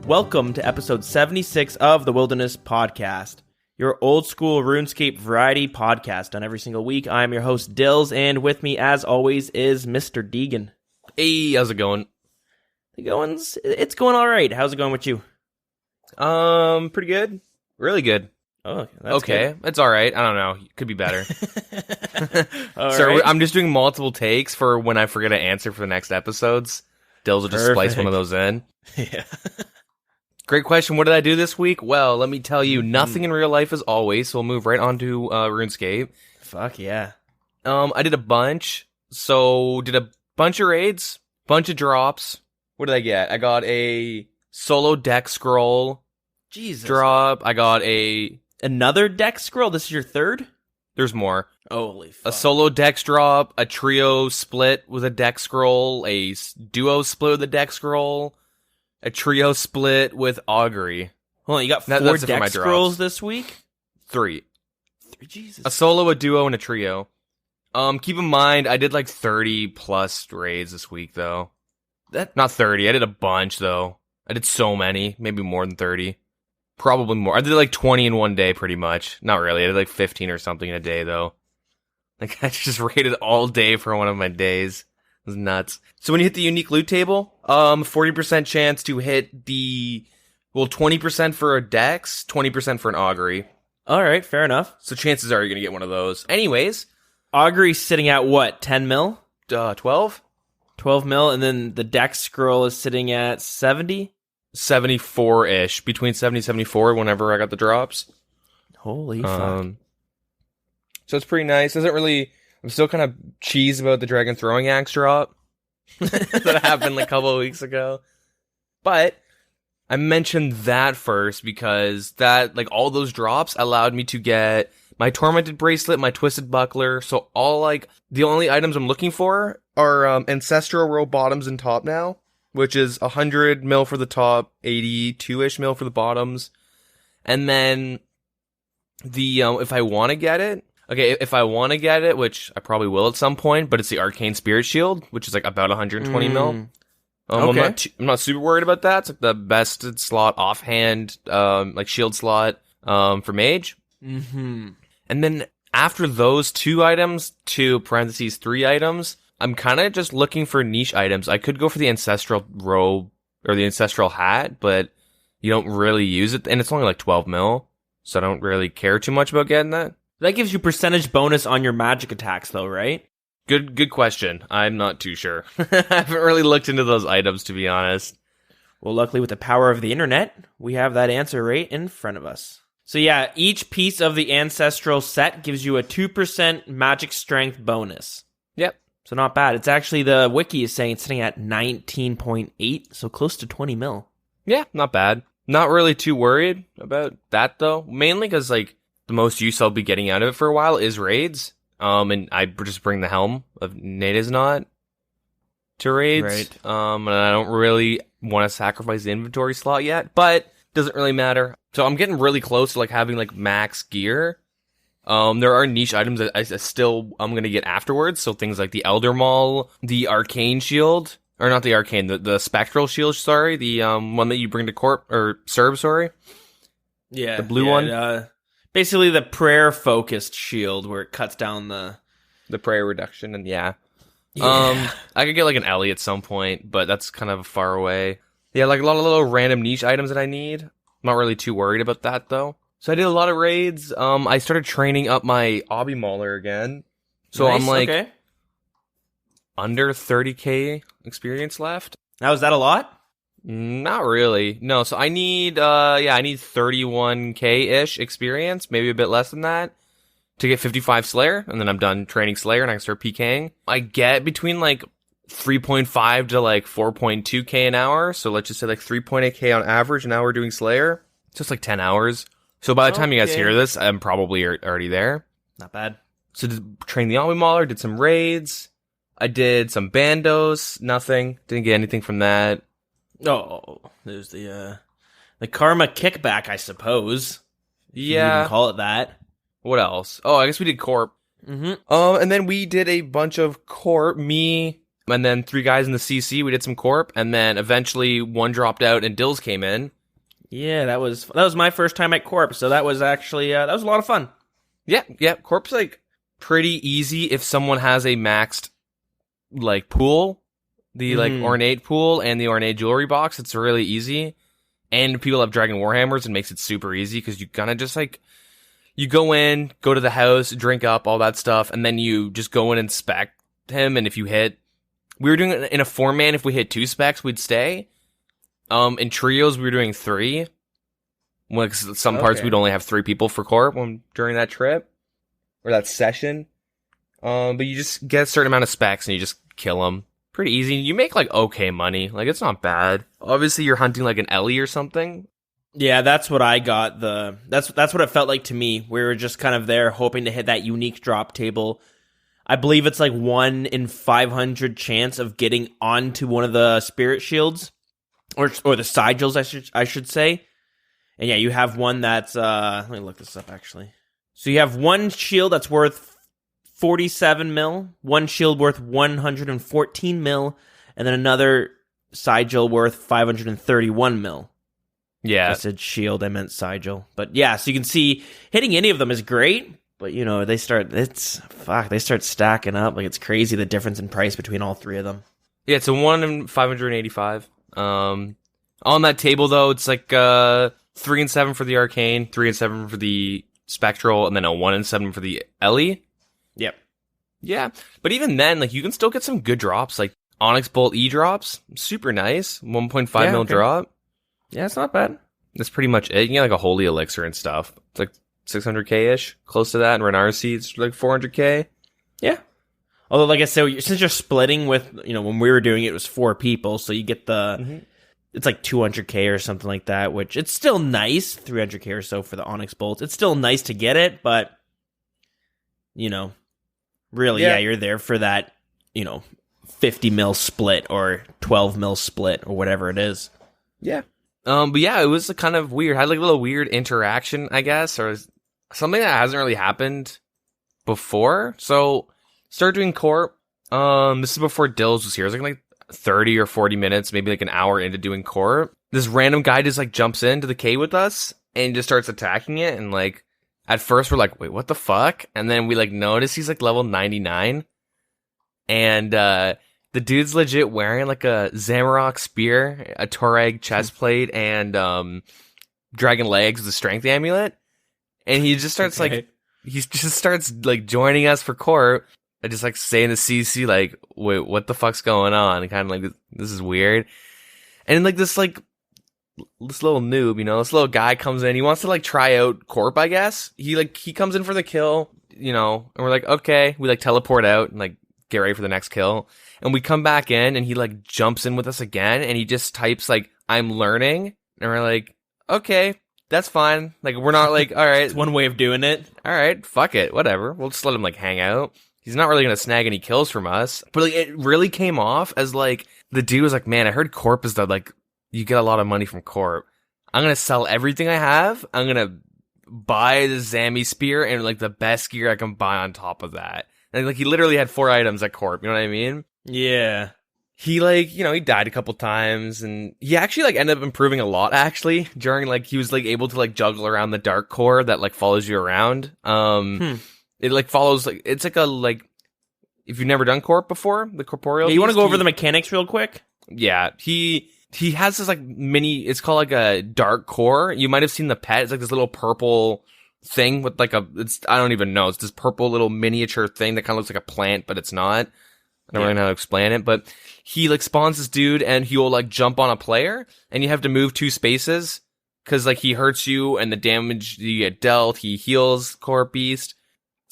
Welcome to episode 76 of the Wilderness Podcast, your old school RuneScape variety podcast done every single week. I'm your host, Dills, and with me, as always, is Mr. Deegan. Hey, how's it going? It's going all right. How's it going with you? Pretty good. Really good. Oh, that's okay. good. It's all right. I don't know. Could be better. Right. I'm just doing multiple takes for when I forget to answer for the next episodes. Dills will just splice one of those in. Yeah. Great question. What did I do this week? Well, let me tell you, nothing in real life as always, so we'll move right on to RuneScape. Fuck yeah. I did a bunch. So, did a bunch of raids, bunch of drops. What did I get? I got a solo deck scroll Jesus. drop. I got Another deck scroll? This is your third? There's more. Holy fuck. A solo dex drop, a trio split with a deck scroll, a duo split with a deck scroll, a trio split with augury. Hold on, you got four That's it for my deck drops. scrolls this week? Three. Jesus. A solo, a duo, and a trio. Keep in mind, I did like 30 plus raids this week, though. Not 30, I did a bunch, though. I did so many, maybe more than 30. Probably more. I did like 20 in one day, pretty much. Not really, I did like 15 or something in a day, though. Like, I just raided all day for one of my days. It was nuts. So when you hit the unique loot table, 40% chance to hit 20% for a dex, 20% for an augury. All right, fair enough. So chances are you're going to get one of those. Anyways. Augury's sitting at what, 10 mil? 12? 12 mil, and then the deck scroll is sitting at 70? 74-ish. Between 70 and 74 whenever I got the drops. Holy fuck. So it's pretty nice. I'm still kind of cheesed about the dragon throwing axe drop that happened like a couple of weeks ago. But I mentioned that first because that, like, all those drops allowed me to get my tormented bracelet, my twisted buckler. So the only items I'm looking for are ancestral row bottoms and top now, which is 100 mil for the top, 82-ish mil for the bottoms. And then if I want to get it, which I probably will at some point, but it's the Arcane Spirit Shield, which is like about 120 mil. Okay. I'm not super worried about that. It's like the best slot offhand, like shield slot, for mage. Mm-hmm. And then after those two items, (3 items), I'm kind of just looking for niche items. I could go for the ancestral robe or the ancestral hat, but you don't really use it, and it's only like 12 mil, so I don't really care too much about getting that. That gives you percentage bonus on your magic attacks, though, right? Good question. I'm not too sure. I haven't really looked into those items, to be honest. Well, luckily with the power of the internet, we have that answer right in front of us. So yeah, each piece of the ancestral set gives you a 2% magic strength bonus. Yep. So not bad. It's actually, the wiki is saying it's sitting at 19.8, so close to 20 mil. Yeah, not bad. Not really too worried about that, though. Mainly because, like, the most use I'll be getting out of it for a while is raids. And I just bring the Helm of Nadeznaut to raids. Right. And I don't really want to sacrifice the inventory slot yet, but doesn't really matter. So I'm getting really close to, like, having, like, max gear. There are niche items that I'm going to get afterwards. So things like the Elder Maul, the Arcane Shield, or not the Arcane, the Spectral Shield, sorry. The one that you bring to Serb, sorry. Yeah. The blue one. Basically the prayer-focused shield where it cuts down the prayer reduction, and yeah. Yeah. I could get like an Ellie at some point, but that's kind of far away. Yeah, like a lot of little random niche items that I need. I'm not really too worried about that, though. So I did a lot of raids. I started training up my Obby Mauler again. So Nice, I'm like okay. under 30k experience left. Now, is that a lot? Not really. No, so I need 31k-ish experience, maybe a bit less than that, to get 55 Slayer, and then I'm done training Slayer and I can start PKing. I get between like 3.5 to like 4.2k an hour, so let's just say like 3.8k on average an hour doing Slayer. It's just like 10 hours. So by the time you guys hear this, I'm probably already there. Not bad. So trained the Obby Mauler, did some raids, I did some bandos, nothing, didn't get anything from that. Oh, there's the karma kickback, I suppose. Yeah. You can call it that. What else? Oh, I guess we did Corp. Mm-hmm. And then we did a bunch of Corp, me, and then 3 guys in the CC, we did some Corp, and then eventually one dropped out and Dills came in, Yeah, that was my first time at Corp, so that was actually that was a lot of fun. Yeah. Corp's like pretty easy if someone has a maxed like pool, the like ornate pool and the ornate jewelry box. It's really easy, and people have dragon warhammers. It makes it super easy because you kind of just like you go in, go to the house, drink up all that stuff, and then you just go in and spec him. And if you hit, we were doing it in a 4-man. If we hit 2 specs, we'd stay. In trios, we were doing 3. Like some parts, we'd only have 3 people for Corp during that trip or that session. But you just get a certain amount of specs and you just kill them. Pretty easy. You make like okay money. Like it's not bad. Obviously, you're hunting like an Ellie or something. Yeah, that's what I got. That's what it felt like to me. We were just kind of there hoping to hit that unique drop table. I believe it's like 1 in 500 chance of getting onto one of the spirit shields. Or the sigils, I should say. And yeah, you have one that's let me look this up actually. So you have one shield that's worth 47 mil, one shield worth 114 mil, and then another sigil worth 531 mil. Yeah. I said shield, I meant sigil. But yeah, so you can see hitting any of them is great, but you know, they start stacking up. Like it's crazy the difference in price between all 3 of them. Yeah, it's a 1 in 585. On that table though, it's like 3 and 7 for the arcane, 3 and 7 for the spectral, and then a 1 and 7 for the Ellie. Yep. Yeah, but even then, like you can still get some good drops, like Onyx Bolt E drops, super nice, 1.5 mil drop. Yeah, it's not bad. That's pretty much it. You get like a holy elixir and stuff. It's like 600k ish, close to that. And Renar seeds like 400k. Yeah. Although, like I said, since you're splitting with, you know, when we were doing it, it was 4 people, so you get the, it's like 200k or something like that, which it's still nice, 300k or so for the Onyx Bolt. It's still nice to get it, but, you know, really, yeah, you're there for that, you know, 50 mil split or 12 mil split or whatever it is. Yeah. But yeah, it was kind of weird. Had like a little weird interaction, I guess, or something that hasn't really happened before. So, started doing Corp. This is before Dills was here. It was like 30 or 40 minutes, maybe like an hour into doing Corp. This random guy just like jumps into the K with us and just starts attacking it. And like, at first we're like, wait, what the fuck? And then we like notice he's like level 99. And, the dude's legit wearing like a Zamorak spear, a Torag chestplate, and, dragon legs with a strength amulet. And he just starts like joining us for Corp. I just like saying to CC like, wait, what the fuck's going on? And kind of like, this is weird. And like this little noob, you know, this little guy comes in. He wants to like try out Corp, I guess. He comes in for the kill, you know, and we're like, okay. We like teleport out and like get ready for the next kill. And we come back in and he like jumps in with us again. And he just types like, I'm learning. And we're like, okay, that's fine. Like, we're not like, all right. It's one way of doing it. All right, fuck it. Whatever. We'll just let him like hang out. He's not really going to snag any kills from us. But like, it really came off as like, the dude was like, man, I heard Corp is that like, you get a lot of money from Corp. I'm going to sell everything I have. I'm going to buy the Zami spear and like the best gear I can buy on top of that. And like, he literally had 4 items at Corp. You know what I mean? Yeah. He like, you know, he died a couple times and he actually like ended up improving a lot actually during like, he was like able to like juggle around the dark core that like follows you around. It like follows like, it's like a like, if you've never done Corp before, the corporeal. Yeah, you want to go over the mechanics real quick? Yeah. He has this like mini, it's called like a dark core. You might have seen the pet. It's like this little purple thing with like I don't even know. It's this purple little miniature thing that kind of looks like a plant, but it's not. I don't really know how to explain it, but he like spawns this dude and he will like jump on a player and you have to move 2 spaces because like he hurts you and the damage you get dealt, he heals Corp Beast.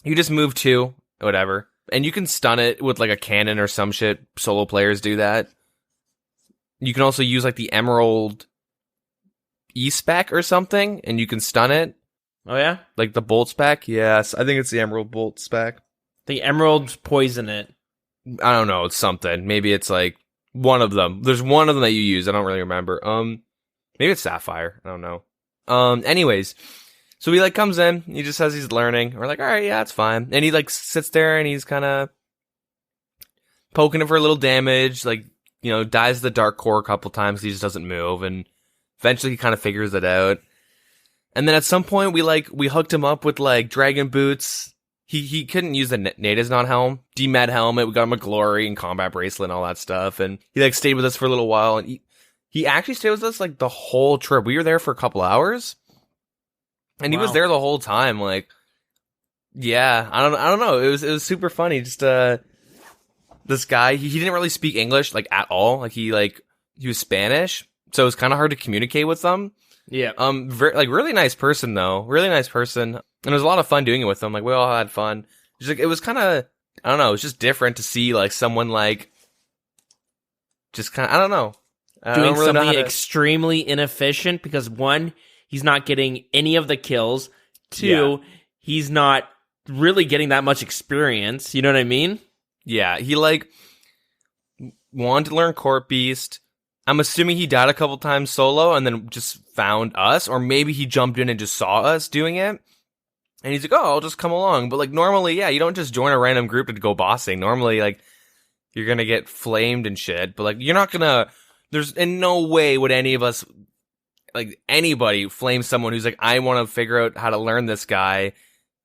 You just move 2, whatever. And you can stun it with like a cannon or some shit. Solo players do that. You can also use like the Emerald E-spec or something and you can stun it. Oh yeah? Like the Bolt spec? Yes, I think it's the Emerald Bolt spec. The Emeralds poison it. I don't know, it's something. Maybe it's like one of them. There's one of them that you use. I don't really remember. Maybe it's Sapphire. I don't know. Anyways, so he like comes in. He just says he's learning. We're like, all right, yeah, it's fine. And he like sits there and he's kind of poking it for a little damage. Like, you know, dies the dark core a couple times. He just doesn't move. And Eventually he kind of figures it out. And then at some point we hooked him up with like dragon boots. He couldn't use the natives non-helm, DMed helmet. We got him a glory and combat bracelet and all that stuff. And he like stayed with us for a little while. And he actually stayed with us like the whole trip. We were there for a couple hours, and he was there the whole time. Like, yeah, I don't know. It was super funny. Just this guy, he didn't really speak English like at all. Like he was Spanish, so it was kind of hard to communicate with them. Yeah. Really nice person though. Really nice person. And it was a lot of fun doing it with them. Like, we all had fun. Just, like, it was kind of, I don't know, it was just different to see, like, someone, like, just kind of, I don't know. Doing really something extremely inefficient because, one, he's not getting any of the kills. Two, he's not really getting that much experience. You know what I mean? Yeah, he, like, wanted to learn Court Beast. I'm assuming he died a couple times solo and then just found us. Or maybe he jumped in and just saw us doing it. And he's like, oh, I'll just come along. But, like, normally, yeah, you don't just join a random group to go bossing. Normally, like, you're gonna get flamed and shit. But, like, you're not gonna... There's in no way would any of us, like, anybody flame someone who's like, I want to figure out how to learn this guy.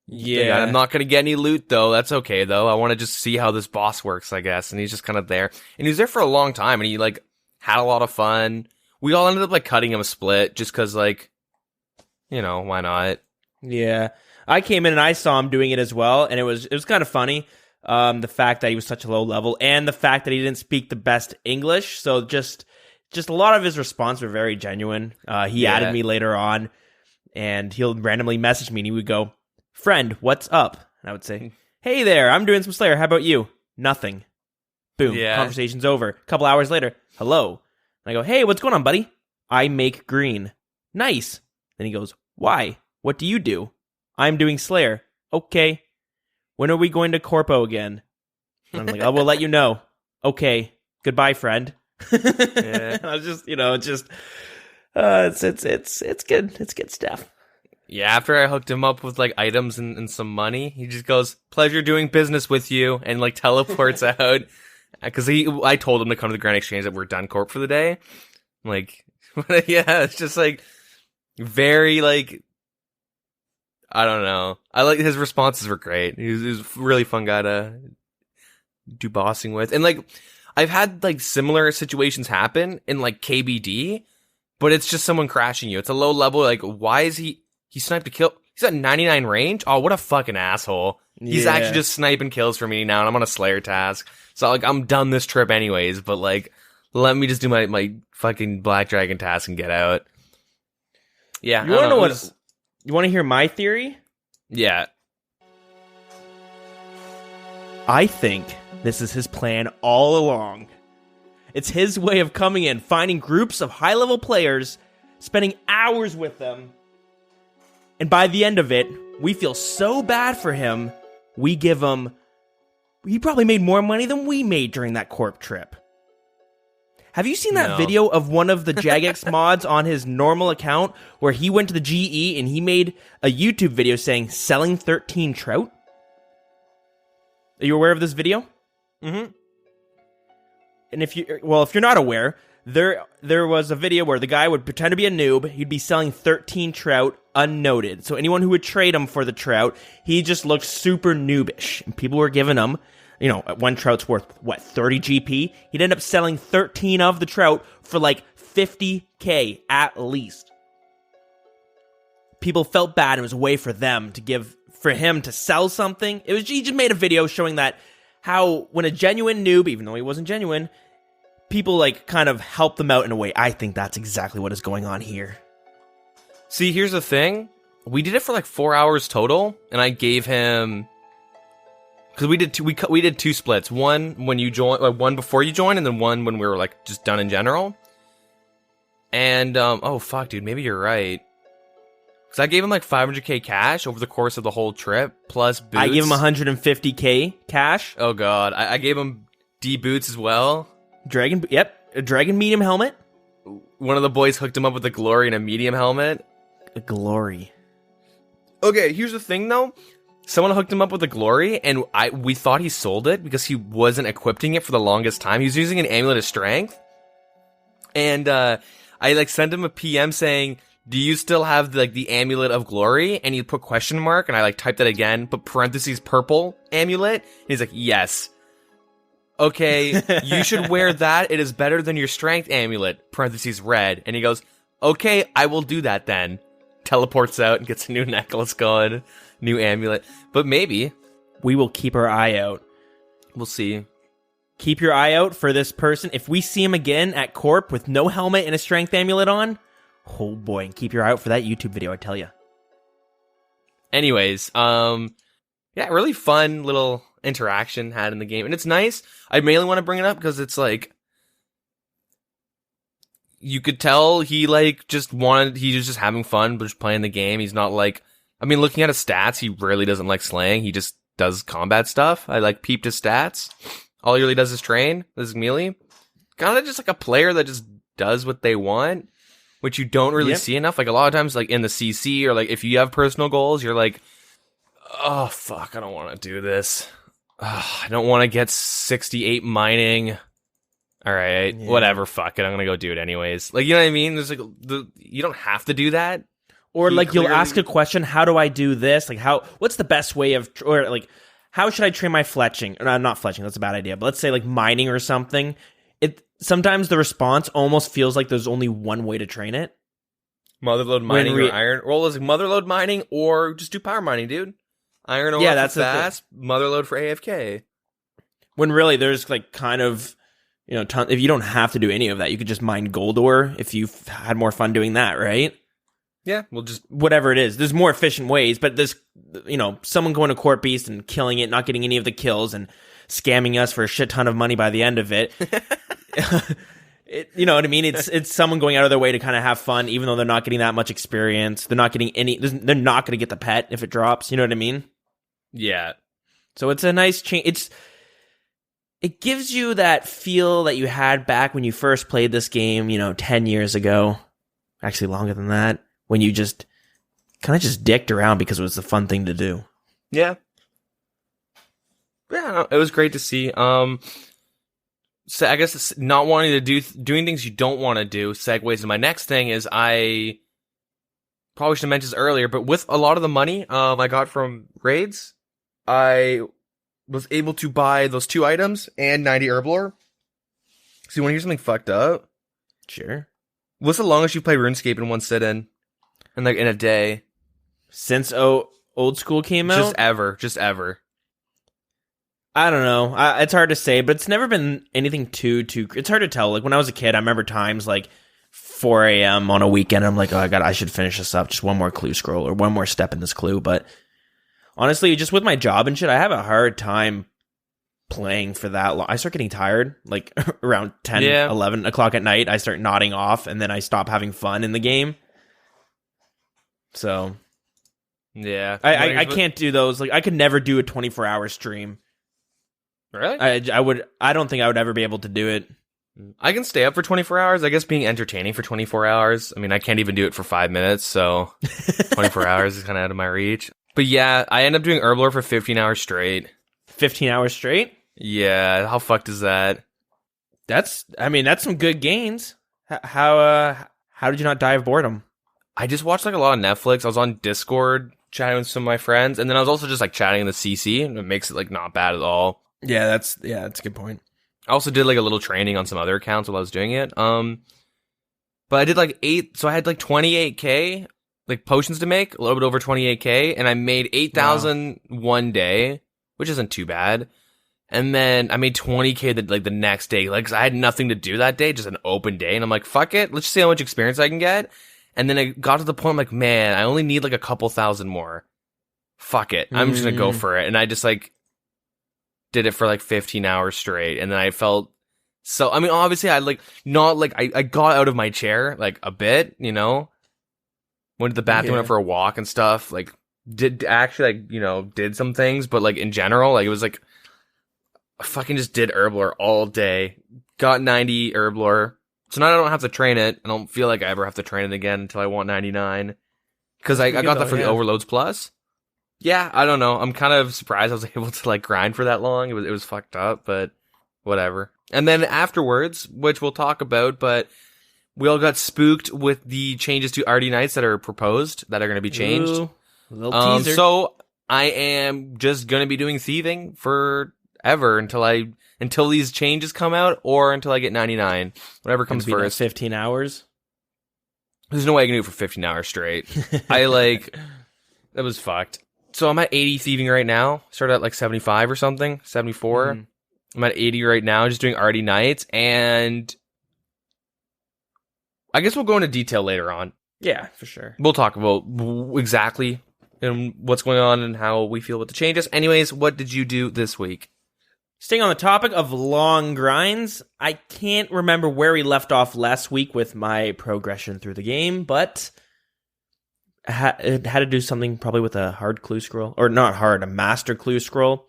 Yeah. I'm not gonna get any loot, though. That's okay, though. I want to just see how this boss works, I guess. And he's just kind of there. And he was there for a long time. And he, like, had a lot of fun. We all ended up, like, cutting him a split just because, like, you know, why not? Yeah. I came in and I saw him doing it as well, and it was kind of funny, the fact that he was such a low level, and the fact that he didn't speak the best English, so just a lot of his response were very genuine. He added me later on, and he'll randomly message me, and he would go, friend, what's up? And I would say, hey there, I'm doing some Slayer, how about you? Nothing. Boom, conversation's over. A couple hours later, hello. And I go, hey, what's going on, buddy? I make green. Nice. Then he goes, why? What do you do? I'm doing Slayer. Okay. When are we going to Corpo again? And I'm like, we'll let you know. Okay. Goodbye, friend. I was just, it's good. It's good stuff. Yeah, after I hooked him up with, like, items and some money, he just goes, pleasure doing business with you, and, like, teleports out. Because I told him to come to the Grand Exchange that we're done Corp for the day. Like, yeah, it's just, like, very, like... I don't know. I like his responses were great. He was a really fun guy to do bossing with. And, like, I've had, like, similar situations happen in, like, KBD, but it's just someone crashing you. It's a low level. Like, why is he sniped a kill? He's at 99 range? Oh, what a fucking asshole. He's actually just sniping kills for me now, and I'm on a Slayer task. So, like, I'm done this trip anyways, but, like, let me just do my fucking Black Dragon task and get out. Yeah. You wanna know what... You want to hear my theory? Yeah. I think this is his plan all along. It's his way of coming in, finding groups of high-level players, spending hours with them, and by the end of it, we feel so bad for him, we give him... He probably made more money than we made during that Corp trip. Have you seen that video of one of the Jagex mods on his normal account where he went to the GE and he made a YouTube video saying, selling 13 trout? Are you aware of this video? Mm-hmm. And if you're not aware, there was a video where the guy would pretend to be a noob. He'd be selling 13 trout unnoted. So anyone who would trade him for the trout, he just looked super noobish. And people were giving him... one trout's worth, 30 GP? He'd end up selling 13 of the trout for like 50K at least. People felt bad. It was a way for him to sell something. He just made a video showing that how when a genuine noob, even though he wasn't genuine, people like kind of help them out in a way. I think that's exactly what is going on here. See, here's the thing. We did it for like 4 hours total, and I gave him... Because we did two splits. One when you join, one before you join, and then one when we were like just done in general. And oh fuck, dude, maybe you're right. Because I gave him like 500k cash over the course of the whole trip, plus boots. I gave him 150k cash. Oh god, I gave him D boots as well. A dragon medium helmet. One of the boys hooked him up with a glory and a medium helmet. A glory. Okay, here's the thing though. Someone hooked him up with a glory, and we thought he sold it because he wasn't equipping it for the longest time. He was using an amulet of strength. And I I like sent him a PM saying, do you still have the amulet of glory? And he put question mark, and I like typed that again, but parentheses purple amulet. And he's like, yes. Okay, you should wear that. It is better than your strength amulet, parentheses red. And he goes, okay, I will do that then. Teleports out and gets a new necklace going, new amulet. But maybe. We will keep our eye out. We'll see. Keep your eye out for this person. If we see him again at Corp with no helmet and a strength amulet on, oh boy, and keep your eye out for that YouTube video, I tell you. Anyways, yeah, really fun little interaction had in the game. And it's nice. I mainly want to bring it up because it's like, you could tell he he was just having fun, but just playing the game. He's not looking at his stats, he really doesn't like slaying. He just does combat stuff. I peeped his stats. All he really does is train. This is melee. Kind of just like a player that just does what they want, which you don't really see enough. Like a lot of times, like in the CC or like if you have personal goals, you're like, oh fuck, I don't want to do this. I don't want to get 68 mining. All right, whatever, fuck it. I'm gonna go do it anyways. Like, you know what I mean? There's you don't have to do that. Or you'll ask a question, how do I do this? Like, what's the best way of, or like, how should I train my fletching? Or not fletching, that's a bad idea. But let's say like mining or something. Sometimes the response almost feels like there's only one way to train it. Motherload mining or iron. Well, it's motherload mining or just do power mining, dude. Iron ore for fast, motherload for AFK. When really there's kind of, if you don't have to do any of that, you could just mine gold ore if you've had more fun doing that, right? Yeah, we'll just... Whatever it is. There's more efficient ways, but there's, someone going to Court Beast and killing it, not getting any of the kills, and scamming us for a shit ton of money by the end of it. You know what I mean? It's someone going out of their way to kind of have fun, even though they're not getting that much experience. They're not getting they're not going to get the pet if it drops. You know what I mean? Yeah. So it's a nice change. It gives you that feel that you had back when you first played this game, 10 years ago. Actually, longer than that. When you just kind of just dicked around because it was the fun thing to do. Yeah. Yeah, it was great to see. So I guess it's not wanting to doing things you don't want to do segues to my next thing is I probably should have mentioned this earlier, but with a lot of the money I got from raids, I was able to buy those 2 items and 90 herb lore. So you want to hear something fucked up? Sure. What's the longest you played RuneScape in one sit-in? In a day? Since Old School came out? Just ever. I don't know. It's hard to say, but it's never been anything too. It's hard to tell. Like when I was a kid, I remember times like 4 a.m. on a weekend. I'm like, oh, I should finish this up. Just one more clue scroll or one more step in this clue. But honestly, just with my job and shit, I have a hard time playing for that long. I start getting tired like around 10, 11 o'clock at night. I start nodding off and then I stop having fun in the game. So, yeah, I can't do those. Like, I could never do a 24-hour stream. Really? I don't think I would ever be able to do it. I can stay up for 24 hours. I guess being entertaining for 24 hours. I mean, I can't even do it for 5 minutes, so 24 hours is kind of out of my reach. But yeah, I end up doing herb lore for 15 hours straight. 15 hours straight? Yeah, how fucked is that? That's some good gains. How did you not die of boredom? I just watched a lot of Netflix. I was on Discord chatting with some of my friends, and then I was also just chatting in the CC, and it makes it not bad at all. Yeah, that's a good point. I also did a little training on some other accounts while I was doing it. But I did 8, so I had 28k potions to make, a little bit over 28k, and I made 8,000 one day, which isn't too bad. And then I made 20k the next day, 'cause I had nothing to do that day, just an open day, and I'm like, fuck it, let's just see how much experience I can get. And then it got to the point, I'm like, man, I only need a couple thousand more. Fuck it, I'm just gonna go for it. And I just did it for 15 hours straight, and then I felt so. I mean, obviously, I I got out of my chair a bit, went to the bathroom, went for a walk and stuff. Did actually did some things, but in general, it was I fucking just did herb lore all day. Got 90 herb lore. So now I don't have to train it. I don't feel like I ever have to train it again until I want 99. Because I got that for the Overloads Plus. Yeah, I don't know. I'm kind of surprised I was able to grind for that long. It was fucked up, but whatever. And then afterwards, which we'll talk about, but We all got spooked with the changes to RD Nights that are proposed, that are going to be changed. Ooh, a little teaser. So I am just going to be doing thieving forever until these changes come out, or until I get 99. Whatever comes It'll be first. 15 hours. There's no way I can do it for 15 hours straight. That was fucked. So I'm at 80 thieving right now. Started at like 75 or something, 74. Mm-hmm. I'm at 80 right now, just doing RD Nights, and I guess we'll go into detail later on. Yeah, for sure. We'll talk about exactly and what's going on and how we feel about the changes. Anyways, what did you do this week? Staying on the topic of long grinds, I can't remember where we left off last week with my progression through the game, but it had to do something probably with a hard clue scroll. Or not hard, a master clue scroll.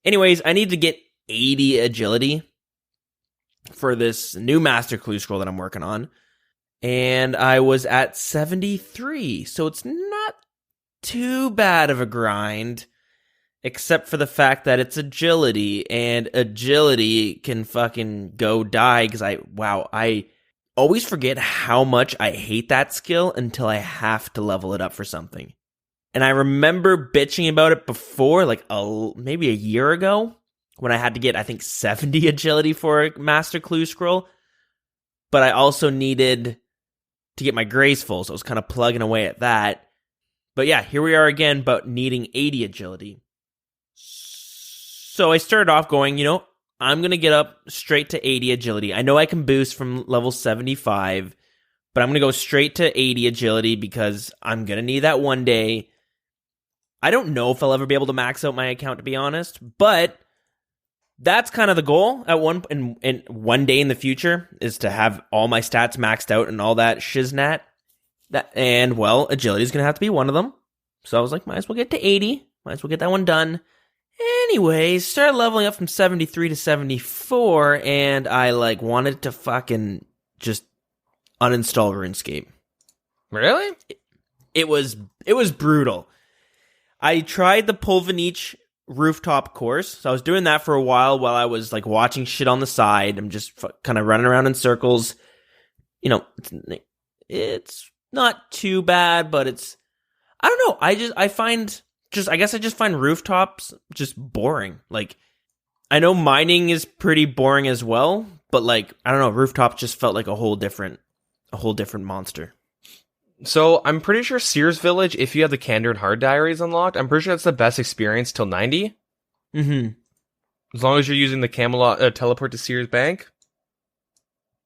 Anyways, I need to get 80 agility for this new master clue scroll that I'm working on. And I was at 73, so it's not too bad of a grind, except for the fact that it's agility, and agility can fucking go die, because I always forget how much I hate that skill until I have to level it up for something. And I remember bitching about it before, like maybe a year ago, when I had to get, I think, 70 agility for a master clue scroll, but I also needed to get my graceful, so I was kind of plugging away at that. But yeah, here we are again, but needing 80 agility. So I started off going, I'm going to get up straight to 80 agility. I know I can boost from level 75, but I'm going to go straight to 80 agility because I'm going to need that one day. I don't know if I'll ever be able to max out my account, to be honest, but that's kind of the goal at one day in the future, is to have all my stats maxed out and all that shiznat. Agility is going to have to be one of them. So I was like, might as well get to 80. Might as well get that one done. Anyways, started leveling up from 73 to 74, and I wanted to fucking just uninstall RuneScape. Really? It was brutal. I tried the Pulvanich rooftop course, so I was doing that for a while I was watching shit on the side. I'm just kind of running around in circles. It's not too bad, but I don't know. I just find rooftops just boring. I know mining is pretty boring as well, but I don't know, rooftops just felt like a whole different monster. So I'm pretty sure Sears Village, if you have the Candor and Hard Diaries unlocked, I'm pretty sure that's the best experience till 90. Mm-hmm. As long as you're using the Camelot teleport to Sears Bank.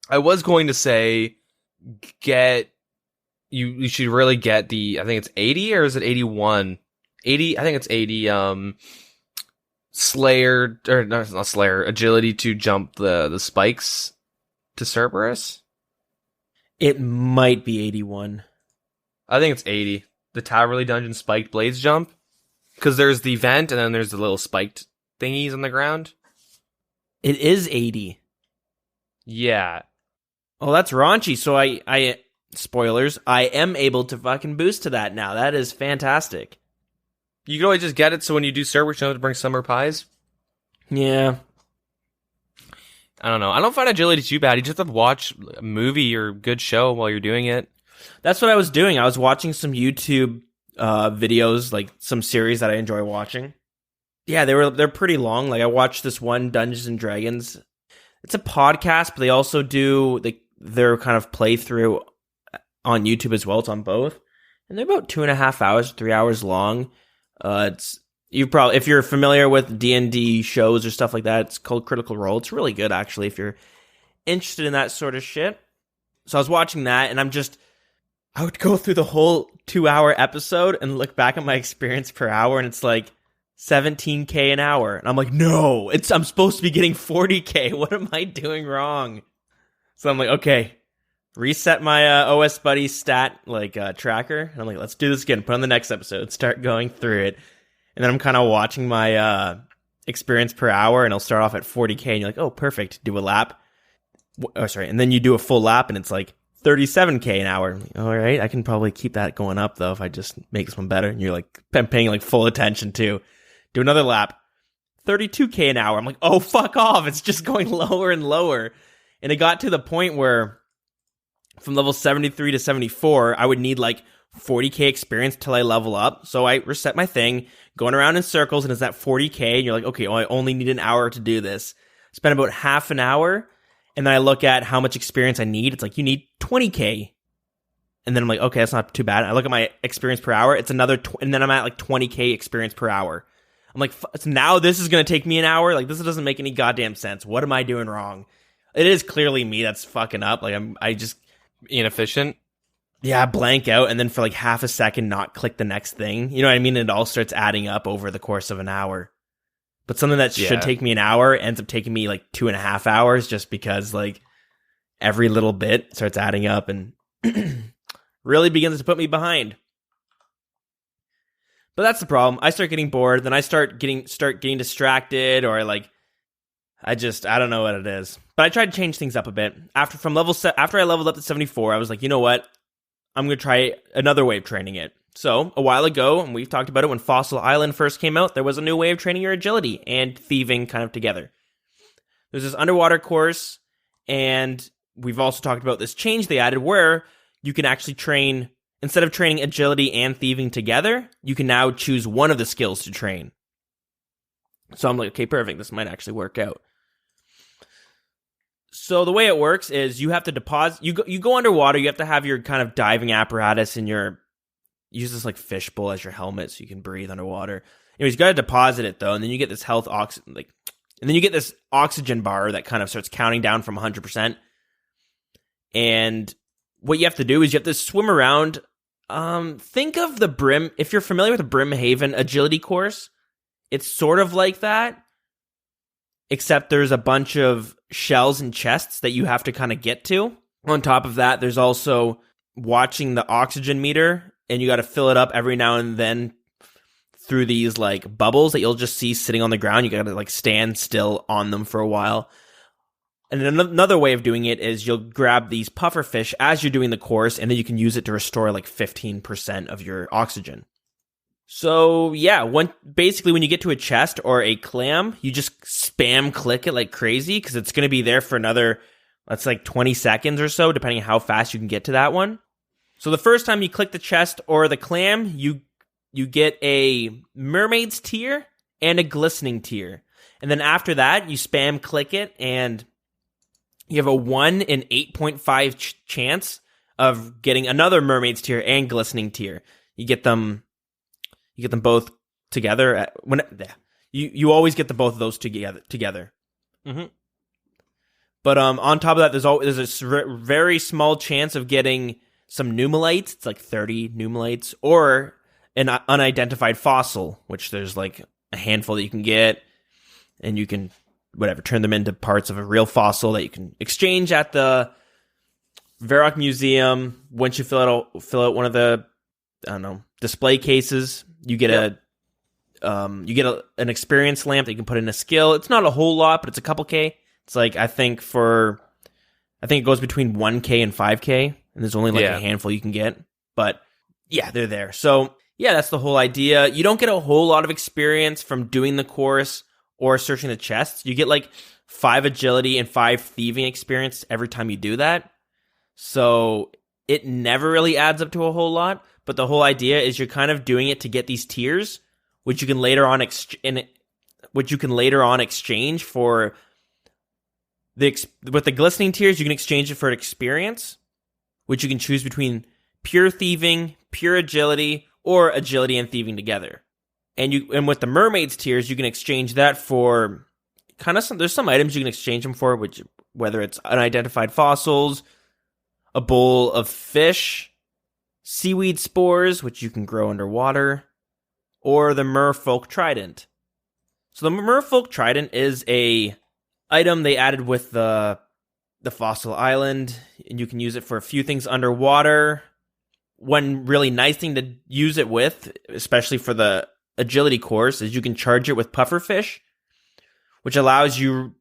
I was going to say, you should really get the, I think it's 80, or is it 81? 80, I think it's 80, Slayer, or no, it's not Slayer, agility to jump the spikes to Cerberus. It might be 81. I think it's 80. The Towerly Dungeon spiked blades jump. Because there's the vent, and then there's the little spiked thingies on the ground. It is 80. Yeah. Oh, that's raunchy. So I spoilers, I am able to fucking boost to that now. That is fantastic. You can always just get it, so when you do Cerberus, you don't have to bring summer pies. Yeah. I don't know. I don't find agility too bad. You just have to watch a movie or good show while you're doing it. That's what I was doing. I was watching some YouTube videos, some series that I enjoy watching. Yeah, they're pretty long. I watched this one, Dungeons and Dragons. It's a podcast, but they also do their kind of playthrough on YouTube as well. It's on both, and they're about 2.5 hours, 3 hours long. If you're familiar with D&D shows or stuff like that, it's called Critical Role. It's really good, actually, if you're interested in that sort of shit. So I was watching that, and I would go through the whole 2-hour episode and look back at my experience per hour, and it's 17k an hour. And I'm like, no, I'm supposed to be getting 40k. What am I doing wrong? So I'm like, okay, reset my OS Buddy stat tracker. And I'm like, let's do this again. Put on the next episode. Start going through it. And then I'm kind of watching my experience per hour, and it'll start off at 40k, and you're like, oh, perfect. Do a lap. Oh, sorry. And then you do a full lap, and it's 37k an hour. All right, I can probably keep that going up though if I just make this one better. And you're I'm paying full attention to. Do another lap, 32k an hour. I'm like, oh, fuck off! It's just going lower and lower. And it got to the point where from level 73 to 74, I would need like 40k experience till I level up. So I reset my thing, going around in circles, and it's at 40k, and you're like, okay, well, I only need an hour to do this. Spend about half an hour, and then I look at how much experience I need. It's like, you need 20k. And then I'm like, okay, that's not too bad. I look at my experience per hour. It's another, and then I'm at like 20k experience per hour. I'm like, so now this is going to take me an hour? Like, this doesn't make any goddamn sense. What am I doing wrong? It is clearly me that's fucking up. Like, I just... Inefficient? Yeah, blank out, and then for like half a second not click the next thing. You know what I mean? It all starts adding up over the course of an hour. But something that should take me an hour ends up taking me like 2.5 hours just because like every little bit starts adding up and really begins to put me behind. But that's the problem. I start getting bored, then I start getting distracted, or like I don't know what it is. But I tried to change things up a bit. After I leveled up to 74, I was like, you know what? I'm going to try another way of training it. So, a while ago, and we've talked about it, when Fossil Island first came out, there was a new way of training your agility and thieving kind of together. There's this underwater course, and we've also talked about this change they added where you can actually train, instead of training agility and thieving together, you can now choose one of the skills to train. So I'm like, okay, perfect. This might actually work out. So the way it works is you have to deposit, you go underwater, you have to have your kind of diving apparatus and use this like fishbowl as your helmet so you can breathe underwater. Anyways, you got to deposit it though, and then you get this and then you get this oxygen bar that kind of starts counting down from 100%. And what you have to do is you have to swim around. Think of the Brim, if you're familiar with the Brimhaven agility course, it's sort of like that, except there's a bunch of shells and chests that you have to kind of get to. On top of that, there's also watching the oxygen meter, and you got to fill it up every now and then through these like bubbles that you'll just see sitting on the ground. You got to like stand still on them for a while. And another way of doing it is you'll grab these puffer fish as you're doing the course, and then you can use it to restore like 15% of your oxygen. So yeah, basically when you get to a chest or a clam, you just spam click it like crazy because it's going to be there for another, that's like 20 seconds or so, depending on how fast you can get to that one. So the first time you click the chest or the clam, you get a mermaid's tear and a glistening tear. And then after that, you spam click it, and you have a 1 in 8.5 chance of getting another mermaid's tear and glistening tear. You get them both together. You always get both of those together. Mm-hmm. But on top of that, there's a very small chance of getting some numelites. It's like 30 numelites, or an unidentified fossil, which there's like a handful that you can get, and you can turn them into parts of a real fossil that you can exchange at the Varrock Museum. Once you fill out one of the display cases, you get an experience lamp that you can put in a skill. It's not a whole lot, but it's a couple K. It's like I think it goes between 1K and 5K, and there's only like a handful you can get. But yeah, they're there. So yeah, that's the whole idea. You don't get a whole lot of experience from doing the course or searching the chests. You get like 5 agility and 5 thieving experience every time you do that. So it never really adds up to a whole lot. But the whole idea is you're kind of doing it to get these tiers, which you can later on exchange for with the glistening tiers. You can exchange it for an experience, which you can choose between pure thieving, pure agility, or agility and thieving together. And with the mermaids tiers, you can exchange that for there's some items you can exchange them for, whether it's unidentified fossils, a bowl of fish, seaweed spores, which you can grow underwater, or the merfolk trident. So the merfolk trident is a item they added with the fossil island, and you can use it for a few things underwater. One really nice thing to use it with, especially for the agility course, is you can charge it with pufferfish, which allows you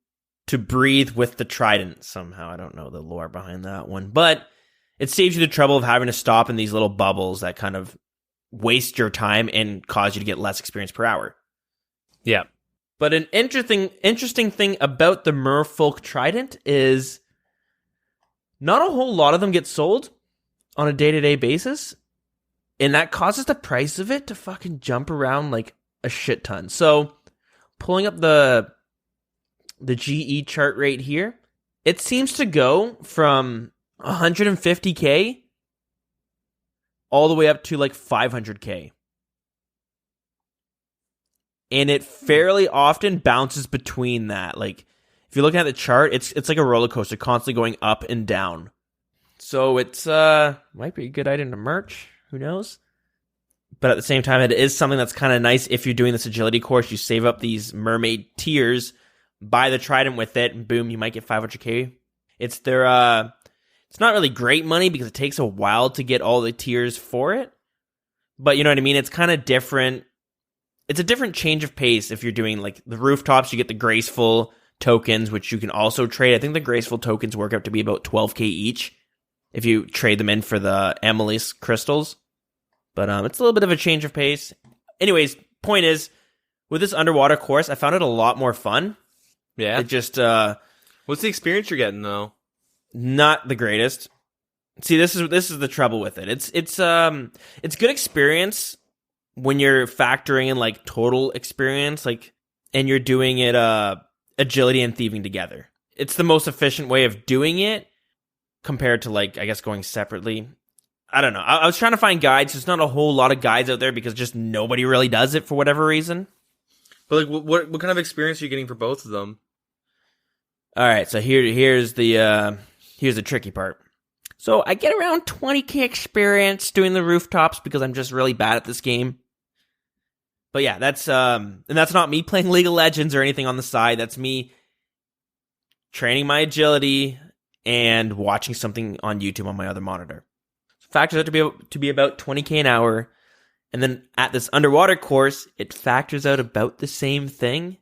to breathe with the trident somehow. I don't know the lore behind that one, but it saves you the trouble of having to stop in these little bubbles that kind of waste your time and cause you to get less experience per hour. Yeah. But an interesting thing about the merfolk trident is not a whole lot of them get sold on a day-to-day basis, and that causes the price of it to fucking jump around like a shit ton. So, pulling up the GE chart right here, it seems to go from 150k all the way up to like 500k. And it fairly often bounces between that. Like, if you're looking at the chart, it's like a roller coaster, constantly going up and down. So it's might be a good item to merch. Who knows? But at the same time, it is something that's kind of nice if you're doing this agility course. You save up these mermaid tiers, buy the trident with it, and boom, you might get 500k. It's their it's not really great money because it takes a while to get all the tiers for it. But you know what I mean? It's kind of different. It's a different change of pace if you're doing like the rooftops. You get the graceful tokens, which you can also trade. I think the graceful tokens work out to be about 12k each if you trade them in for the Amethyst crystals. But it's a little bit of a change of pace. Anyways, point is, with this underwater course, I found it a lot more fun. Yeah. It just what's the experience you're getting though? Not the greatest. See, this is the trouble with it. It's good experience when you're factoring in like total experience, like, and you're doing it agility and thieving together. It's the most efficient way of doing it compared to like, I guess, going separately. I don't know. I was trying to find guides. There's not a whole lot of guides out there because just nobody really does it for whatever reason. But like, what kind of experience are you getting for both of them? All right, so here's the tricky part. So I get around 20k experience doing the rooftops because I'm just really bad at this game. But yeah, that's and that's not me playing League of Legends or anything on the side. That's me training my agility and watching something on YouTube on my other monitor. So factors out to be about 20k an hour, and then at this underwater course, it factors out about the same thing.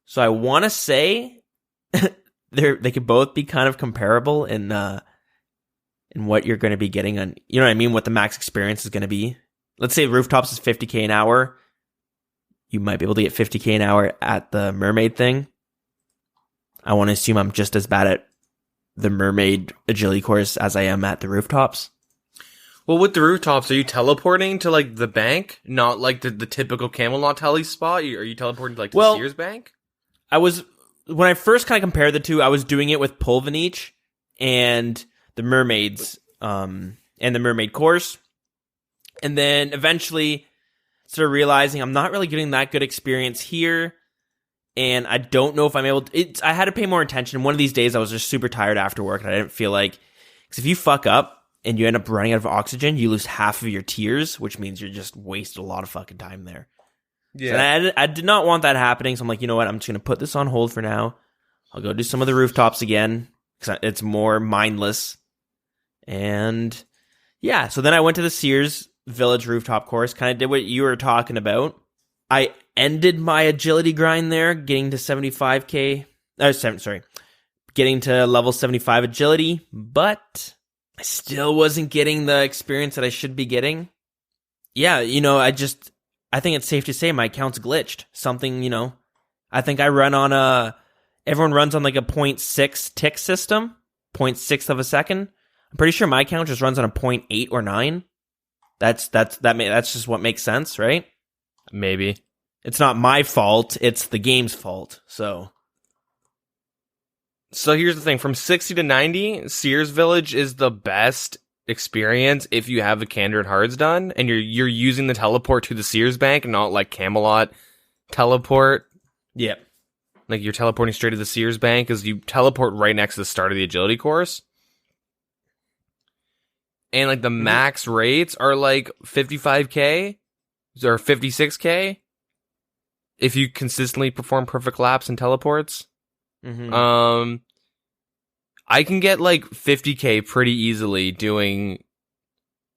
So I want to say they could both be kind of comparable in what you're going to be getting on, you know what I mean, what the max experience is going to be. Let's say rooftops is 50k an hour. You might be able to get 50k an hour at the mermaid thing. I want to assume I'm just as bad at the mermaid agility course as I am at the rooftops. Well, with the rooftops, are you teleporting to like the bank, not like the typical Camelot tele spot? Are you teleporting to like the Sears Bank? When I first kind of compared the two, I was doing it with Pulvanich and the mermaids, and the mermaid course. And then eventually started realizing I'm not really getting that good experience here. And I don't know if I'm able to, I had to pay more attention. One of these days I was just super tired after work and I didn't feel like, because if you fuck up and you end up running out of oxygen, you lose half of your tiers, which means you're just wasted a lot of fucking time there. Yeah. So I did not want that happening. So I'm like, you know what? I'm just going to put this on hold for now. I'll go do some of the rooftops again because it's more mindless. And yeah, so then I went to the Sears Village rooftop course, kind of did what you were talking about. I ended my agility grind there, getting to 75k. Getting to level 75 agility, but I still wasn't getting the experience that I should be getting. Yeah, you know, I think it's safe to say my account's glitched. Something, you know, I think I run on everyone runs on like a 0.6 tick system, 0.6 of a second. I'm pretty sure my account just runs on a 0.8 or 9. That's just what makes sense, right? Maybe. It's not my fault, it's the game's fault. So here's the thing, from 60 to 90, Sears Village is the best experience if you have the Candor Hearts done and you're using the teleport to the Sears Bank, not like Camelot teleport. Yeah. Like you're teleporting straight to the Sears Bank because you teleport right next to the start of the agility course. And like the max rates are like 55k or 56k if you consistently perform perfect laps and teleports. Mm-hmm. I can get like 50k pretty easily doing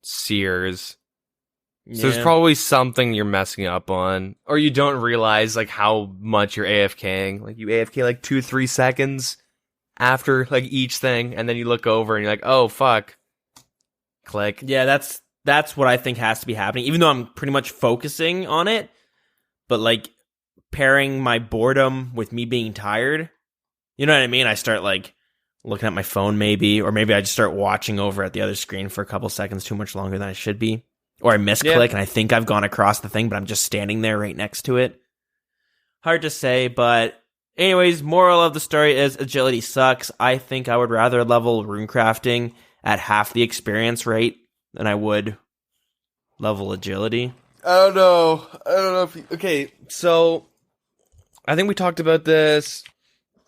Sears. Yeah. So there's probably something you're messing up on, or you don't realize like how much you're AFKing. Like you AFK like 2-3 seconds after like each thing, and then you look over and you're like, oh fuck. Click. Yeah, that's what I think has to be happening, even though I'm pretty much focusing on it. But like pairing my boredom with me being tired, you know what I mean? I start like looking at my phone maybe, or maybe I just start watching over at the other screen for a couple seconds too much longer than I should be. Or I misclick and I think I've gone across the thing, but I'm just standing there right next to it. Hard to say, but anyways, moral of the story is agility sucks. I think I would rather level runecrafting at half the experience rate than I would level agility. I don't know if... Okay, so I think we talked about this.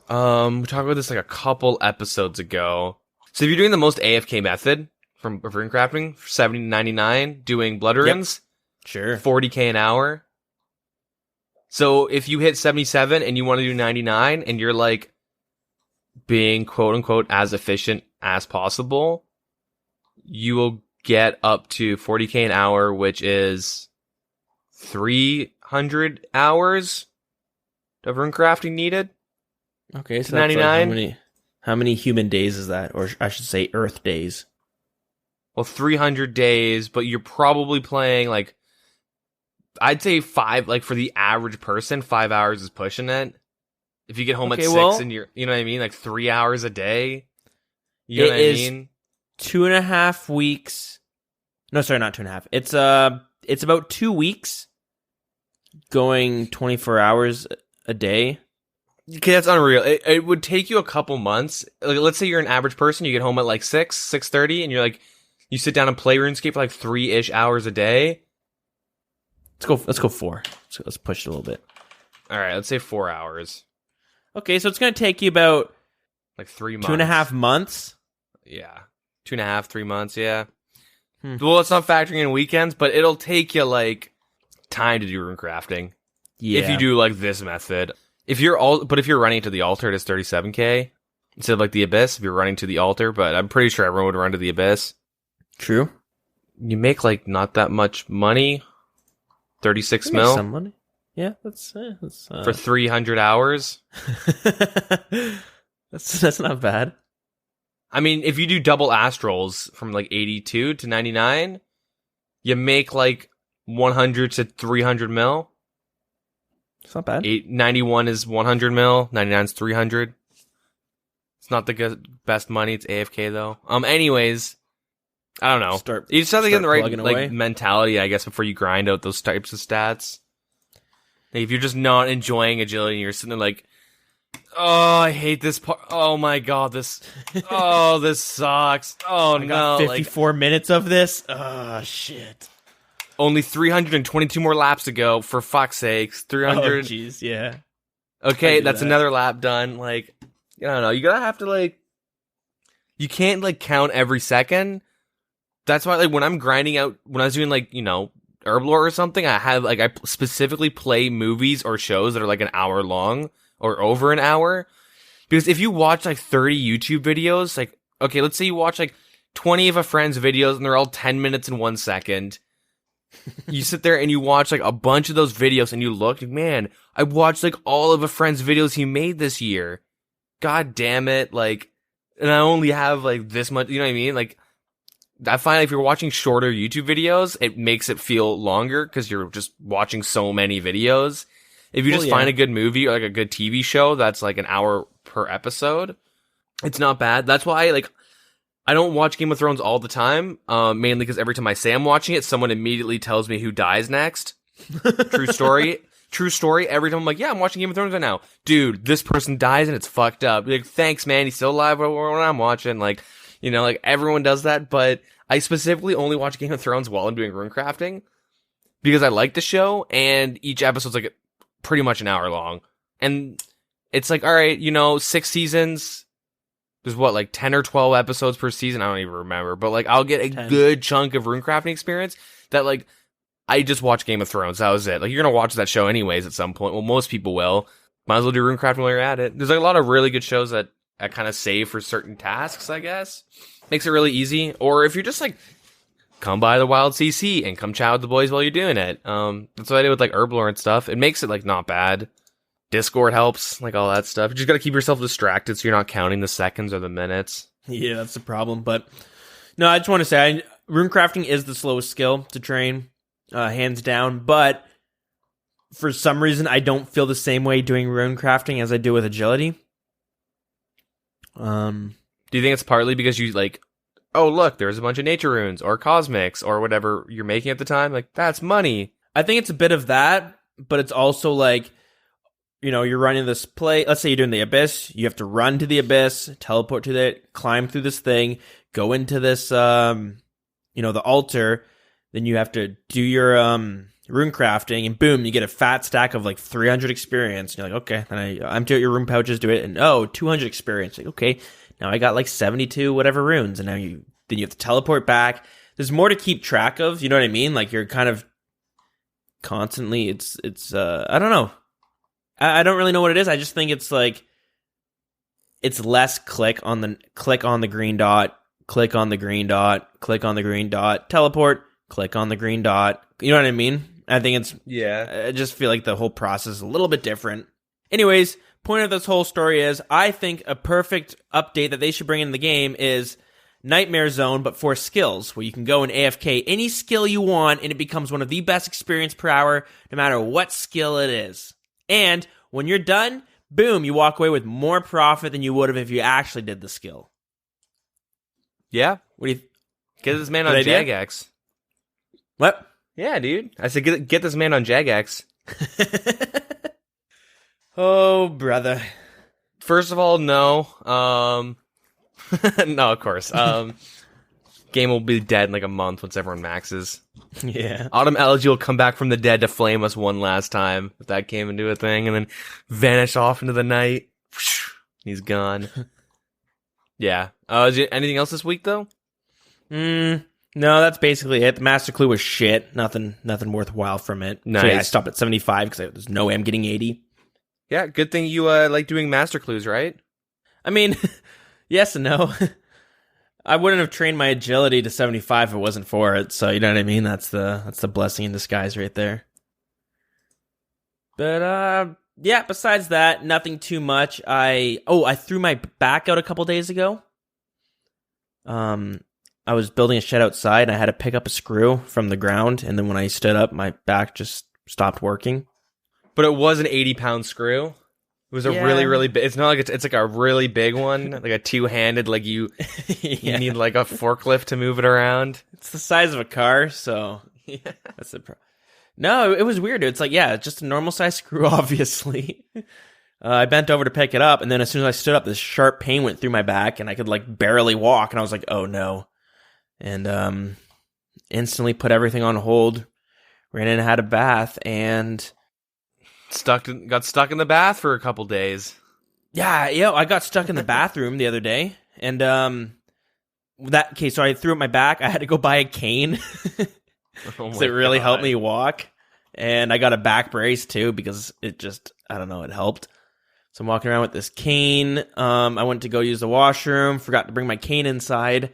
We talked about this like a couple episodes ago. So if you're doing the most AFK method from runecrafting, 70 to 99, doing blood runes, sure, 40k an hour. So if you hit 77 and you want to do 99 and you're like being quote unquote as efficient as possible, you will get up to 40k an hour, which is 300 hours of runecrafting needed. Okay, so 99. Like how many human days is that? Or I should say Earth days. Well, 300 days, but you're probably playing like, I'd say 5, like for the average person, 5 hours is pushing it. If you get home at 6 and you're, you know what I mean? Like 3 hours a day. You know what I mean? 2.5 weeks. No, sorry, not 2.5. It's about 2 weeks going 24 hours a day. Okay, that's unreal. It would take you a couple months. Like, let's say you're an average person, you get home at like 6:30, and you're like, you sit down and play RuneScape for like 3-ish hours a day. Let's go 4. So let's push it a little bit. All right, let's say 4 hours. Okay, so it's going to take you about like 3 months. 2.5 months. Yeah, 2.5, 3 months. Yeah. Hmm. Well, it's not factoring in weekends, but it'll take you like time to do runecrafting. Yeah. If you do like this method. If you're running to the altar, it is 37k instead of like the abyss. If you're running to the altar, but I'm pretty sure everyone would run to the abyss. True. You make like not that much money. 36 mil. Some money. Yeah, that's for 300 hours. That's not bad. I mean, if you do double astrals from like 82 to 99, you make like 100 to 300 mil. It's not bad. 91 is 100 mil. 99 is 300. It's not the best money. It's AFK though. Anyways, I don't know. You just have to get in the right like mentality, I guess, before you grind out those types of stats. Like, if you're just not enjoying agility, and you're sitting there like, oh, I hate this part. Oh my god, this sucks. Oh I got 54 minutes of this. Oh shit. Only 322 more laps to go, for fuck's sakes. 300. Oh, jeez, yeah. Okay, that's another lap done. Like, I don't know. You gotta have to, like... You can't, like, count every second. That's why, like, when I'm grinding out... When I was doing, like, you know, Herblore or something, I specifically play movies or shows that are, like, an hour long or over an hour. Because if you watch, like, 30 YouTube videos, like... Okay, let's say you watch, like, 20 of a friend's videos and they're all 10 minutes and 1 second. You sit there and you watch like a bunch of those videos and you look, man, I watched like all of a friend's videos he made this year. God damn it. Like, and I only have like this much, you know what I mean? Like, I find like, if you're watching shorter YouTube videos, it makes it feel longer because you're just watching so many videos. If you find a good movie or like a good TV show that's like an hour per episode, it's not bad. That's why like, I don't watch Game of Thrones all the time, mainly because every time I say I'm watching it, someone immediately tells me who dies next. True story. True story. Every time I'm like, yeah, I'm watching Game of Thrones right now. Dude, this person dies and it's fucked up. Like, thanks, man. He's still alive when I'm watching. Like, you know, like everyone does that. But I specifically only watch Game of Thrones while I'm doing runecrafting because I like the show and each episode's like pretty much an hour long. And it's like, all right, you know, 6 seasons. There's like 10 or 12 episodes per season. I don't even remember. But like, I'll get a 10. good chunk of runecrafting experience that like, I just watched Game of Thrones. That was it. Like, you're going to watch that show anyways at some point. Well, most people will. Might as well do runecrafting while you're at it. There's like a lot of really good shows that I kind of save for certain tasks, I guess. Makes it really easy. Or if you're just like, come by the Wild CC and come chat with the boys while you're doing it. That's what I did with like Herblore and stuff. It makes it like not bad. Discord helps, like all that stuff. You just got to keep yourself distracted so you're not counting the seconds or the minutes. Yeah, that's the problem. But no, I just want to say, runecrafting is the slowest skill to train, hands down. But for some reason, I don't feel the same way doing runecrafting as I do with agility. Do you think it's partly because you like, oh look, there's a bunch of nature runes or cosmics or whatever you're making at the time? Like, that's money. I think it's a bit of that, but it's also like, you know, you're running this play. Let's say you're doing the abyss. You have to run to the abyss, teleport to it, climb through this thing, go into this, you know, the altar. Then you have to do your rune crafting, and boom, you get a fat stack of like 300 experience. And you're like, okay, then I'm doing your rune pouches, do it, and 200 experience. Like, okay, now I got like 72 whatever runes, and then you have to teleport back. There's more to keep track of. You know what I mean? Like you're kind of constantly. It's I don't know. I don't really know what it is. I just think it's like it's less click on the green dot, click on the green dot, click on the green dot, teleport, click on the green dot. You know what I mean? I think it's I just feel like the whole process is a little bit different. Anyways, point of this whole story is I think a perfect update that they should bring in the game is Nightmare Zone, but for skills, where you can go and AFK any skill you want, and it becomes one of the best experience per hour, no matter what skill it is. And when you're done, boom, you walk away with more profit than you would have if you actually did the skill. Yeah. What do you get this man on Jagex? What? Yeah, dude. I said get this man on Jagex. Oh, brother. First of all, no. No, of course. Game will be dead in like a month once everyone maxes. Yeah. Autumn Elegy will come back from the dead to flame us one last time if that came into a thing, and then vanish off into the night. He's gone. Yeah. Anything else this week though? No, that's basically it. The Master Clue was shit. Nothing worthwhile from it. Nice. So yeah, I stopped at 75 because there's no way I'm getting 80. Yeah, good thing you like doing Master Clues, right? I mean, yes and no. I wouldn't have trained my agility to 75 if it wasn't for it. So you know what I mean? That's the blessing in disguise right there. But yeah, besides that, nothing too much. I threw my back out a couple days ago. I was building a shed outside and I had to pick up a screw from the ground, and then when I stood up, my back just stopped working. But it was an 80-pound screw. It was a really, really big. It's not like it's like a really big one, like a two-handed. Like you need like a forklift to move it around. It's the size of a car, so that's the problem. No, it was weird. It's like just a normal size screw, obviously. I bent over to pick it up, and then as soon as I stood up, this sharp pain went through my back, and I could like barely walk. And I was like, "Oh no!" And instantly put everything on hold. Ran in and had a bath, and got stuck in the bath for a couple days. Yeah, I got stuck in the bathroom the other day, and so I threw up my back. I had to go buy a cane. So it really helped me walk, and I got a back brace too because it just it helped. So I'm walking around with this cane. I went to go use the washroom, forgot to bring my cane inside,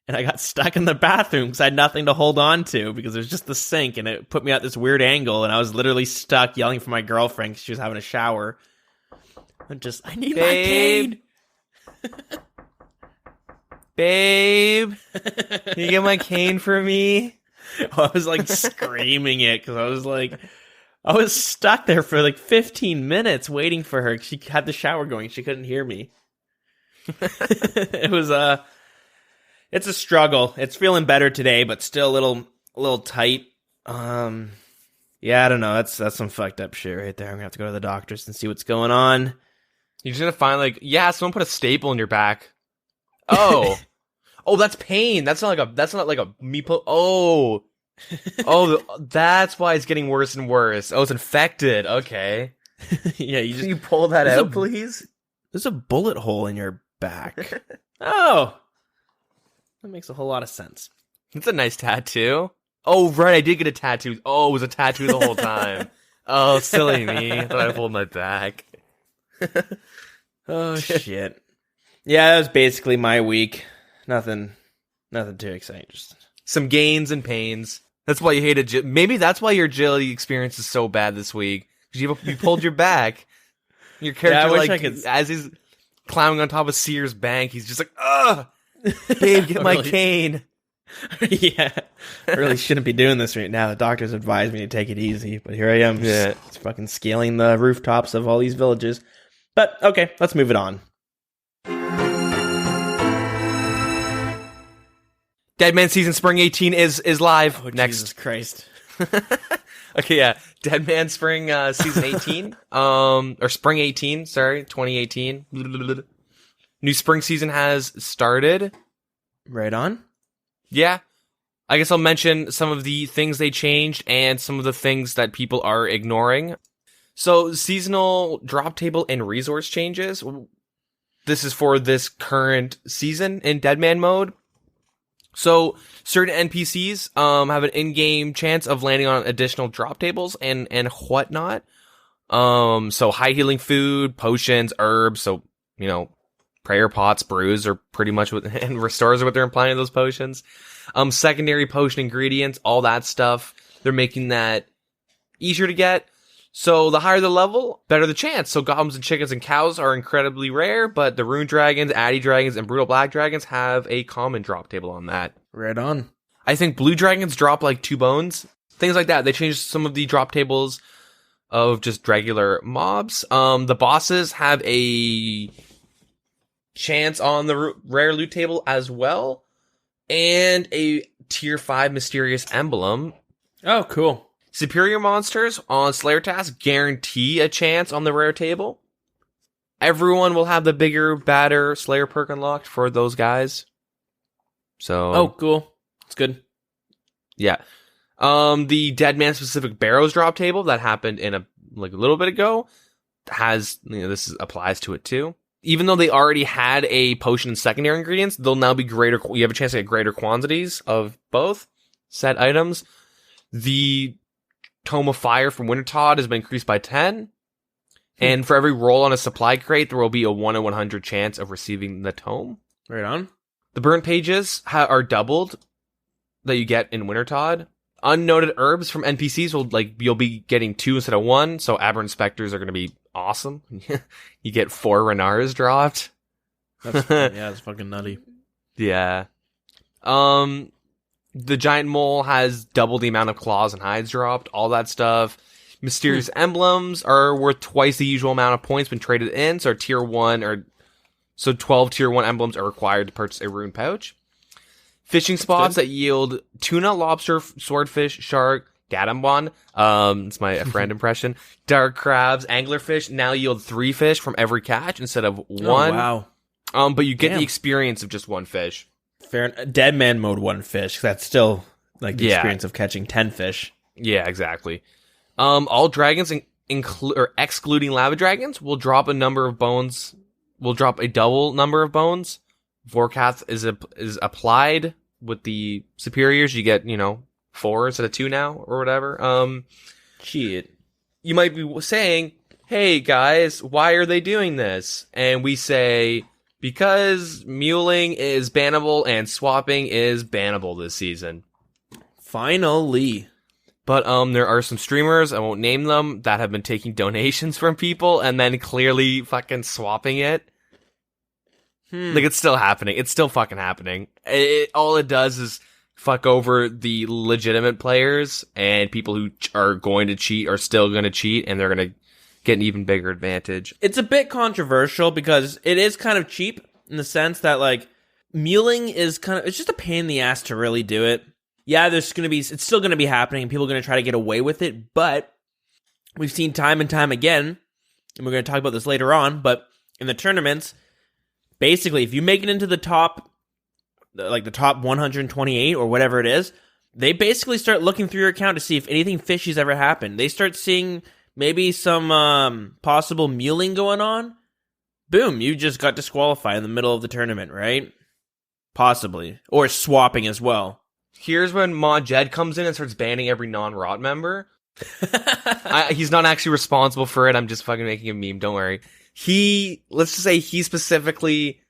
and I got stuck in the bathroom because I had nothing to hold on to because it was just the sink, and it put me at this weird angle, and I was literally stuck yelling for my girlfriend because she was having a shower. I need my cane. Babe, can you get my cane for me? I was like screaming it because I was stuck there for like 15 minutes waiting for her. She had the shower going. She couldn't hear me. It was it's a struggle. It's feeling better today, but still a little tight. Yeah, I don't know. That's some fucked up shit right there. I'm gonna have to go to the doctors and see what's going on. You're just gonna find someone put a staple in your back. Oh, that's pain. That's not like a me pull. Oh, that's why it's getting worse and worse. Oh, it's infected. Okay. Yeah, Can you pull that out, please? There's a bullet hole in your back. Oh, that makes a whole lot of sense. It's a nice tattoo. Oh, right, I did get a tattoo. Oh, it was a tattoo the whole time. Oh, silly me. I thought I pulled my back. Oh, shit. Yeah, that was basically my week. Nothing too exciting. Just some gains and pains. That's why you hated. Maybe that's why your agility experience is so bad this week because you pulled your back. Your character, as he's climbing on top of Sears Bank, he's just like, ugh, babe, get my cane. Yeah, I really shouldn't be doing this right now. The doctors advised me to take it easy, but here I am, just fucking scaling the rooftops of all these villages. But okay, let's move it on. DeadMan Season Spring 18 is live. Oh, next. Jesus Christ. Okay, yeah. DeadMan Spring Season 18. Or Spring 18, sorry. 2018. New spring season has started. Right on. Yeah. I guess I'll mention some of the things they changed and some of the things that people are ignoring. So, seasonal drop table and resource changes. This is for this current season in DeadMan Mode. So, certain NPCs have an in-game chance of landing on additional drop tables and whatnot. So high healing food, potions, herbs. So, you know, prayer pots, brews are pretty much what, and restores are what they're implying in those potions. Secondary potion ingredients, all that stuff. They're making that easier to get. So the higher the level, better the chance. So goblins and chickens and cows are incredibly rare, but the rune dragons, addy dragons, and brutal black dragons have a common drop table on that. Right on. I think blue dragons drop like 2 bones. Things like that. They changed some of the drop tables of just regular mobs. The bosses have a chance on the rare loot table as well. And a tier 5 mysterious emblem. Oh, cool. Superior monsters on Slayer tasks guarantee a chance on the rare table. Everyone will have the bigger, badder Slayer perk unlocked for those guys. So, oh, cool. It's good. Yeah. The DeadMan specific Barrows drop table that happened in a little bit ago has, this applies to it too. Even though they already had a potion and secondary ingredients, they'll now be greater. You have a chance to get greater quantities of both said items. The Tome of Fire from Wintertodt has been increased by 10. And for every roll on a supply crate, there will be a 1 in 100 chance of receiving the tome. Right on. The burnt pages are doubled that you get in Wintertodt. Unnoted herbs from NPCs you'll be getting 2 instead of 1. So aberrant specters are going to be awesome. You get 4 Renars dropped. That's fucking nutty. Yeah. The giant mole has double the amount of claws and hides dropped, all that stuff. Mysterious emblems are worth twice the usual amount of points when traded in, so tier 1 so 12 tier 1 emblems are required to purchase a rune pouch. Fishing spots that yield tuna, lobster, swordfish, shark, gadambon, it's my friend impression, dark crabs, anglerfish now yield 3 fish from every catch instead of 1. Oh, wow. But you get the experience of just 1 fish. Fair. DeadMan Mode 1 fish. That's still like the experience of catching 10 fish. Yeah, exactly. All dragons, excluding lava dragons, will drop a number of bones. Will drop a double number of bones. Vorkath is applied with the superiors. You get 4 instead of 2 now or whatever. Shit. You might be saying, "Hey guys, why are they doing this?" And we say, because muling is bannable and swapping is bannable this season. Finally. But there are some streamers, I won't name them, that have been taking donations from people and then clearly fucking swapping it. It's still happening. It's still fucking happening. All it does is fuck over the legitimate players, and people who are going to cheat are still going to cheat, and they're going to get an even bigger advantage. It's a bit controversial because it is kind of cheap in the sense that muling is it's just a pain in the ass to really do it. Yeah, it's still going to be happening and people are going to try to get away with it, but we've seen time and time again, and we're going to talk about this later on, but in the tournaments, basically if you make it into the top 128 or whatever it is, they basically start looking through your account to see if anything fishy's ever happened. They start seeing maybe some possible muling going on. Boom, you just got disqualified in the middle of the tournament, right? Possibly. Or swapping as well. Here's when Mod Jed comes in and starts banning every non-rot member. He's not actually responsible for it. I'm just fucking making a meme. Don't worry. Let's just say he specifically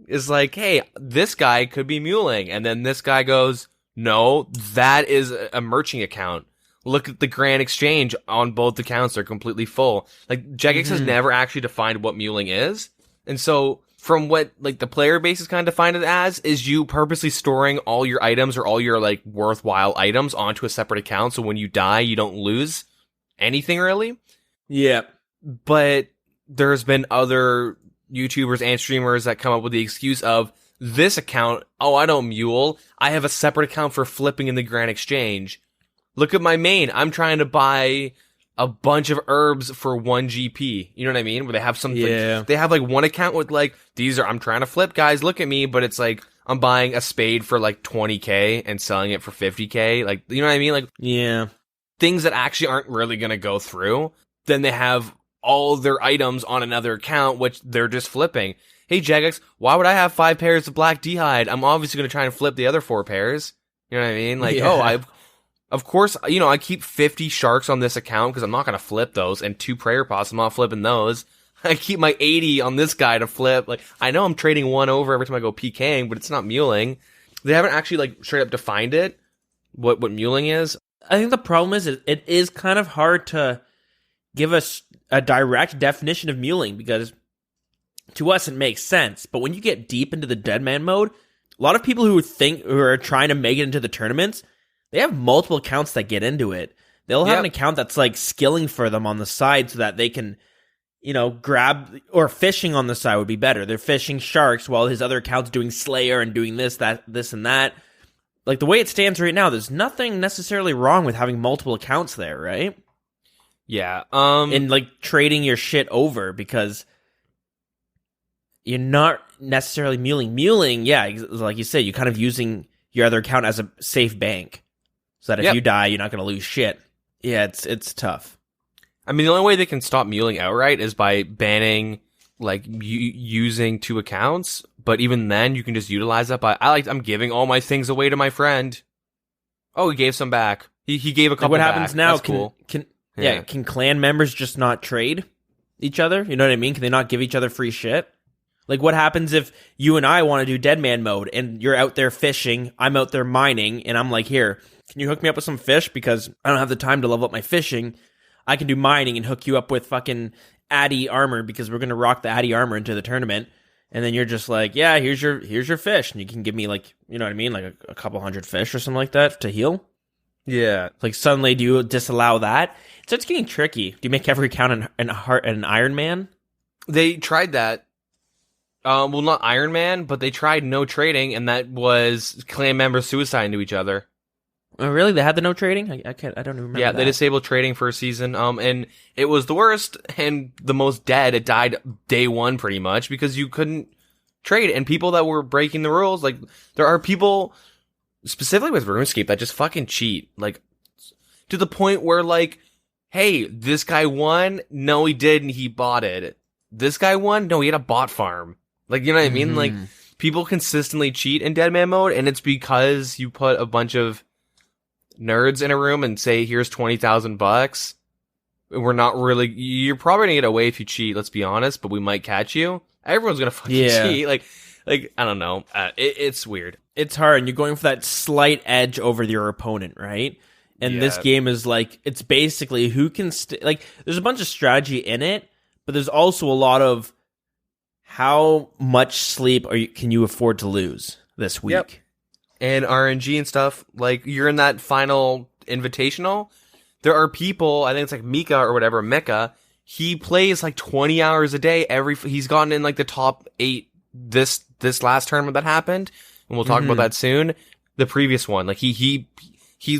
is like, hey, this guy could be muling. And then this guy goes, no, that is a merching account. Look at the grand exchange on both accounts. They're completely full. Jagex has never actually defined what muling is. And so from what the player base is kind of defined it as is you purposely storing all your items or all your worthwhile items onto a separate account. So when you die, you don't lose anything really. Yeah. But there's been other YouTubers and streamers that come up with the excuse of this account, oh, I don't mule. I have a separate account for flipping in the Grand Exchange. Look at my main. I'm trying to buy a bunch of herbs for 1 GP. You know what I mean? Where they have some, they have like one account with like, I'm trying to flip, guys, look at me. But it's like, I'm buying a spade for like 20K and selling it for 50K. Like, you know what I mean? Like, yeah, things that actually aren't really going to go through. Then they have all their items on another account, which they're just flipping. Hey, Jagex, why would I have 5 pairs of black D-hide? I'm obviously going to try and flip the other 4 pairs. You know what I mean? Like, of course, I keep 50 sharks on this account because I'm not going to flip those, and 2 prayer pots, I'm not flipping those. I keep my 80 on this guy to flip. Like, I know I'm trading 1 over every time I go PKing, but it's not muling. They haven't actually, like, straight up defined it, what muling is. I think the problem is it is kind of hard to give us a direct definition of muling, because to us it makes sense. But when you get deep into the DeadMan mode, a lot of people who are trying to make it into the tournaments, they have multiple accounts that get into it. They'll have an account that's like skilling for them on the side so that they can, grab, or fishing on the side would be better. They're fishing sharks while his other account's doing Slayer and doing this, and that. Like, the way it stands right now, there's nothing necessarily wrong with having multiple accounts there, right? Yeah. And like trading your shit over, because you're not necessarily muling. Muling, yeah, like you say, you're kind of using your other account as a safe bank, so that if you die, you're not going to lose shit. Yeah, it's tough. I mean, the only way they can stop muling outright is by banning, like, using 2 accounts. But even then, you can just utilize that by, I'm giving all my things away to my friend. Oh, he gave some back. He gave a couple what back. Happens now? That's cool. Can clan members just not trade each other? You know what I mean? Can they not give each other free shit? Like, what happens if you and I want to do DeadMan mode, and you're out there fishing, I'm out there mining, and I'm like, here, can you hook me up with some fish? Because I don't have the time to level up my fishing. I can do mining and hook you up with fucking Addy armor, because we're going to rock the Addy armor into the tournament. And then you're just like, yeah, here's your fish. And you can give me, like, you know what I mean? Like a couple hundred fish or something like that to heal. Yeah. Like, suddenly, do you disallow that? It starts getting tricky. Do you make every account an Iron Man? They tried that. Well, not Iron Man, but they tried no trading, and that was clan members suiciding to each other. Oh, really? They had the no trading? I don't even remember. Yeah, that. They disabled trading for a season. And it was the worst and the most dead. It died day 1 pretty much because you couldn't trade. And people that were breaking the rules, like, there are people specifically with RuneScape that just fucking cheat, like, to the point where, like, hey, this guy won. No, he didn't. He bought it. This guy won. No, he had a bot farm. Like, you know what I mean? Like, people consistently cheat in DeadMan mode, and it's because you put a bunch of nerds in a room and say, here's $20,000. We're not really, you're probably gonna get away if you cheat, let's be honest, but we might catch you. Everyone's gonna fucking cheat. Like, I don't know. It's weird. It's hard, and you're going for that slight edge over your opponent, right? And this game is like, it's basically who can like, there's a bunch of strategy in it, but there's also a lot of how much sleep can you afford to lose this week. Yep. And RNG and stuff, like, you're in that final invitational. There are people, I think it's like Mika or whatever, Mecca, he plays like 20 hours a day he's gotten in like the top 8 this last tournament that happened, and we'll talk about that soon. The previous one, like, he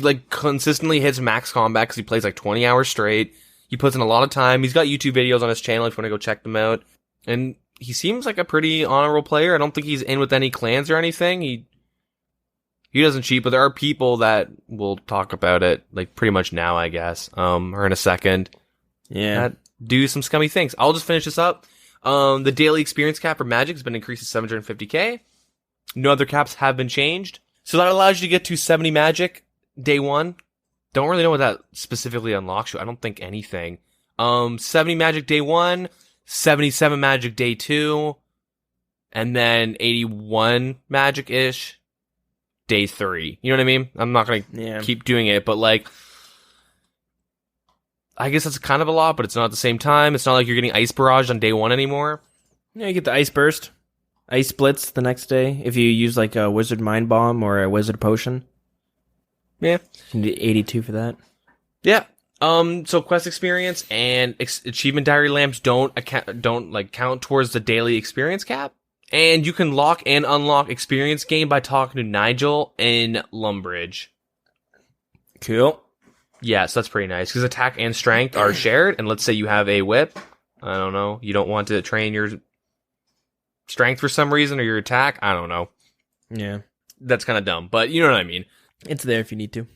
like consistently hits max combat because he plays like 20 hours straight. He puts in a lot of time. He's got YouTube videos on his channel if you want to go check them out. And he seems like a pretty honorable player. I don't think he's in with any clans or anything. He doesn't cheat, but there are people that will talk about it, like, pretty much now, I guess, or in a second. Yeah. That do some scummy things. I'll just finish this up. The daily experience cap for Magic has been increased to 750k. No other caps have been changed. So that allows you to get to 70 Magic day 1. Don't really know what that specifically unlocks you. I don't think anything. 70 Magic day 1, 77 Magic day 2, and then 81 Magic-ish day 3. You know what I mean? I'm not going to keep doing it, but, like, I guess that's kind of a lot, but it's not at the same time. It's not like you're getting Ice Barrage on day 1 anymore. Yeah, you get the Ice Burst. Ice Splits the next day if you use, like, a Wizard Mind Bomb or a Wizard Potion. Yeah. You need 82 for that. Yeah. So quest experience and achievement diary lamps don't count towards the daily experience cap. And you can lock and unlock experience gain by talking to Nigel in Lumbridge. Cool. Yeah, so that's pretty nice, because attack and strength are shared, and let's say you have a whip. I don't know. You don't want to train your strength for some reason, or your attack. I don't know. Yeah. That's kind of dumb, but you know what I mean. It's there if you need to.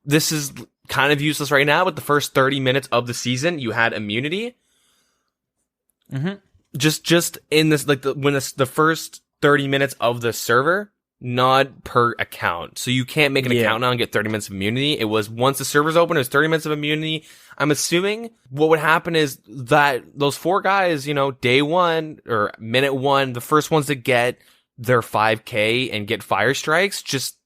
This is kind of useless right now, but the first 30 minutes of the season, you had immunity. Mm-hmm. Just in this, like, the first 30 minutes of the server, not per account. So you can't make an account now and get 30 minutes of immunity. It was, once the server's open, it was 30 minutes of immunity. I'm assuming what would happen is that those 4 guys, day 1 or minute 1, the first ones that get their 5K and get fire strikes, just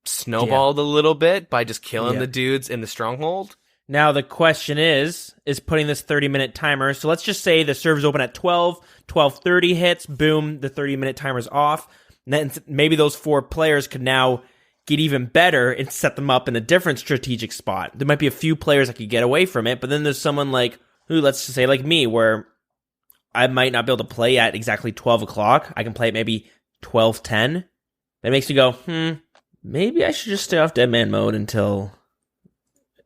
snowballed a little bit by just killing the dudes in the stronghold. Now the question is putting this 30-minute timer. So let's just say the server's open at 12:30 hits, boom, the 30-minute timer's off. And then maybe those 4 players could now get even better and set them up in a different strategic spot. There might be a few players that could get away from it, but then there's someone like, who, let's just say like me, where I might not be able to play at exactly 12 o'clock. I can play at maybe 12:10. That makes me go, maybe I should just stay off DeadMan Mode until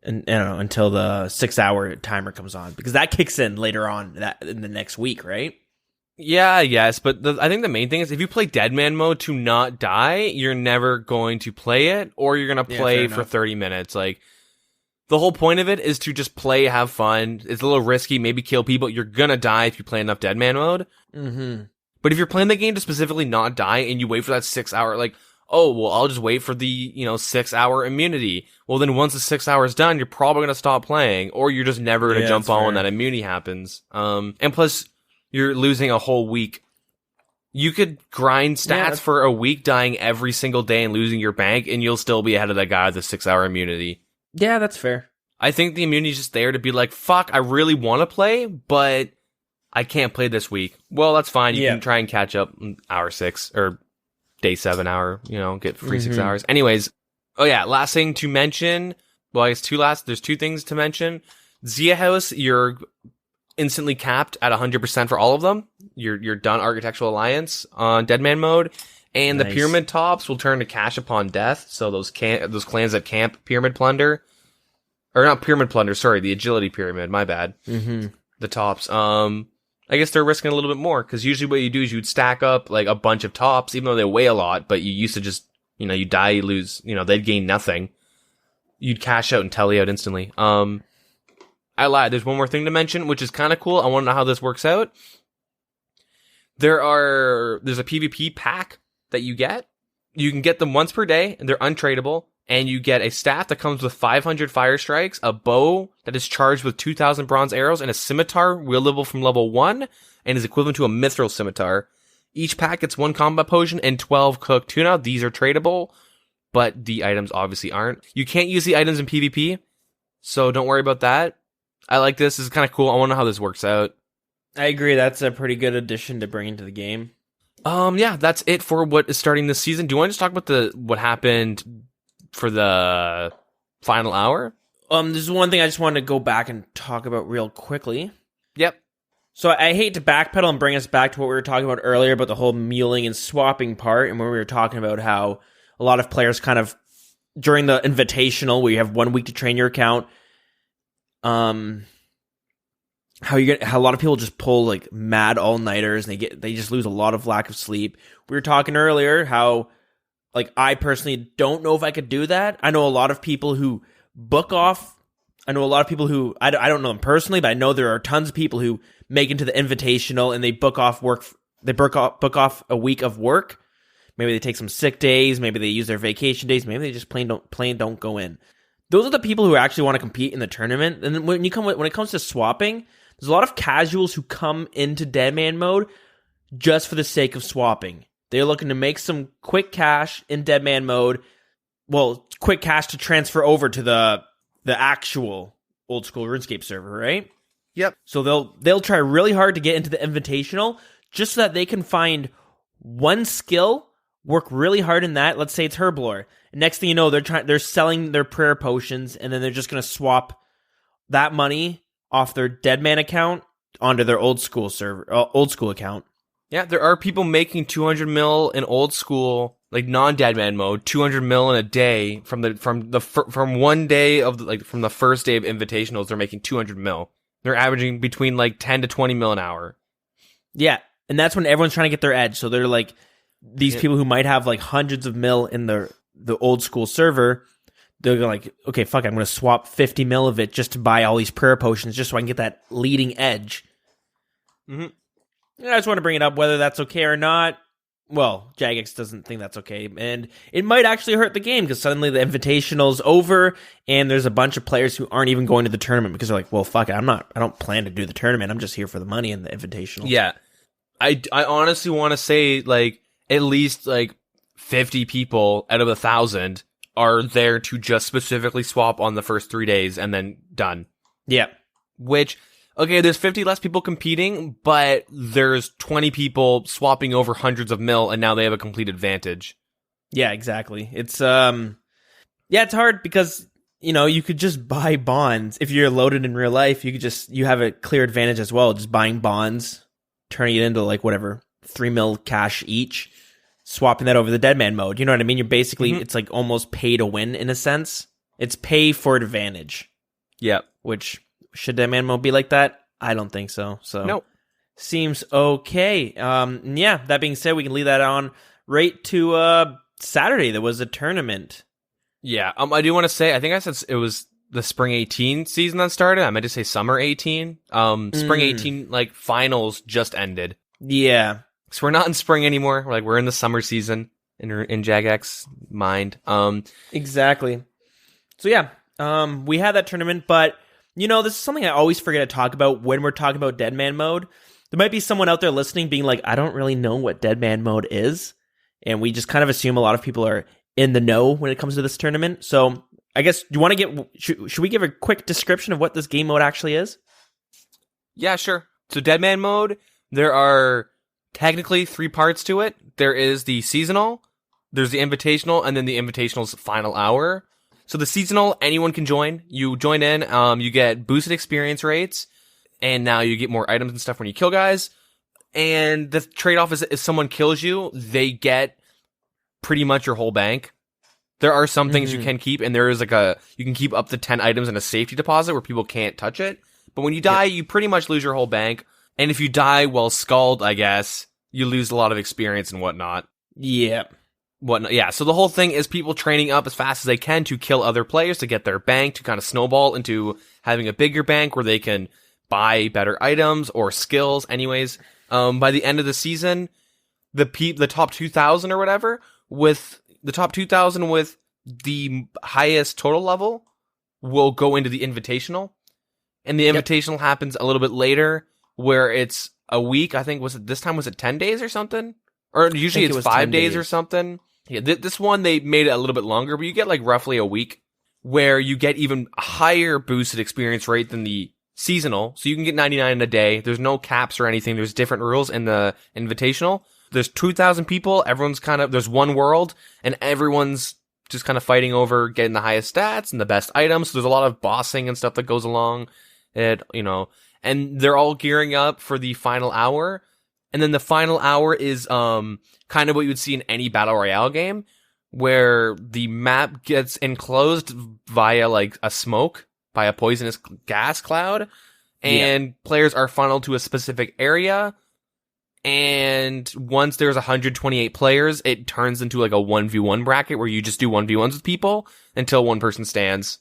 the 6-hour timer comes on, because that kicks in later on in the next week, right? Yeah, yes, but I think the main thing is if you play DeadMan Mode to not die, you're never going to play it, or you're going to play for 30 minutes. Like, the whole point of it is to just play, have fun. It's a little risky, maybe kill people. You're going to die if you play enough DeadMan Mode. Mm-hmm. But if you're playing the game to specifically not die and you wait for that 6-hour, like, oh, well, I'll just wait for the, 6-hour immunity. Well, then once the 6 hours done, you're probably going to stop playing, or you're just never going to jump on when that immunity happens. And plus, you're losing a whole week. You could grind stats for a week, dying every single day and losing your bank, and you'll still be ahead of that guy with the 6-hour immunity. Yeah, that's fair. I think the immunity is just there to be like, fuck, I really want to play, but I can't play this week. Well, that's fine. You can try and catch up in hour 6 or day 7 hour, get free 6 hours. Anyways, last thing to mention. Well, I guess there's 2 things to mention. Zia House, you're instantly capped at 100% for all of them. You're done Architectural Alliance on DeadMan Mode, and the Pyramid Tops will turn to cash upon death. So those clans that camp Pyramid Plunder, or not Pyramid Plunder, sorry, the Agility Pyramid. My bad. Mm-hmm. The tops. I guess they're risking a little bit more, because usually what you do is you'd stack up like a bunch of tops, even though they weigh a lot. But you used to just you die, you lose. They'd gain nothing. You'd cash out and tally out instantly. I lied. There's one more thing to mention, which is kind of cool. I want to know how this works out. There's a PvP pack that you get. You can get them once per day, and they're untradeable. And you get a staff that comes with 500 fire strikes, a bow that is charged with 2,000 bronze arrows, and a scimitar wieldable from level 1, and is equivalent to a mithril scimitar. Each pack gets 1 combat potion and 12 cooked tuna. These are tradable, but the items obviously aren't. You can't use the items in PvP, so don't worry about that. I like this. This is kind of cool. I want to know how this works out. I agree. That's a pretty good addition to bring into the game. Yeah, that's it for what is starting this season. Do you want to just talk about what happened for the final hour? This is one thing I just wanted to go back and talk about real quickly. Yep. So I hate to backpedal and bring us back to what we were talking about earlier about the whole muling and swapping part, and when we were talking about how a lot of players kind of, during the invitational, where you have 1 week to train your account, how a lot of people just pull like mad all-nighters, and they just lose a lot of lack of sleep. We were talking earlier how, like, I personally don't know if I could do that. I know a lot of people who book off. I know a lot of people who, I don't know them personally, but I know there are tons of people who make into the invitational and they book off work. They book off a week of work. Maybe they take some sick days. Maybe they use their vacation days. Maybe they just plain don't go in. Those are the people who actually want to compete in the tournament. And then when it comes to swapping, there's a lot of casuals who come into DeadMan Mode just for the sake of swapping. They're looking to make some quick cash in DeadMan Mode. Well, quick cash to transfer over to the actual old school RuneScape server, right? Yep. So they'll try really hard to get into the invitational just so that they can find one skill, work really hard in that. Let's say it's Herblore. Next thing you know, they're selling their prayer potions, and then they're just going to swap that money off their DeadMan account onto their old school account. Yeah, there are people making 200 mil in old school, like non-DeadMan mode, 200 mil in a day from one day of from the first day of invitationals. They're making 200 mil. They're averaging between like 10 to 20 mil an hour. Yeah, and that's when everyone's trying to get their edge. So they're like these people who might have like hundreds of mil in the old school server. They're like, okay, fuck, I'm going to swap 50 mil of it just to buy all these prayer potions just so I can get that leading edge. Mm-hmm. I just want to bring it up, whether that's okay or not. Well, Jagex doesn't think that's okay, and it might actually hurt the game because suddenly the invitational's over, and there's a bunch of players who aren't even going to the tournament because they're like, well, fuck it, I don't plan to do the tournament. I'm just here for the money and the invitational. Yeah. I honestly want to say, like, at least, like, 50 people out of 1,000 are there to just specifically swap on the first 3 days and then done. Yeah. Which... okay, there's 50 less people competing, but there's 20 people swapping over hundreds of mil, and now they have a complete advantage. Yeah, exactly. It's it's hard because, you could just buy bonds. If you're loaded in real life, you have a clear advantage as well, just buying bonds, turning it into like whatever, 3 mil cash each, swapping that over the DeadMan mode. You know what I mean? You're basically, it's like almost pay to win in a sense. It's pay for advantage. Yeah. Which... should DeadMan mode be like that? I don't think so. So nope. Seems okay. Yeah, that being said, we can leave that on right to Saturday. There was a tournament. Yeah, I do want to say, I think I said it was the Spring 18 season that started. I meant to say Summer 18. Spring 18, like, finals just ended. Yeah. So we're not in spring anymore. We're in the summer season in Jagex mind. Exactly. So yeah, we had that tournament, but... this is something I always forget to talk about when we're talking about DeadMan mode. There might be someone out there listening being like, I don't really know what DeadMan mode is. And we just kind of assume a lot of people are in the know when it comes to this tournament. So I guess, do you want to should we give a quick description of what this game mode actually is? Yeah, sure. So DeadMan mode, there are technically 3 parts to it. There is the seasonal, there's the invitational, and then the invitational's final hour. So the seasonal, anyone can join. You join in, you get boosted experience rates, and now you get more items and stuff when you kill guys. And the trade-off is if someone kills you, they get pretty much your whole bank. There are some things you can keep, and there is you can keep up to 10 items in a safety deposit where people can't touch it. But when you die, you pretty much lose your whole bank. And if you die while scald, I guess, you lose a lot of experience and whatnot. Yeah. Yeah, so the whole thing is people training up as fast as they can to kill other players to get their bank to kind of snowball into having a bigger bank where they can buy better items or skills. Anyways, by the end of the season, the top 2,000 or whatever, with the top 2,000 with the highest total level will go into the invitational. And the invitational happens a little bit later where it's a week. I think was it 10 days or something? Or usually it's 5 days or something. Yeah, this one, they made it a little bit longer, but you get like roughly a week where you get even higher boosted experience rate than the seasonal. So you can get 99 in a day. There's no caps or anything. There's different rules in the invitational. There's 2,000 people. There's one world, and everyone's just kind of fighting over getting the highest stats and the best items. So there's a lot of bossing and stuff that goes along it, and they're all gearing up for the final hour. And then the final hour is kind of what you would see in any Battle Royale game, where the map gets enclosed via like a smoke, by a poisonous gas cloud, and players are funneled to a specific area. And once there's 128 players, it turns into like a 1v1 bracket where you just do 1v1s with people until one person stands.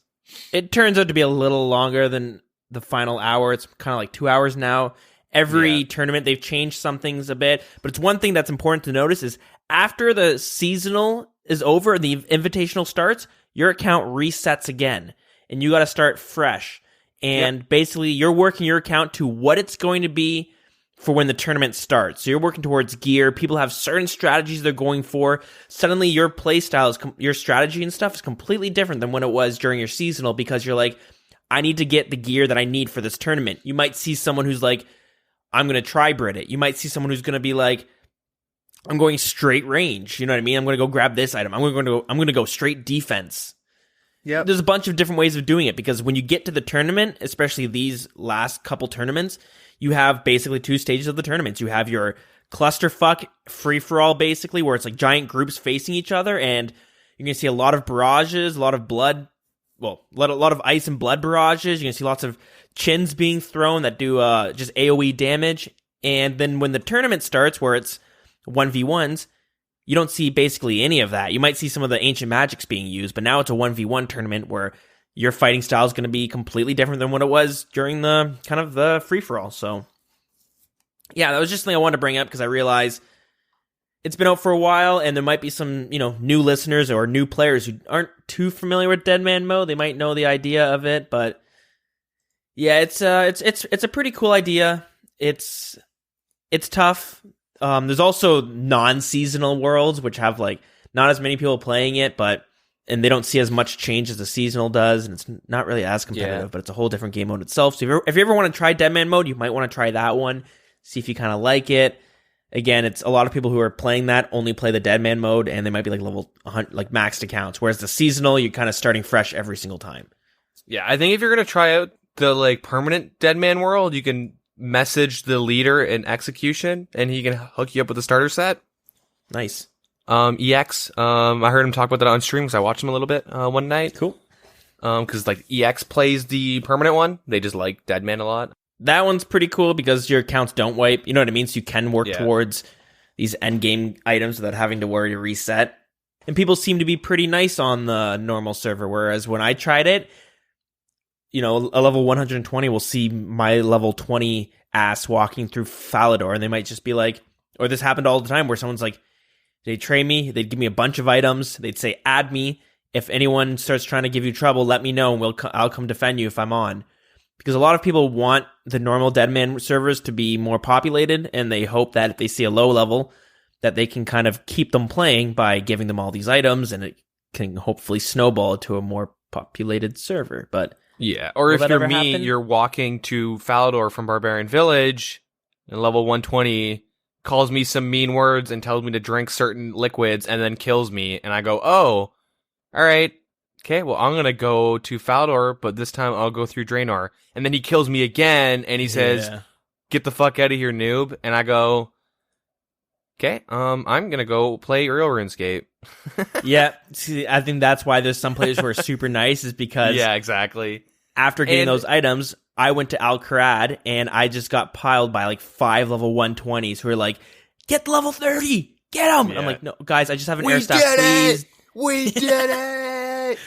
It turns out to be a little longer than the final hour. It's kind of like 2 hours now. Every tournament, they've changed some things a bit, but it's one thing that's important to notice is after the seasonal is over and the invitational starts, your account resets again, and you got to start fresh. And basically, you're working your account to what it's going to be for when the tournament starts. So you're working towards gear. People have certain strategies they're going for. Suddenly, your playstyle, your strategy and stuff is completely different than when it was during your seasonal because you're like, I need to get the gear that I need for this tournament. You might see someone who's like, I'm going to try Brit it. You might see someone who's going to be like, I'm going straight range. You know what I mean? I'm going to go grab this item. I'm going to go straight defense. Yeah. There's a bunch of different ways of doing it because when you get to the tournament, especially these last couple tournaments, you have basically 2 stages of the tournaments. You have your clusterfuck free-for-all, basically, where it's like giant groups facing each other, and you're going to see a lot of barrages, a lot of blood, well, a lot of ice and blood barrages. You're going to see lots of chins being thrown that do just AoE damage. And then when the tournament starts, where it's 1v1s, you don't see basically any of that. You might see some of the ancient magics being used, but now it's a 1v1 tournament where your fighting style is going to be completely different than what it was during the kind of the free-for-all. So, yeah, that was just something I wanted to bring up because I realized it's been out for a while, and there might be some, new listeners or new players who aren't too familiar with DeadMan Mode. They might know the idea of it, but yeah, it's a pretty cool idea. It's tough. There's also non-seasonal worlds, which have like not as many people playing it, and they don't see as much change as the seasonal does, and it's not really as competitive, but it's a whole different game mode itself. So if you ever want to try DeadMan Mode, you might want to try that one, see if you kind of like it. Again, it's a lot of people who are playing that only play the DeadMan Mode, and they might be like level 100, like maxed accounts, whereas the seasonal, you're kind of starting fresh every single time. Yeah, I think if you're going to try out the like permanent Deadman world, you can message the leader in execution, and he can hook you up with a starter set. Nice. EX, I heard him talk about that on stream because I watched him a little bit one night. Cool. Because like EX plays the permanent one, they just like Deadman a lot. That one's pretty cool because your accounts don't wipe. You know what I mean? So you can work towards these end game items without having to worry to reset. And people seem to be pretty nice on the normal server, whereas when I tried it, a level 120 will see my level 20 ass walking through Falador, and they might just be like, or this happened all the time where someone's like, they'd trade me, they'd give me a bunch of items, they'd say, add me. If anyone starts trying to give you trouble, let me know, and I'll come defend you if I'm on. Because a lot of people want the normal Deadman servers to be more populated, and they hope that if they see a low level, that they can kind of keep them playing by giving them all these items, and it can hopefully snowball to a more populated server. But yeah, or if you're me, you're walking to Falador from Barbarian Village, and level 120 calls me some mean words and tells me to drink certain liquids, and then kills me, and I go, oh, all right. Okay, well, I'm going to go to Falador, but this time I'll go through Draenor. And then he kills me again, and he says, get the fuck out of here, noob. And I go, okay, I'm going to go play real RuneScape. Yeah, see, I think that's why there's some players who are super nice, is because yeah, exactly. After getting those items, I went to Al-Kharad, and I just got piled by like 5 level 120s who are like, get level 30! Get them! Yeah. I'm like, no, guys, I just have an air staff, please. We did it!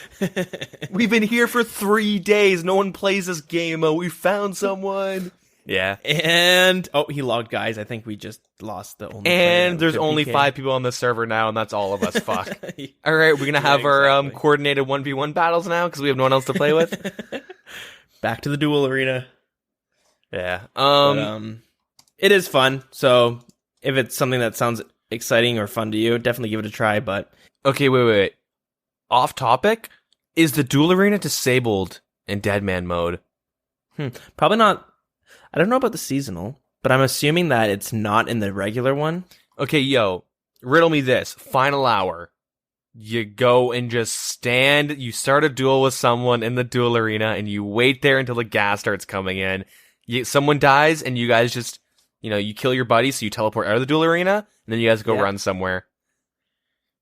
We've been here for 3 days. No one plays this game. We found someone. Yeah. And he logged, guys. I think we just lost the only. And there's only 5 people on the server now, and that's all of us. Fuck. All right, we're gonna have our coordinated 1v1 battles now because we have no one else to play with. Back to the duel arena. Yeah. It is fun. So if it's something that sounds exciting or fun to you, definitely give it a try. But okay, wait. Off topic, is the duel arena disabled in DeadMan Mode? Probably not. I don't know about the seasonal, but I'm assuming that it's not in the regular one. Okay, riddle me this. Final hour. You go and just stand, you start a duel with someone in the duel arena, and you wait there until the gas starts coming in. Someone dies, and you guys just, you kill your buddy, so you teleport out of the duel arena, and then you guys go run somewhere.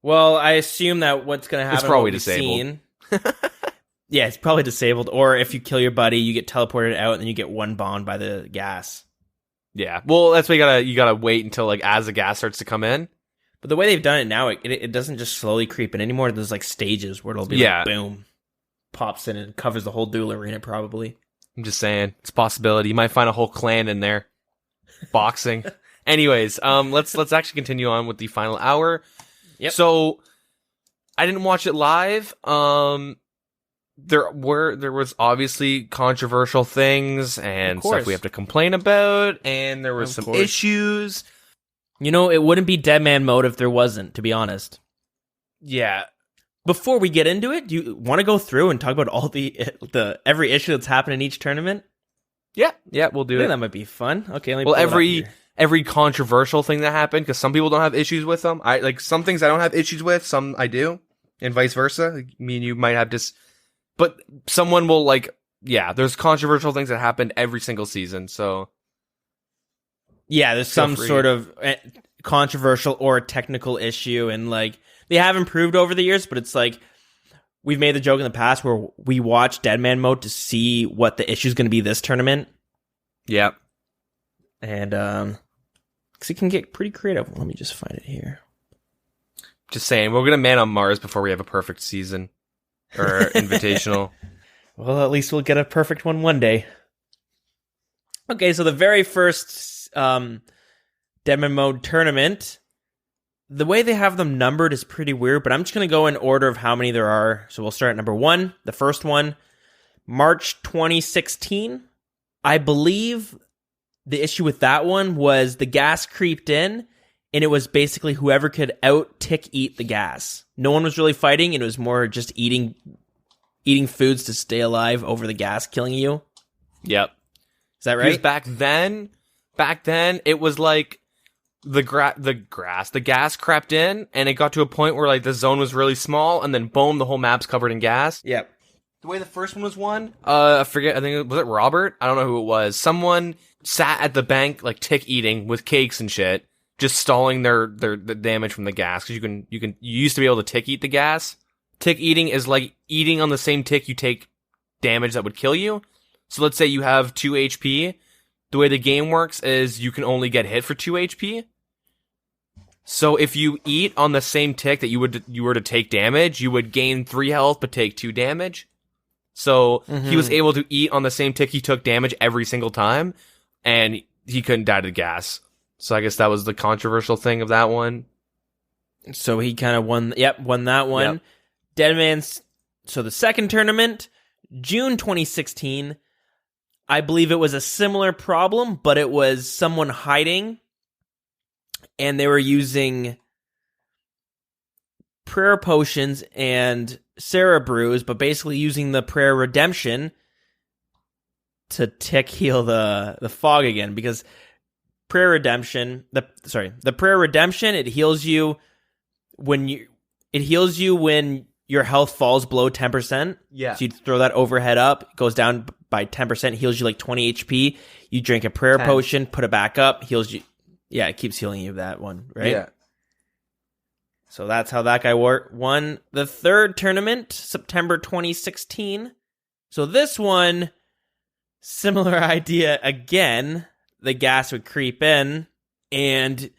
Well, I assume that what's going to happen... It's probably disabled. Yeah, it's probably disabled. Or if you kill your buddy, you get teleported out, and then you get one bombed by the gas. Yeah, well, that's why you gotta wait until, like, as the gas starts to come in. But the way they've done it now, it doesn't just slowly creep in anymore. There's, like, stages where it'll be like, boom, pops in and covers the whole duel arena, probably. I'm just saying, it's a possibility. You might find a whole clan in there. Boxing. Anyways, let's actually continue on with the final hour. Yep. So, I didn't watch it live. There was obviously controversial things and stuff we have to complain about, and there were some issues. It wouldn't be DeadMan Mode if there wasn't, to be honest. Yeah. Before we get into it, do you want to go through and talk about all the every issue that's happened in each tournament? Yeah, we'll do it. That might be fun. Okay, let me pull it up every controversial thing that happened, because some people don't have issues with them. Some things I don't have issues with, some I do, and vice versa. Like, me and you might have but someone will there's controversial things that happen every single season. So Yeah, there's some sort of controversial or technical issue, and like they have improved over the years, but it's like we've made the joke in the past where we watch DeadMan Mode to see what the issue is going to be this tournament. Yep. And because it can get pretty creative. Let me just find it here. Just saying, we're going to man on Mars before we have a perfect season or invitational. Well, at least we'll get a perfect one day. Okay, so the very first DeadMan Mode tournament, the way they have them numbered is pretty weird, but I'm just going to go in order of how many there are. So we'll start at number 1, the first one, March 2016. I believe the issue with that one was the gas creeped in, and it was basically whoever could out-tick-eat the gas. No one was really fighting, and it was more just eating foods to stay alive over the gas killing you. Yep. Is that right? Because back then, it was like the gas crept in, and it got to a point where like the zone was really small, and then boom, the whole map's covered in gas. Yep. The way the first one was won, I forget, I think, was it Robert? I don't know who it was. Someone sat at the bank, like, tick eating with cakes and shit, just stalling the damage from the gas, because you used to be able to tick eat the gas. Tick eating is like eating on the same tick you take damage that would kill you. So let's say you have 2 HP. The way the game works is you can only get hit for 2 HP. So if you eat on the same tick that you were to take damage, you would gain 3 health but take 2 damage. So he was able to eat on the same tick he took damage every single time, and he couldn't die to the gas. So I guess that was the controversial thing of that one. So he kind of won that one. Yep. Deadman's, so the second tournament, June 2016, I believe it was a similar problem, but it was someone hiding, and they were using prayer potions and Sarah brews, but basically using the prayer redemption to tick heal the fog again, because prayer redemption, the prayer redemption, it heals you when your health falls below 10%. Yeah. So you throw that overhead up, it goes down by 10%, heals you like 20 HP. You drink a prayer 10. potion, put it back up, heals you. Yeah, it keeps healing you that one, right? Yeah. So that's how that guy won. The third tournament, September 2016. So this one, similar idea again. The gas would creep in, and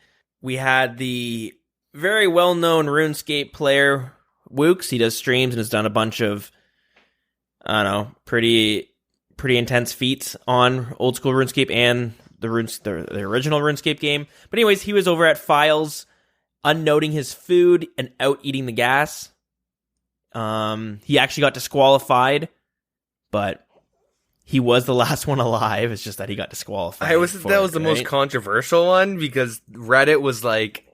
we had the very well-known RuneScape player, Wooks. He does streams and has done a bunch of, I don't know, pretty intense feats on old school RuneScape and the original RuneScape game. But anyways, he was over at Files, unnoting his food and out eating the gas. He actually got disqualified, but he was the last one alive. It's just that he got disqualified. That was the most controversial one, because Reddit was like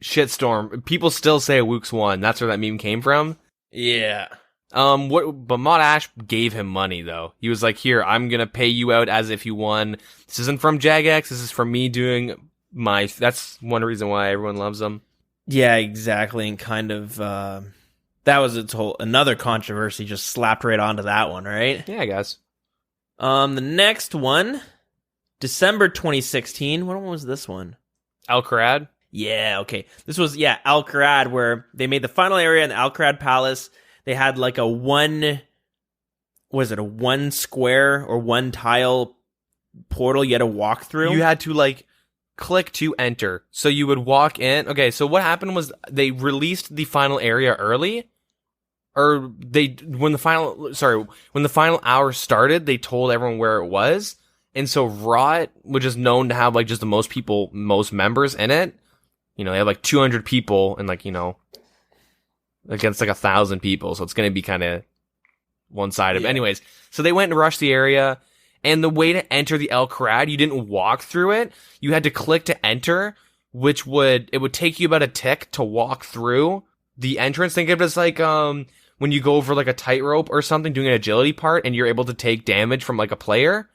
shitstorm. People still say Wooks won. That's where that meme came from. Yeah. But Mod Ash gave him money though. He was like, "Here, I'm gonna pay you out as if you won. This isn't from Jagex. This is from me doing my." That's one reason why everyone loves him. Yeah, exactly, and kind of that was another controversy just slapped right onto that one, right? Yeah, I guess. The next one, December 2016. When was this one? Alcarad? Yeah, okay. This was Alcarad, where they made the final area in the Alcarad Palace. They had like a one square or one tile portal you had to walk through? You had to like click to enter. So you would walk in. Okay, so what happened was they released the final area early. Or when the final hour started, they told everyone where it was. And so Rot, which is known to have like just the most members in it, you know, they have like 200 people and like, you know, against like 1,000 people. So it's going to be kind of one-sided. Yeah. Anyways, so they went and rushed the area. And the way to enter the El Kharad, you didn't walk through it. You had to click to enter, which would take you about a tick to walk through the entrance. Think of it as like, when you go over like a tightrope or something, doing an agility part, and you're able to take damage from like a player.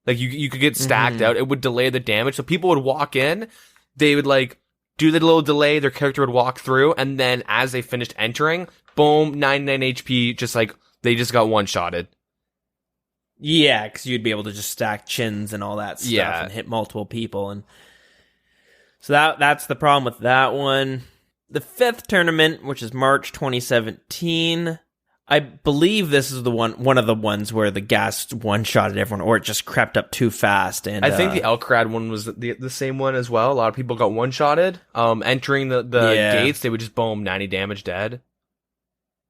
Like you could get stacked out. It would delay the damage. So people would walk in, they would like do the little delay, their character would walk through, and then as they finished entering, boom, 99 HP, just like, they just got one-shotted. Yeah, because you'd be able to just stack chins and all that stuff and hit multiple people. And So that's the problem with that one. The 5th tournament, which is March 2017, I believe this is one of the ones where the gas one-shotted everyone, or it just crept up too fast. And I think the Elkrad one was the same one as well. A lot of people got one-shotted. Entering the gates, they would just boom, 90 damage dead.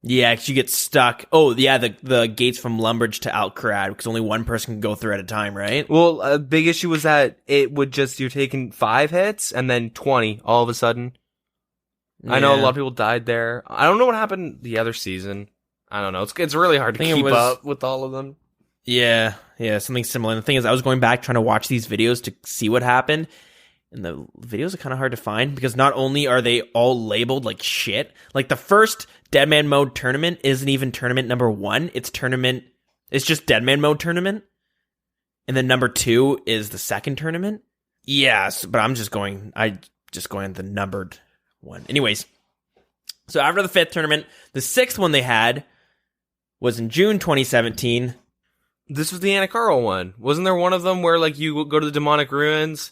Yeah, because you get stuck. Oh, yeah, the gates from Lumbridge to Alkrad, because only one person can go through at a time, right? Well, a big issue was that it would just, you're taking 5 hits and then 20 all of a sudden. Yeah. I know a lot of people died there. I don't know what happened the other season. I don't know. It's really hard to keep up with all of them. Yeah, something similar. And the thing is, I was going back trying to watch these videos to see what happened. And the videos are kind of hard to find because not only are they all labeled like shit, like the first DeadMan Mode tournament isn't even tournament number 1. It's just DeadMan Mode tournament. And then number 2 is the second tournament. Yes, but I just going the numbered one. Anyways, so after the 5th tournament, the 6th one they had was in June 2017. This was the Anakaro one. Wasn't there one of them where like you go to the demonic ruins?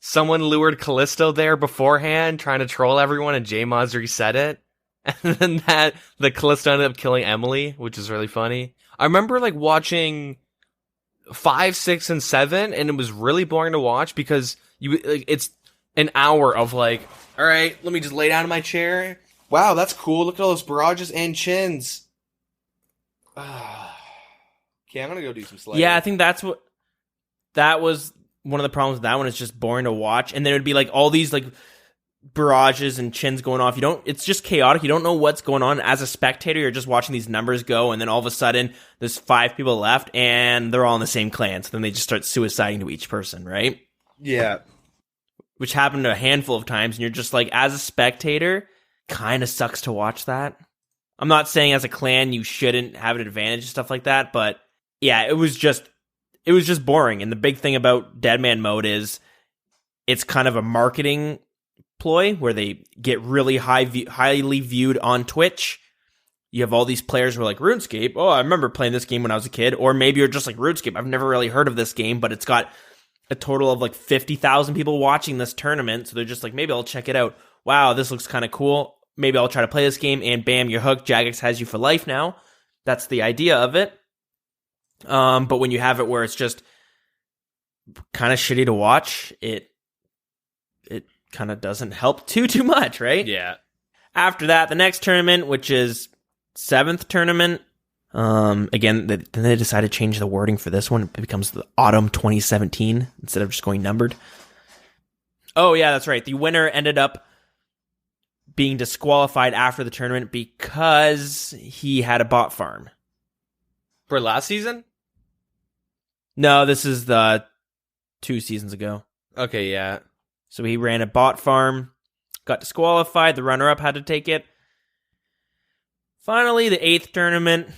Someone lured Callisto there beforehand, trying to troll everyone, and J-Mods reset it. And then the Callisto ended up killing Emily, which is really funny. I remember like watching 5, 6, and 7, and it was really boring to watch because it's an hour of like, all right, let me just lay down in my chair. Wow, that's cool. Look at all those barrages and chins. Okay, I'm gonna go do some Slayer. Yeah, I think that was one of the problems with that one. Is just boring to watch, and then it'd be like all these like barrages and chins going off. It's just chaotic. You don't know what's going on as a spectator. You're just watching these numbers go, and then all of a sudden there's 5 people left, and they're all in the same clan. So then they just start suiciding to each person, right? Yeah, which happened a handful of times, and you're just like, as a spectator, kind of sucks to watch that. I'm not saying as a clan you shouldn't have an advantage and stuff like that, but yeah, it was just boring. And the big thing about DeadMan Mode is it's kind of a marketing ploy where they get really highly viewed on Twitch. You have all these players who are like, RuneScape, oh, I remember playing this game when I was a kid. Or maybe you're just like, RuneScape, I've never really heard of this game, but it's got a total of like 50,000 people watching this tournament. So they're just like, maybe I'll check it out. Wow, this looks kind of cool. Maybe I'll try to play this game, and bam, you're hooked. Jagex has you for life now. That's the idea of it. But when you have it where it's just kind of shitty to watch, it kind of doesn't help too much, right? Yeah. After that, the next tournament, which is 7th tournament, again, then they decided to change the wording for this one. It becomes the Autumn 2017 instead of just going numbered. Oh, yeah, that's right. The winner ended up being disqualified after the tournament because he had a bot farm. For last season? No, this is the 2 seasons ago. Okay, yeah. So he ran a bot farm, got disqualified. The runner-up had to take it. Finally, the 8th tournament,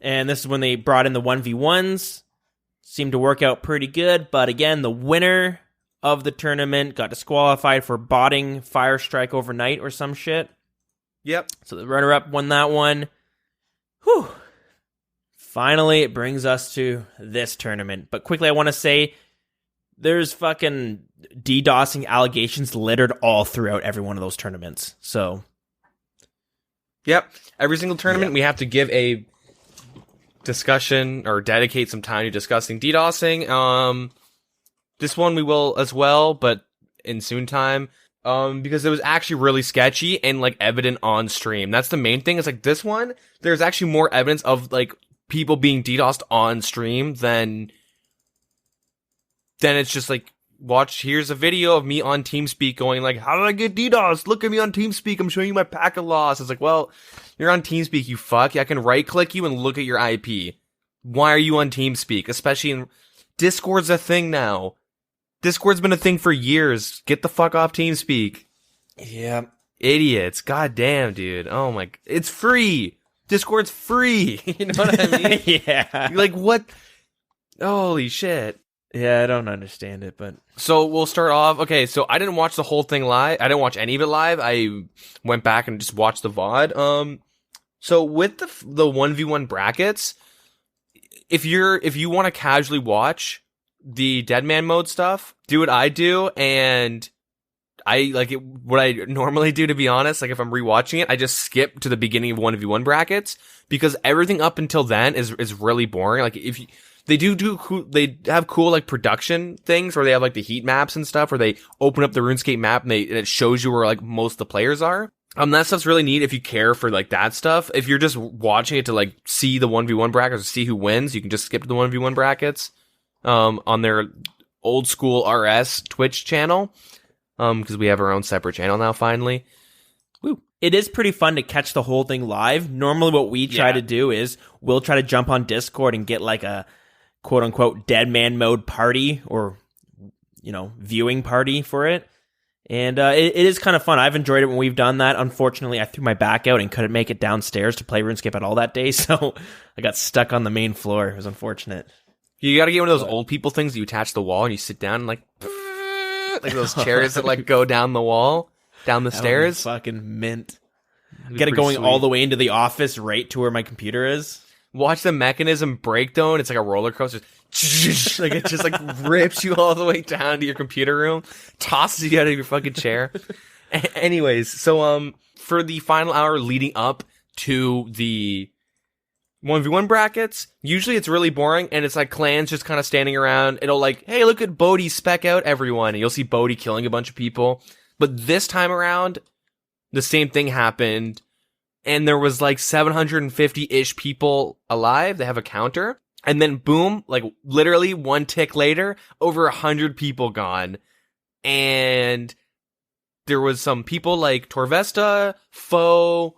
and this is when they brought in the 1v1s. Seemed to work out pretty good, but again, the winner of the tournament got disqualified for botting Fire Strike overnight or some shit. Yep. So the runner-up won that one. Whew. Finally, it brings us to this tournament. But quickly, I want to say there's fucking DDoSing allegations littered all throughout every one of those tournaments. So, yep. Every single tournament, we have to give a discussion or dedicate some time to discussing DDoSing. This one we will as well, but in soon time. Because it was actually really sketchy and like evident on stream. That's the main thing. Is like this one, there's actually more evidence of like people being DDoSed on stream than it's just like, watch, here's a video of me on TeamSpeak going like, how did I get DDoSed? Look at me on TeamSpeak. I'm showing you my packet loss. It's like, well, you're on TeamSpeak, you fuck. I can right click you and look at your IP. Why are you on TeamSpeak? Especially in Discord's a thing now. Discord's been a thing for years. Get the fuck off TeamSpeak. Yeah. Idiots. God damn, dude. Oh my. It's free. Discord's free. You know what I mean? Yeah. Like, what? Holy shit. Yeah, I don't understand it, but... So, we'll start off... Okay, so I didn't watch the whole thing live. I didn't watch any of it live. I went back and just watched the VOD. So, with the 1v1 brackets, if you want to casually watch the DeadMan Mode stuff, do what I do, and what I normally do, to be honest, like if I'm rewatching it, I just skip to the beginning of 1v1 brackets because everything up until then is really boring. Like if you, they have cool like production things where they have like the heat maps and stuff where they open up the RuneScape map and it shows you where like most of the players are. That stuff's really neat if you care for like that stuff. If you're just watching it to like see the 1v1 brackets or see who wins, you can just skip to the 1v1 brackets on their Oldschool RS Twitch channel. Because we have our own separate channel now, finally. Woo. It is pretty fun to catch the whole thing live. Normally what we try to do is we'll try to jump on Discord and get like a quote-unquote DeadMan Mode party or, viewing party for it. And it is kind of fun. I've enjoyed it when we've done that. Unfortunately, I threw my back out and couldn't make it downstairs to play RuneScape at all that day, so I got stuck on the main floor. It was unfortunate. You gotta get one of those old people things that you attach to the wall and you sit down and like those chairs that like go down the wall, down the stairs. Fucking mint. Get it going all the way into the office right to where my computer is. Watch the mechanism breakdown. It's like a roller coaster. Like it just like rips you all the way down to your computer room, tosses you out of your fucking chair. Anyways, so for the final hour leading up to the 1v1 brackets, usually it's really boring and it's like clans just kind of standing around. It'll like, hey, look at Bodhi spec out everyone, and you'll see Bodhi killing a bunch of people. But this time around, the same thing happened. And there was like 750-ish people alive. They have a counter. And then boom, like literally one tick later, over 100 people gone. And there was some people like Torvesta, Foe,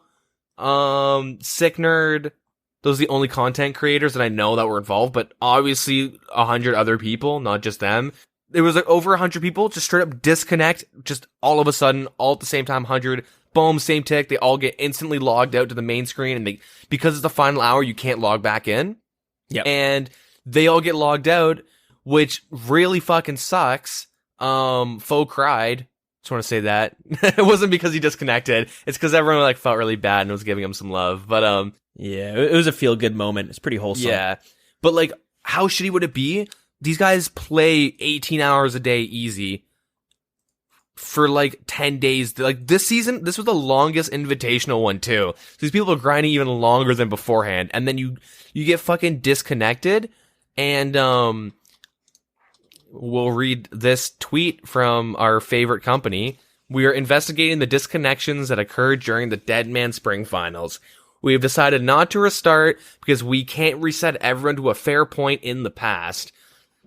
Sick Nerd. Those are the only content creators that I know that were involved, but obviously 100 other people, not just them. There was like over 100 people just straight up disconnect, just all of a sudden, all at the same time, 100. Boom, same tick. They all get instantly logged out to the main screen, and because it's the final hour, you can't log back in. Yeah, and they all get logged out, which really fucking sucks. Foe cried. Just want to say that it wasn't because he disconnected. It's because everyone like felt really bad and was giving him some love. But yeah, it was a feel good moment. It's pretty wholesome. Yeah, but like, how shitty would it be? These guys play 18 hours a day easy for like 10 days. Like this season, this was the longest invitational one too. So these people are grinding even longer than beforehand. And then you get fucking disconnected. And we'll read this tweet from our favorite company. We are investigating the disconnections that occurred during the DeadMan Spring Finals. We have decided not to restart because we can't reset everyone to a fair point in the past.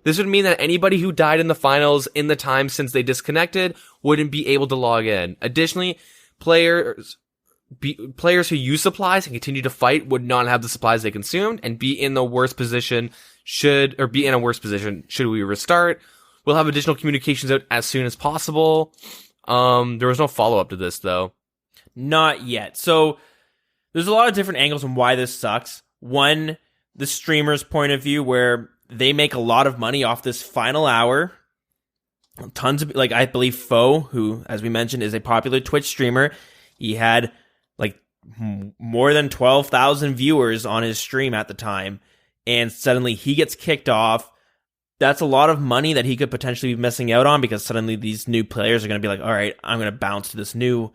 This would mean that anybody who died in the finals in the time since they disconnected wouldn't be able to log in. Additionally, players who use supplies and continue to fight would not have the supplies they consumed and be in a worse position should we restart. We'll have additional communications out as soon as possible. There was no follow-up to this, though. Not yet. So there's a lot of different angles on why this sucks. One, the streamer's point of view, where they make a lot of money off this final hour. Tons of, like, I believe Foe, who, as we mentioned, is a popular Twitch streamer. He had, like, more than 12,000 viewers on his stream at the time. And suddenly he gets kicked off. That's a lot of money that he could potentially be missing out on because suddenly these new players are going to be like, all right, I'm going to bounce to this new,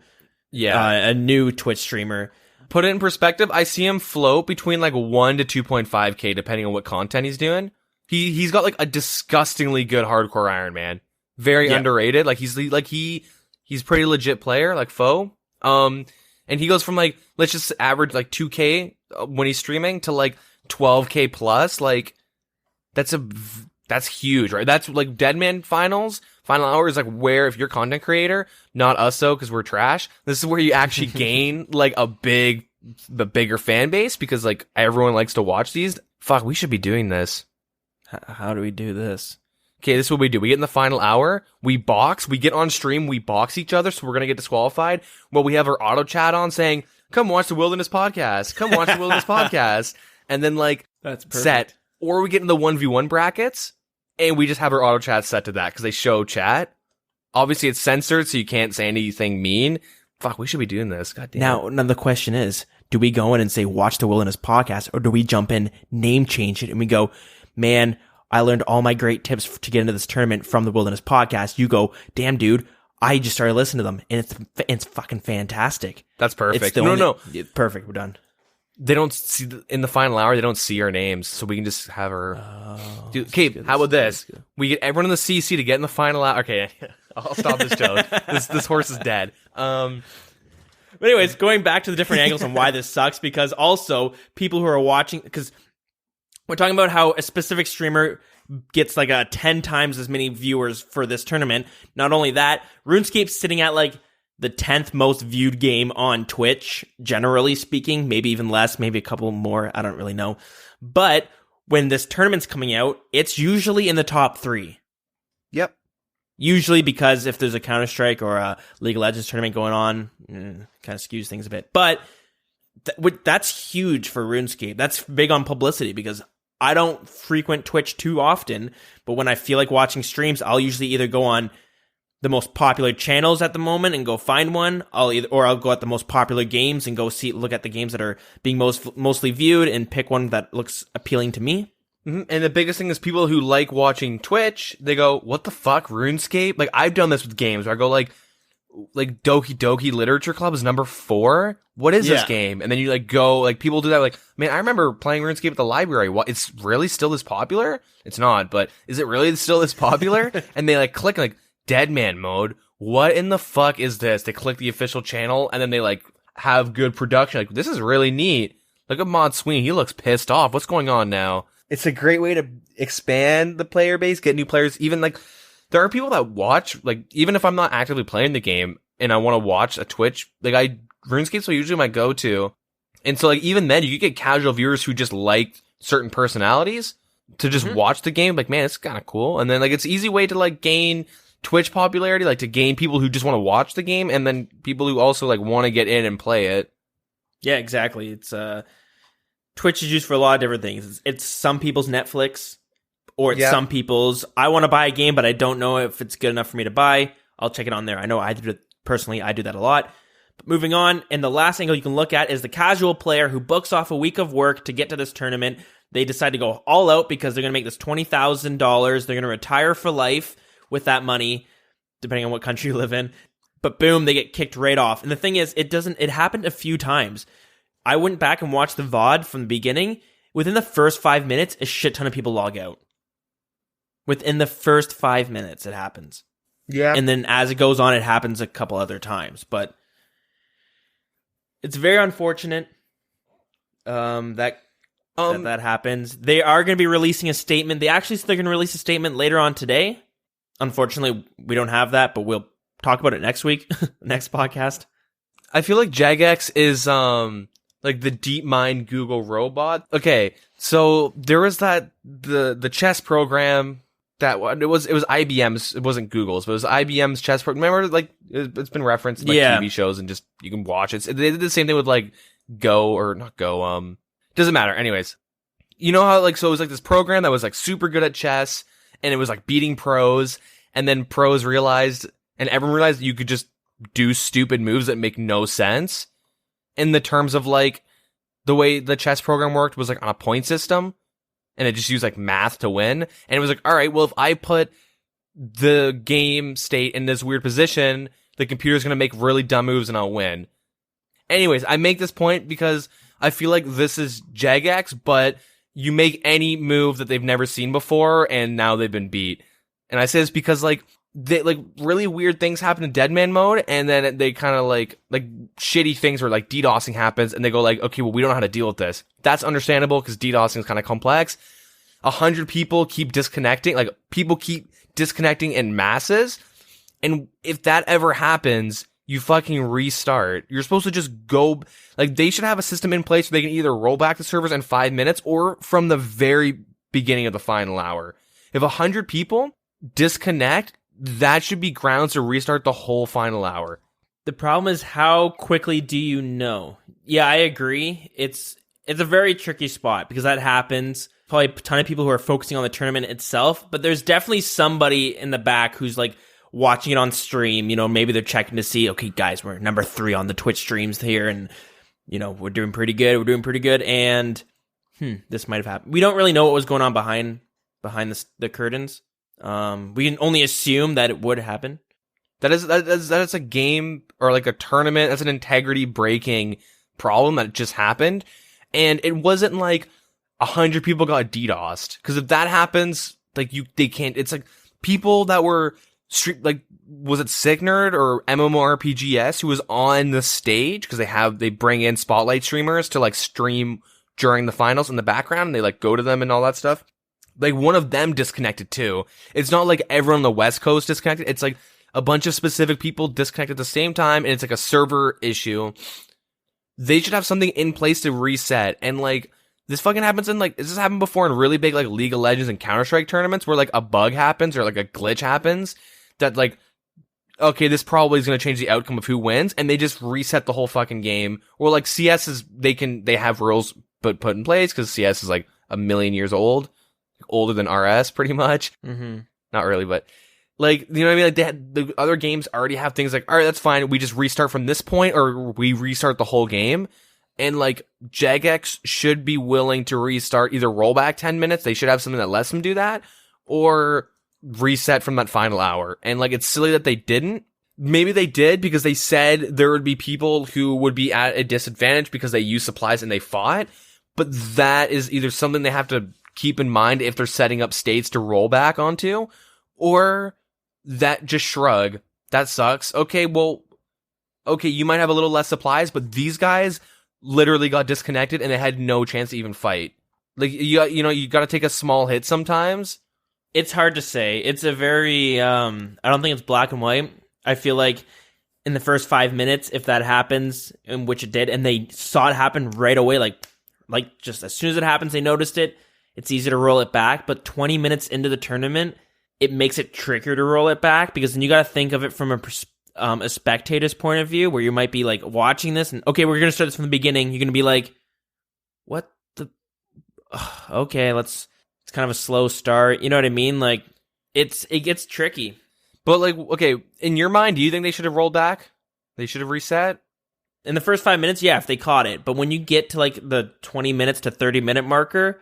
a new Twitch streamer. Put it in perspective, I see him float between like 1 to 2.5K depending on what content he's doing. He's got like a disgustingly good hardcore Iron Man. Very underrated. Like he's pretty legit player, like Foe. And he goes from like, let's just average like 2K when he's streaming to like 12K plus. Like that's huge, right? That's like DeadMan final hour is like where, if you're a content creator, not us though, because we're trash, this is where you actually gain like the bigger fan base because like everyone likes to watch these. Fuck, we should be doing this. How do we do this? Okay, this is what we do. We get in the final hour, we get on stream, we box each other, so we're gonna get disqualified. Well, we have our auto chat on saying, come watch the Wilderness Podcast. Come watch the Wilderness Podcast. And then like, that's perfect. Set. Or we get in the 1v1 brackets, and we just have our auto chat set to that, because they show chat. Obviously, it's censored, so you can't say anything mean. Fuck, we should be doing this. God damn. Now the question is, do we go in and say, watch the Wilderness Podcast, or do we jump in, name change it, and we go, man, I learned all my great tips to get into this tournament from the Wilderness Podcast. You go, damn, dude, I just started listening to them, and it's fucking fantastic. That's perfect. It's no. Perfect, we're done. They don't see in the final hour. They don't see our names, so we can just have her. Okay, how about this? We get everyone in the CC to get in the final hour. Okay, I'll stop this joke. This horse is dead. But anyways, going back to the different angles on why this sucks, because also people who are watching, because we're talking about how a specific streamer gets like 10 times as many viewers for this tournament. Not only that, RuneScape's sitting at like the 10th most viewed game on Twitch, generally speaking, maybe even less, maybe a couple more, I don't really know. But when this tournament's coming out, it's usually in the top 3. Yep. Usually because if there's a Counter-Strike or a League of Legends tournament going on, kind of skews things a bit. But that's huge for RuneScape. That's big on publicity because I don't frequent Twitch too often, but when I feel like watching streams, I'll usually either go on the most popular channels at the moment and go find one. I'll go at the most popular games and go look at the games that are being mostly viewed and pick one that looks appealing to me. Mm-hmm. And the biggest thing is people who like watching Twitch, they go, what the fuck, RuneScape? Like, I've done this with games where I go like Doki Doki Literature Club is number 4. What is this game? And then you like go, like people do that. Like, man, I remember playing RuneScape at the library. What? It's really still this popular? It's not, but is it really still this popular? And they like click like DeadMan Mode. What in the fuck is this? They click the official channel and then they like have good production. Like, this is really neat. Look at Mod Sweeney. He looks pissed off. What's going on now? It's a great way to expand the player base, get new players. Even like, there are people that watch, like, even if I'm not actively playing the game and I want to watch a Twitch, like RuneScape's usually my go-to. And so like, even then you could get casual viewers who just like certain personalities to just watch the game. Like, man, it's kind of cool. And then like, it's an easy way to like gain Twitch popularity, like to gain people who just want to watch the game. And then people who also like want to get in and play it. Yeah, exactly. It's, Twitch is used for a lot of different things. It's some people's Netflix, or it's some people's, I want to buy a game, but I don't know if it's good enough for me to buy. I'll check it on there. I know I do it personally. I do that a lot. But moving on, and the last angle you can look at is the casual player who books off a week of work to get to this tournament. They decide to go all out because they're going to make this $20,000. They're going to retire for life with that money, depending on what country you live in. But boom, they get kicked right off. And the thing is, it happened a few times. I went back and watched the VOD from the beginning. Within the first 5 minutes, a shit ton of people log out. Within the first 5 minutes, it happens. Yeah. And then as it goes on, it happens a couple other times. But it's very unfortunate that happens. They are going to be releasing a statement. They actually said they're going to release a statement later on today. Unfortunately, we don't have that, but we'll talk about it next week, next podcast. I feel like Jagex is like the DeepMind Google robot. Okay, so there was the chess program that it was IBM's. It wasn't Google's, but it was IBM's chess program. Remember, like it's been referenced in like TV shows and just you can watch it. They did the same thing with like Go or not Go. Doesn't matter. Anyways, you know how like so it was like this program that was like super good at chess and it was like beating pros, and then pros realized and everyone realized you could just do stupid moves that make no sense. In the terms of like the way the chess program worked was like on a point system and it just used like math to win. And it was like, all right, well, if I put the game state in this weird position, the computer's going to make really dumb moves and I'll win. Anyways, I make this point because I feel like this is Jagex, but you make any move that they've never seen before and now they've been beat. And I say this because like really weird things happen in DeadMan Mode, and then they kind of like shitty things where like DDoSing happens, and they go like, okay, well, we don't know how to deal with this. That's understandable because DDoSing is kind of complex. 100 people keep disconnecting, like people keep disconnecting in masses, and if that ever happens, you fucking restart. You're supposed to just go, like they should have a system in place where they can either roll back the servers in 5 minutes or from the very beginning of the final hour. If 100 people disconnect, that should be grounds to restart the whole final hour. The problem is how quickly do you know? Yeah, I agree. It's a very tricky spot because that happens. Probably a ton of people who are focusing on the tournament itself, but there's definitely somebody in the back who's like watching it on stream. You know, maybe they're checking to see, okay, guys, we're number 3 on the Twitch streams here, and you know, we're doing pretty good. And this might have happened. We don't really know what was going on behind the curtains. We can only assume that it would happen. That is a game or like a tournament. That's an integrity breaking problem that just happened. And it wasn't like 100 people got DDoSed. Cause if that happens, like they can't, it's like people that were like, was it Sick Nerd or MMORPGS who was on the stage? Cause they bring in spotlight streamers to like stream during the finals in the background and they like go to them and all that stuff. Like one of them disconnected too. It's not like everyone on the West Coast disconnected. It's like a bunch of specific people disconnected at the same time and it's like a server issue. They should have something in place to reset. And like this fucking happens in like, this has happened before in really big like League of Legends and Counter-Strike tournaments where like a bug happens or like a glitch happens that like, okay, this probably is going to change the outcome of who wins, and they just reset the whole fucking game. Or like CS is, they have rules put in place because CS is like a million years old, older than RS pretty much. Mm-hmm. Not really, but like, you know what I mean? Like the other games already have things like, all right, that's fine. We just restart from this point, or we restart the whole game. And like Jagex should be willing to restart, either roll back 10 minutes. They should have something that lets them do that, or reset from that final hour. And like, it's silly that they didn't. Maybe they did because they said there would be people who would be at a disadvantage because they used supplies and they fought. But that is either something they have to keep in mind if they're setting up states to roll back onto, or that just shrug. That sucks. Okay, well, okay, you might have a little less supplies, but these guys literally got disconnected and they had no chance to even fight. Like, you got to take a small hit sometimes. It's hard to say. It's a very, I don't think it's black and white. I feel like in the first 5 minutes, if that happens, in which it did, and they saw it happen right away, like just as soon as it happens, they noticed it, it's easy to roll it back. But 20 minutes into the tournament, it makes it trickier to roll it back, because then you got to think of it from a spectator's point of view, where you might be like watching this and, okay, we're going to start this from the beginning. You're going to be like, what the, okay, it's kind of a slow start. You know what I mean? Like, it gets tricky. But like, okay, in your mind, do you think they should have rolled back? They should have reset? In the first 5 minutes, yeah, if they caught it. But when you get to like the 20 minutes to 30 minute marker,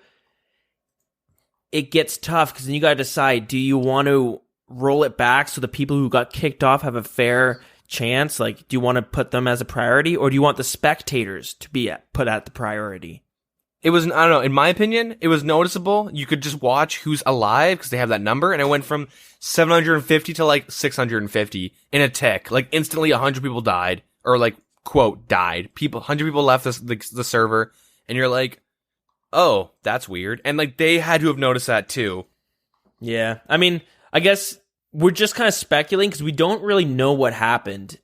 it gets tough, because then you got to decide, do you want to roll it back so the people who got kicked off have a fair chance? Like, do you want to put them as a priority, or do you want the spectators to be put at the priority? It was, I don't know, in my opinion, it was noticeable. You could just watch who's alive because they have that number, and it went from 750 to like 650 in a tick. Like, instantly 100 people died, or like, quote, died. 100 people left the server, and you're like, oh, that's weird. And like, they had to have noticed that too. Yeah. I mean, I guess we're just kind of speculating because we don't really know what happened.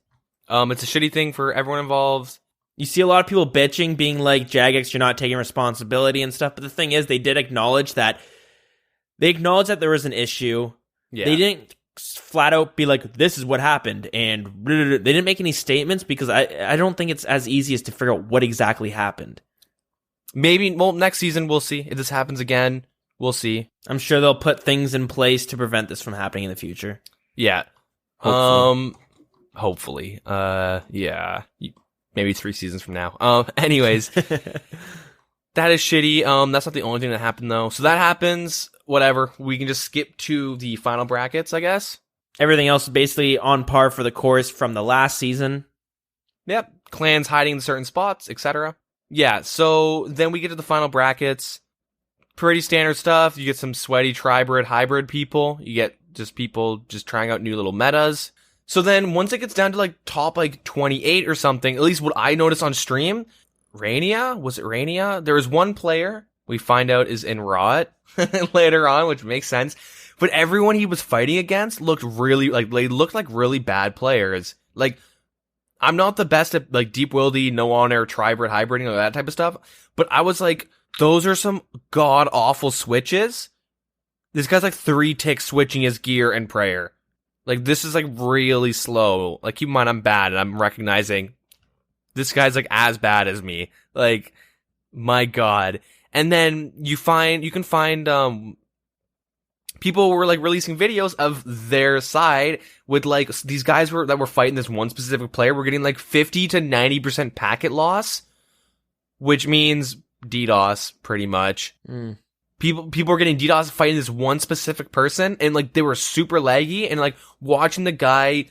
It's a shitty thing for everyone involved. You see a lot of people bitching, being like, Jagex, you're not taking responsibility and stuff. But the thing is, they did acknowledge that. They acknowledged that there was an issue. Yeah. They didn't flat out be like, this is what happened. And they didn't make any statements, because I don't think it's as easy as to figure out what exactly happened. Maybe, well, next season we'll see. If this happens again, we'll see. I'm sure they'll put things in place to prevent this from happening in the future. Yeah. Hopefully. Yeah. Maybe 3 seasons from now. Anyways. That is shitty. That's not the only thing that happened, though. So that happens. Whatever. We can just skip to the final brackets, I guess. Everything else is basically on par for the course from the last season. Yep. Clans hiding in certain spots, etc. Yeah, so then we get to the final brackets. Pretty standard stuff. You get some sweaty tribrid hybrid people. You get just people just trying out new little metas. So then once it gets down to like top like 28 or something, at least what I noticed on stream, Rainia? Was it Rainia? There was one player we find out is in Rot later on, which makes sense. But everyone he was fighting against looked really, like, they looked like really bad players. Like, I'm not the best at like deep wildy, no on air, tribrid, hybriding, or that type of stuff. But I was like, those are some god awful switches. This guy's like 3 ticks switching his gear and prayer. Like, this is like really slow. Like, keep in mind, I'm bad, and I'm recognizing this guy's like as bad as me. Like, my god. And then you can find people were like releasing videos of their side with like these guys that were fighting this one specific player were getting like 50 to 90% packet loss, which means DDoS pretty much. People were getting DDoS fighting this one specific person, and like they were super laggy, and like watching the guy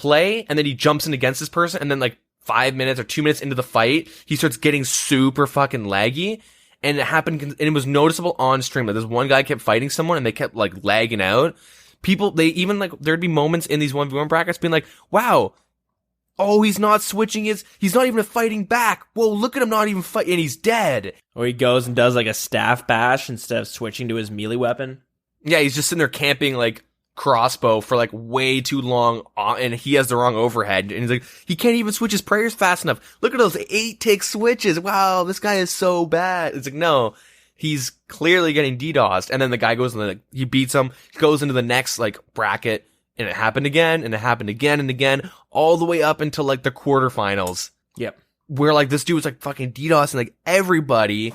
play, and then he jumps in against this person, and then like 5 minutes or 2 minutes into the fight, he starts getting super fucking laggy. And it happened, and it was noticeable on stream. Like, this one guy kept fighting someone, and they kept, like, lagging out. People, they even, like, there'd be moments in these 1v1 brackets being like, wow, oh, he's not switching he's not even fighting back. Whoa, look at him not even fighting, and he's dead. Or he goes and does, like, a staff bash instead of switching to his melee weapon. Yeah, he's just sitting there camping, like, crossbow for, like, way too long, and he has the wrong overhead. And he's like, he can't even switch his prayers fast enough. Look at those 8-tick switches. Wow, this guy is so bad. It's like, no, he's clearly getting DDoSed. And then the guy goes and like, he beats him, goes into the next, like, bracket, and it happened again, and it happened again and again, all the way up until, like, the quarterfinals. Yep. Where, like, this dude was, like, fucking DDoSing, like, everybody.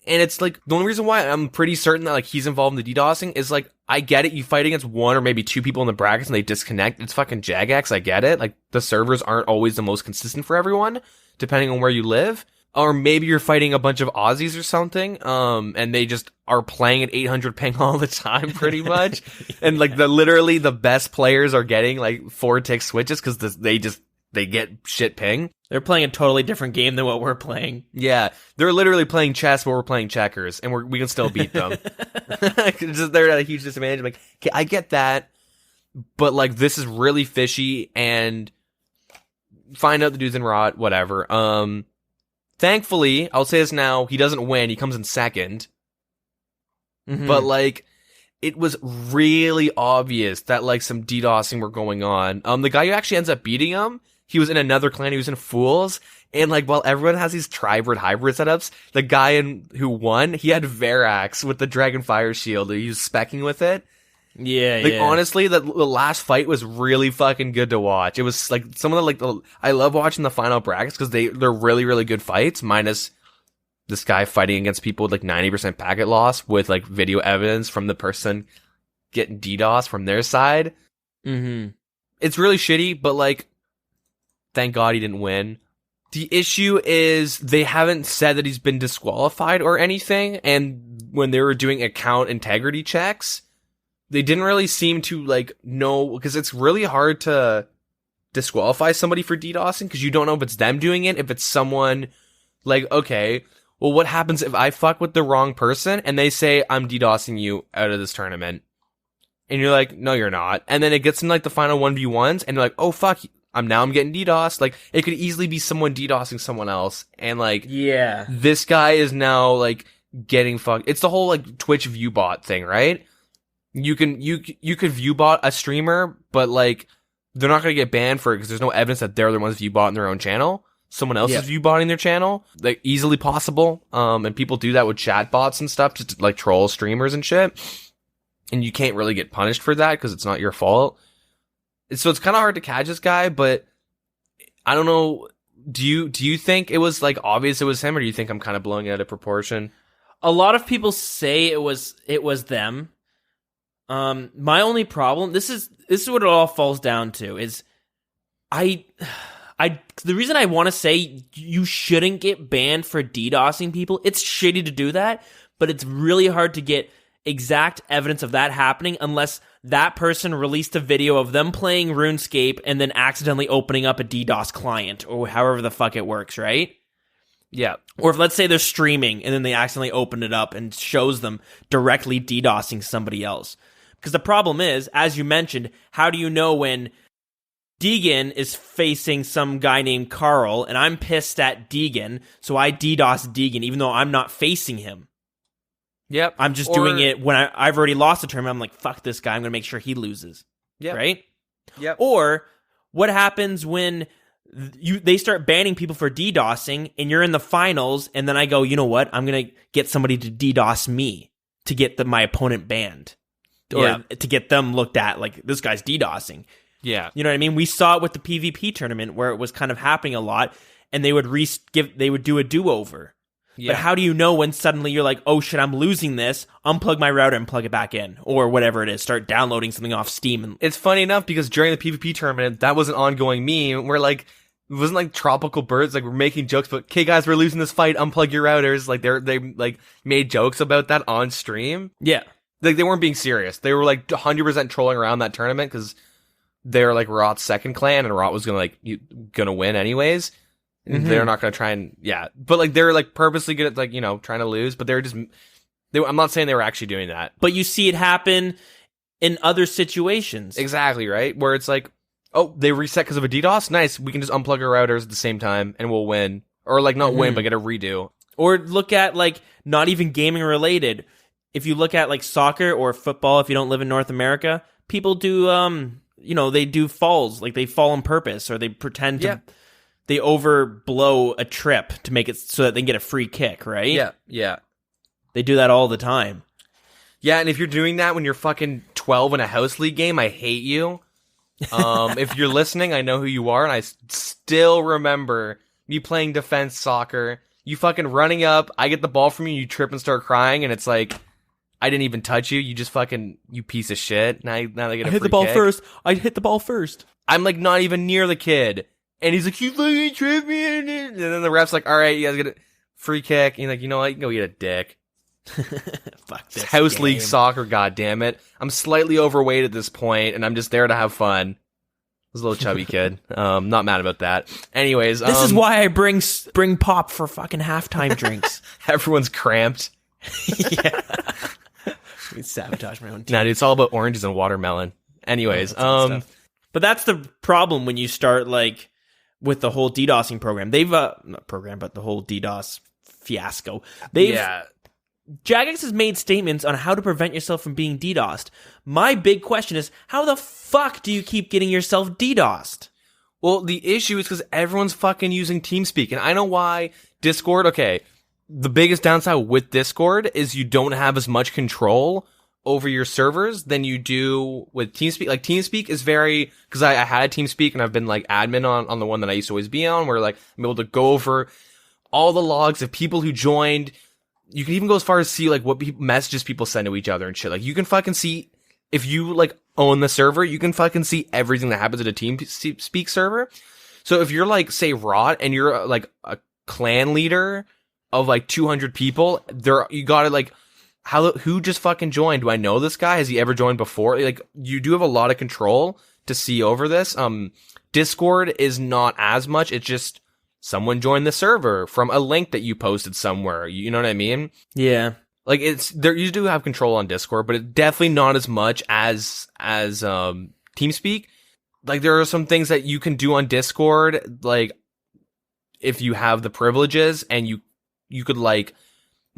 And it's, like, the only reason why I'm pretty certain that, like, he's involved in the DDoSing is, like, I get it. You fight against one or maybe two people in the brackets and they disconnect. It's fucking Jagex. I get it. Like, the servers aren't always the most consistent for everyone, depending on where you live. Or maybe you're fighting a bunch of Aussies or something, and they just are playing at 800 ping all the time, pretty much. Yeah. And, like, literally the best players are getting, like, 4-tick switches because they get shit ping. They're playing a totally different game than what we're playing. Yeah, they're literally playing chess while we're playing checkers, and we can still beat them. They're at a huge disadvantage. I'm like, okay, I get that, but like this is really fishy, and find out the dude's in rot, whatever. Thankfully, I'll say this now, he doesn't win, he comes in second. Mm-hmm. But like, it was really obvious that like some DDoSing were going on. The guy who actually ends up beating him, he was in another clan, he was in Fools, and like while everyone has these hybrid setups, the guy who won, he had Verax with the Dragonfire shield, he was specking with it. Yeah, like, honestly, the last fight was really fucking good to watch. It was like some of I love watching the final brackets because they're really, really good fights, minus this guy fighting against people with like 90% packet loss with like video evidence from the person getting DDoS from their side. Mm-hmm. It's really shitty, but like, thank God he didn't win. The issue is they haven't said that he's been disqualified or anything, and when they were doing account integrity checks, they didn't really seem to like know, because it's really hard to disqualify somebody for DDoSing because you don't know if it's them doing it, if it's someone like, okay, well, what happens if I fuck with the wrong person and they say I'm DDoSing you out of this tournament? And you're like, no, you're not. And then it gets in like the final 1v1s and you're like, oh fuck, I'm getting DDoSed. Like, it could easily be someone DDoSing someone else. And like, yeah, this guy is now like getting fucked. It's the whole like Twitch view bot thing, right? You could view bot a streamer, but like, they're not going to get banned for it because there's no evidence that they're the ones view bot in their own channel. Someone else is view botting their channel. Like, easily possible. And people do that with chat bots and stuff to like troll streamers and shit. And you can't really get punished for that because it's not your fault. So it's kind of hard to catch this guy, but I don't know. Do you think it was like obvious it was him, or do you think I'm kind of blowing it out of proportion? A lot of people say it was them. My only problem, this is what it all falls down to, is the reason I want to say you shouldn't get banned for DDoSing people, it's shitty to do that, but it's really hard to get exact evidence of that happening unless that person released a video of them playing RuneScape and then accidentally opening up a DDoS client, or however the fuck it works, right? Yeah. Or if, let's say, they're streaming and then they accidentally open it up and shows them directly DDoSing somebody else. Because the problem is, as you mentioned, how do you know when Deegan is facing some guy named Carl and I'm pissed at Deegan, so I DDoS Deegan even though I'm not facing him? Yep. I'm just doing it when I've already lost the tournament. I'm like, fuck this guy. I'm going to make sure he loses. Yep. Right? Yep. Or what happens when they start banning people for DDoSing and you're in the finals and then I go, you know what? I'm going to get somebody to DDoS me to get my opponent banned. Or to get them looked at like, this guy's DDoSing. Yeah. You know what I mean? We saw it with the PvP tournament where it was kind of happening a lot and they would do a do-over. Yeah. But how do you know when suddenly you're like, oh shit, I'm losing this, unplug my router and plug it back in, or whatever it is, start downloading something off Steam. It's funny enough because during the PvP tournament, that was an ongoing meme where like, it wasn't like Tropical Birds, like we're making jokes, but okay guys, we're losing this fight, unplug your routers. Like they like made jokes about that on stream. Yeah. Like they weren't being serious. They were like 100% trolling around that tournament because they're like Rot's second clan, and Rot was gonna win anyways. They're not gonna try and but like they're like purposely good at like trying to lose, but I'm not saying they were actually doing that, but you see it happen in other situations. Exactly, right? Where it's like, oh, they reset because of a DDoS. Nice, we can just unplug our routers at the same time and we'll win, or like not win but get a redo. Or look at like not even gaming related. If you look at like soccer or football, if you don't live in North America, people do they do falls, like they fall on purpose, or they pretend to they overblow a trip to make it so that they can get a free kick, right? Yeah. They do that all the time. Yeah, and if you're doing that when you're fucking 12 in a house league game, I hate you. If you're listening, I know who you are, and I still remember you playing defense soccer. You fucking running up, I get the ball from you, you trip and start crying, and it's like, I didn't even touch you. You just fucking, you piece of shit. Now they get a free kick. I hit the ball first. I'm like not even near the kid, and he's like, you fucking tripped me, and then the ref's like, all right, you guys get a free kick. And you're like, you know what? You can go eat a dick. Fuck this House game. league soccer, goddammit. I'm slightly overweight at this point, and I'm just there to have fun. I was a little chubby kid. Not mad about that. Anyways, this is why I bring pop for fucking halftime drinks. Everyone's cramped. Yeah. I sabotage my own team. Nah, dude, it's all about oranges and watermelon. Anyways, but that's the problem when you start like with the whole DDoSing program. They've not program, but the whole DDoS fiasco. Jagex has made statements on how to prevent yourself from being DDoSed. My big question is, how the fuck do you keep getting yourself DDoSed? Well, the issue is because everyone's fucking using TeamSpeak, and I know why Discord, okay, the biggest downside with Discord is you don't have as much control over your servers than you do with TeamSpeak. Like, TeamSpeak is very, because I had TeamSpeak and I've been like admin on the one that I used to always be on, where like I'm able to go over all the logs of people who joined. You can even go as far as see like what messages people send to each other and shit. Like, you can fucking see, if you like own the server, you can fucking see everything that happens at a TeamSpeak server. So if you're like, say, Rot, and you're like a clan leader of like 200 people, you gotta like, who just fucking joined? Do I know this guy? Has he ever joined before? Like, you do have a lot of control to see over this. Discord is not as much. It's just someone joined the server from a link that you posted somewhere. You know what I mean? Yeah. Like, you do have control on Discord, but it's definitely not as much as TeamSpeak. Like, there are some things that you can do on Discord, like, if you have the privileges, and you could like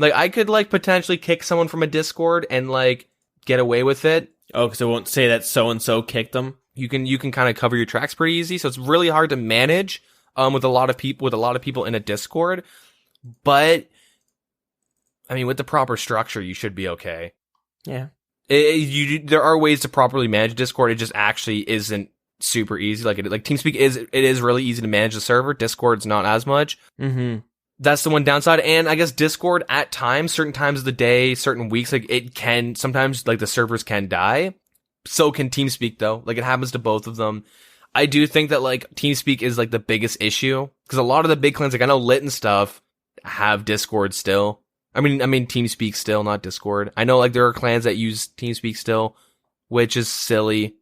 I could like potentially kick someone from a Discord and like get away with it. Oh, because it won't say that so and so kicked them. You can kind of cover your tracks pretty easy, so it's really hard to manage with a lot of people in a Discord. But I mean, with the proper structure, you should be okay. Yeah. There are ways to properly manage Discord. It just actually isn't super easy. Like TeamSpeak is really easy to manage the server. Discord's not as much. Mm-hmm. That's the one downside. And I guess Discord at times, certain times of the day, certain weeks, like it can sometimes, like the servers can die. So can TeamSpeak though. Like, it happens to both of them. I do think that like TeamSpeak is like the biggest issue, because a lot of the big clans, like I know Lit and stuff, have Discord still. I mean TeamSpeak still, not Discord. I know like there are clans that use TeamSpeak still, which is silly,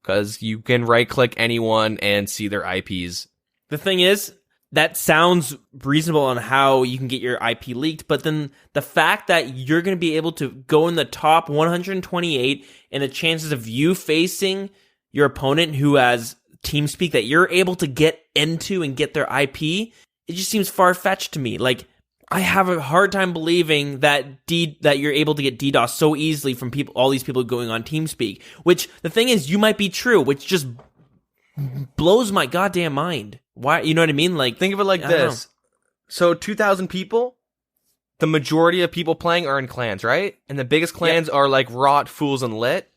because you can right click anyone and see their IPs. The thing is, that sounds reasonable on how you can get your IP leaked, but then the fact that you're going to be able to go in the top 128 and the chances of you facing your opponent who has TeamSpeak that you're able to get into and get their IP, it just seems far-fetched to me. Like, I have a hard time believing that that you're able to get DDoS so easily from all these people going on TeamSpeak, which the thing is, you might be true, which just blows my goddamn mind. Why? You know what I mean? Like, think of it like this. So 2,000 people, the majority of people playing are in clans, right? And the biggest clans are like Rot, Fools, and Lit.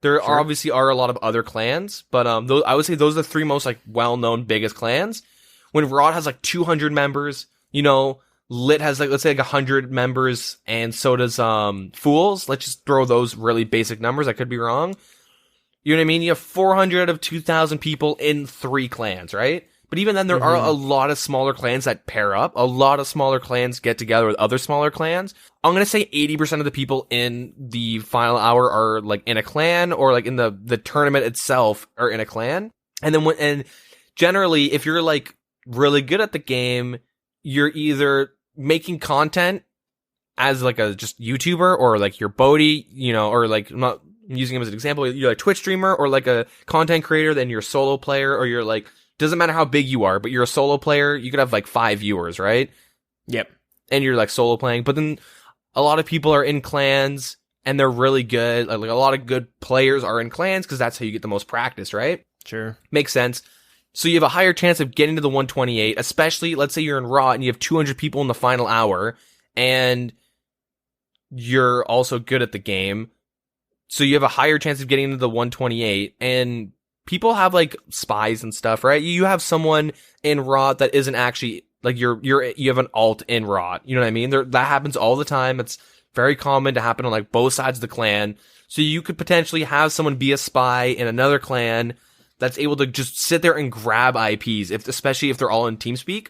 There obviously are a lot of other clans, but I would say those are the three most like well-known biggest clans. When Rot has like 200 members, Lit has like, let's say like 100 members, and so does Fools. Let's just throw those really basic numbers. I could be wrong. You know what I mean? You have 400 out of 2,000 people in 3 clans, right? But even then, there are a lot of smaller clans that pair up. A lot of smaller clans get together with other smaller clans. I'm going to say 80% of the people in the final hour are like in a clan, or like in the tournament itself are in a clan. And then and generally, if you're like really good at the game, you're either making content as like a just YouTuber, or like you're Bodhi, you know, or like, I'm not using him as an example, you're like a Twitch streamer or like a content creator, then you're a solo player, or you're like, doesn't matter how big you are, but you're a solo player, you could have like 5 viewers, right? Yep. And you're like solo playing, but then a lot of people are in clans and they're really good. Like a lot of good players are in clans because that's how you get the most practice, right? Sure. Makes sense. So you have a higher chance of getting to the 128, especially let's say you're in Raw and you have 200 people in the final hour and you're also good at the game. So you have a higher chance of getting into the 128, and people have like spies and stuff, right? You have someone in Raw that isn't actually like you have an alt in Raw. You know what I mean? That happens all the time. It's very common to happen on like both sides of the clan. So you could potentially have someone be a spy in another clan that's able to just sit there and grab IPs, especially if they're all in TeamSpeak.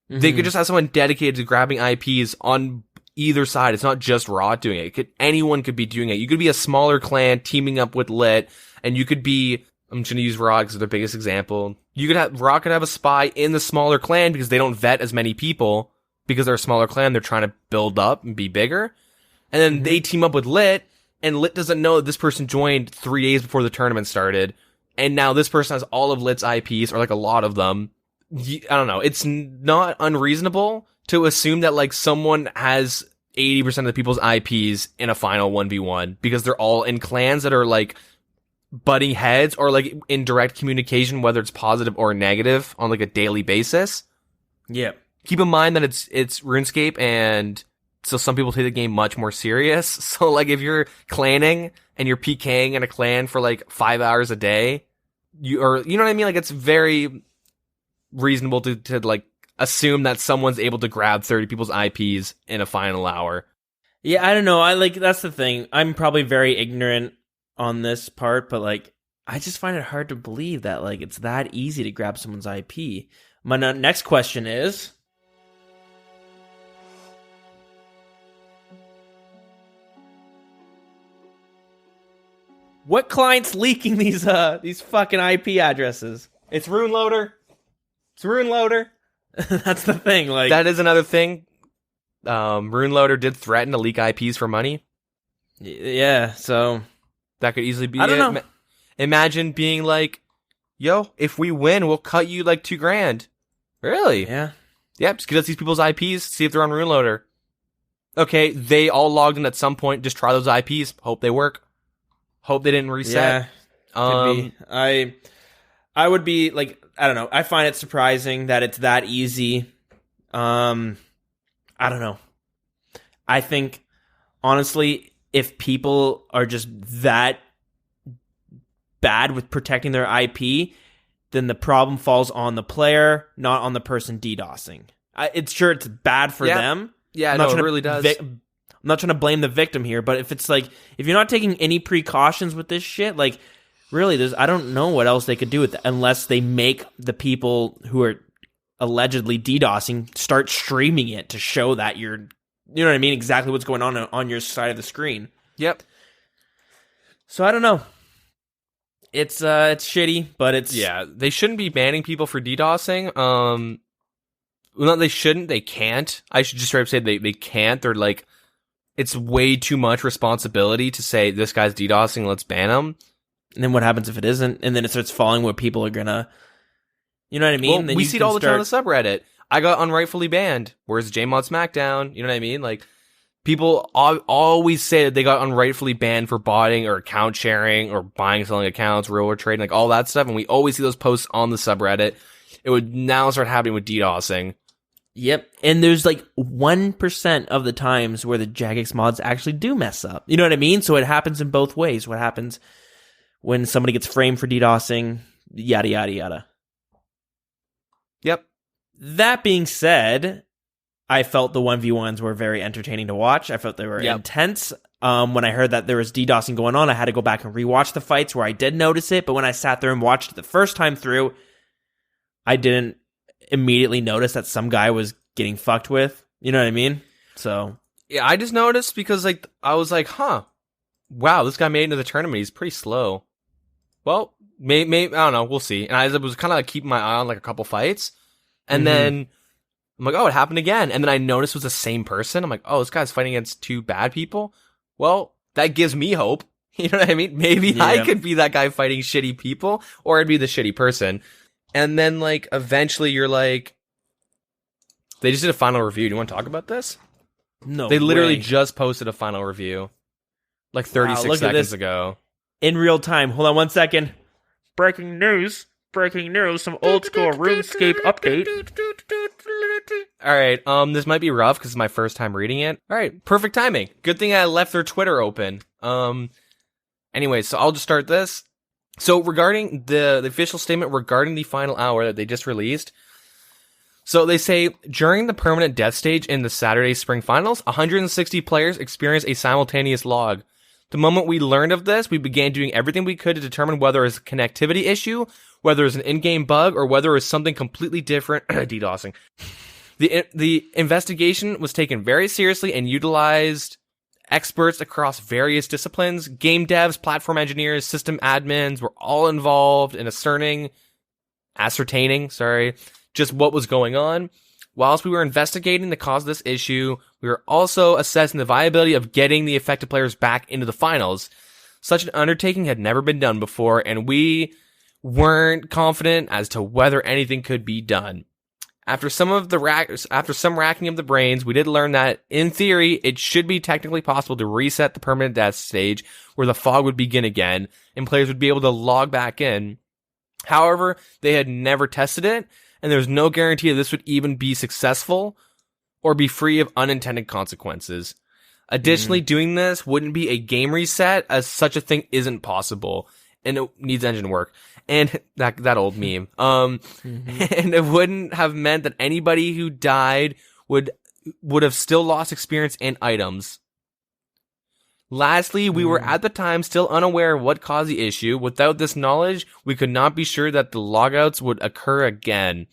They could just have someone dedicated to grabbing IPs on either side. It's not just Raw doing it. Anyone could be doing it. You could be a smaller clan teaming up with Lit, and you could be, I'm just going to use Raw because they're the biggest example. Raw could have a spy in the smaller clan because they don't vet as many people because they're a smaller clan. They're trying to build up and be bigger. And then they team up with Lit, and Lit doesn't know that this person joined 3 days before the tournament started. And now this person has all of Lit's IPs, or like a lot of them. I don't know. It's not unreasonable to assume that like someone has 80% of the people's IPs in a final 1v1 because they're all in clans that are like butting heads or like in direct communication, whether it's positive or negative on like a daily basis. Yeah. Keep in mind that it's RuneScape, and so some people take the game much more serious. So like if you're clanning and you're PKing in a clan for like 5 hours a day, you know what I mean? Like it's very reasonable to like assume that someone's able to grab 30 people's IPs in a final hour. Yeah, I don't know. That's the thing. I'm probably very ignorant on this part, but like I just find it hard to believe that like it's that easy to grab someone's IP. My next question is, what client's leaking these fucking IP addresses? It's RuneLoader. It's RuneLoader. That's the thing. Like that is another thing. RuneLoader did threaten to leak IPs for money. Yeah, so that could easily be. I don't know. Imagine being like, "Yo, if we win, we'll cut you like $2,000." Really? Yeah. Yep. Just get us these people's IPs. See if they're on RuneLoader. Okay, they all logged in at some point. Just try those IPs. Hope they work. Hope they didn't reset. Yeah. Could be. I would be like, I don't know. I find it surprising that it's that easy. I don't know. I think, honestly, if people are just that bad with protecting their IP, then the problem falls on the player, not on the person DDoSing. It's bad for them. Yeah, it really does. I'm not trying to blame the victim here, but if it's like, if you're not taking any precautions with this shit, like, really, I don't know what else they could do with it unless they make the people who are allegedly DDoSing start streaming it to show that you know what I mean, exactly what's going on your side of the screen. Yep. So I don't know. It's shitty, but it's they shouldn't be banning people for DDoSing. Well, no, they shouldn't. They can't. I should just straight up say they can't. They're like, it's way too much responsibility to say this guy's DDoSing. Let's ban him. And then what happens if it isn't? And then it starts falling where people are gonna, you know what I mean? Well, then we see it all the time on the subreddit. I got unrightfully banned. Where's JMod Smackdown? You know what I mean? Like, people always say that they got unrightfully banned for botting or account sharing or buying, selling accounts, real world trading, like all that stuff. And we always see those posts on the subreddit. It would now start happening with DDoSing. Yep. And there's like 1% of the times where the Jagex mods actually do mess up. You know what I mean? So it happens in both ways. What happens when somebody gets framed for DDoSing, yada, yada, yada. Yep. That being said, I felt the 1v1s were very entertaining to watch. I felt they were intense. When I heard that there was DDoSing going on, I had to go back and rewatch the fights where I did notice it. But when I sat there and watched it the first time through, I didn't immediately notice that some guy was getting fucked with. You know what I mean? So Yeah, I just noticed because like I was like, huh, wow, this guy made it into the tournament. He's pretty slow. Well, maybe I don't know. We'll see. And I was kind of like keeping my eye on like a couple fights, and then I'm like, oh, it happened again. And then I noticed it was the same person. I'm like, oh, this guy's fighting against two bad people. Well, that gives me hope. You know what I mean? Maybe I could be that guy fighting shitty people, or I'd be the shitty person. And then like eventually you're like, they just did a final review. Do you want to talk about this? No, they literally way. just posted a final review like 36 seconds ago. In real time. Hold on 1 second. Breaking news. Some old school RuneScape update. All right, this might be rough because it's my first time reading it. All right, perfect timing. Good thing I left their Twitter open. Anyway, so I'll just start this. So regarding the official statement regarding the final hour that they just released. So they say, during the permanent death stage in the Saturday Spring Finals, 160 players experienced a simultaneous log. The moment we learned of this, we began doing everything we could to determine whether it's a connectivity issue, whether it's an in-game bug, or whether it's something completely different. DDoSing. The investigation was taken very seriously and utilized experts across various disciplines. Game devs, platform engineers, system admins were all involved in ascertaining, just what was going on. Whilst we were investigating the cause of this issue, we were also assessing the viability of getting the affected players back into the finals. Such an undertaking had never been done before, and we weren't confident as to whether anything could be done. After some racking of the brains, we did learn that, in theory, it should be technically possible to reset the permanent death stage, where the fog would begin again, and players would be able to log back in. However, they had never tested it, and there was no guarantee that this would even be successful or be free of unintended consequences. Additionally, doing this wouldn't be a game reset, as such a thing isn't possible, and it needs engine work. And that old meme. And it wouldn't have meant that anybody who died would have still lost experience and items. Lastly, we were at the time still unaware of what caused the issue. Without this knowledge, we could not be sure that the logouts would occur again.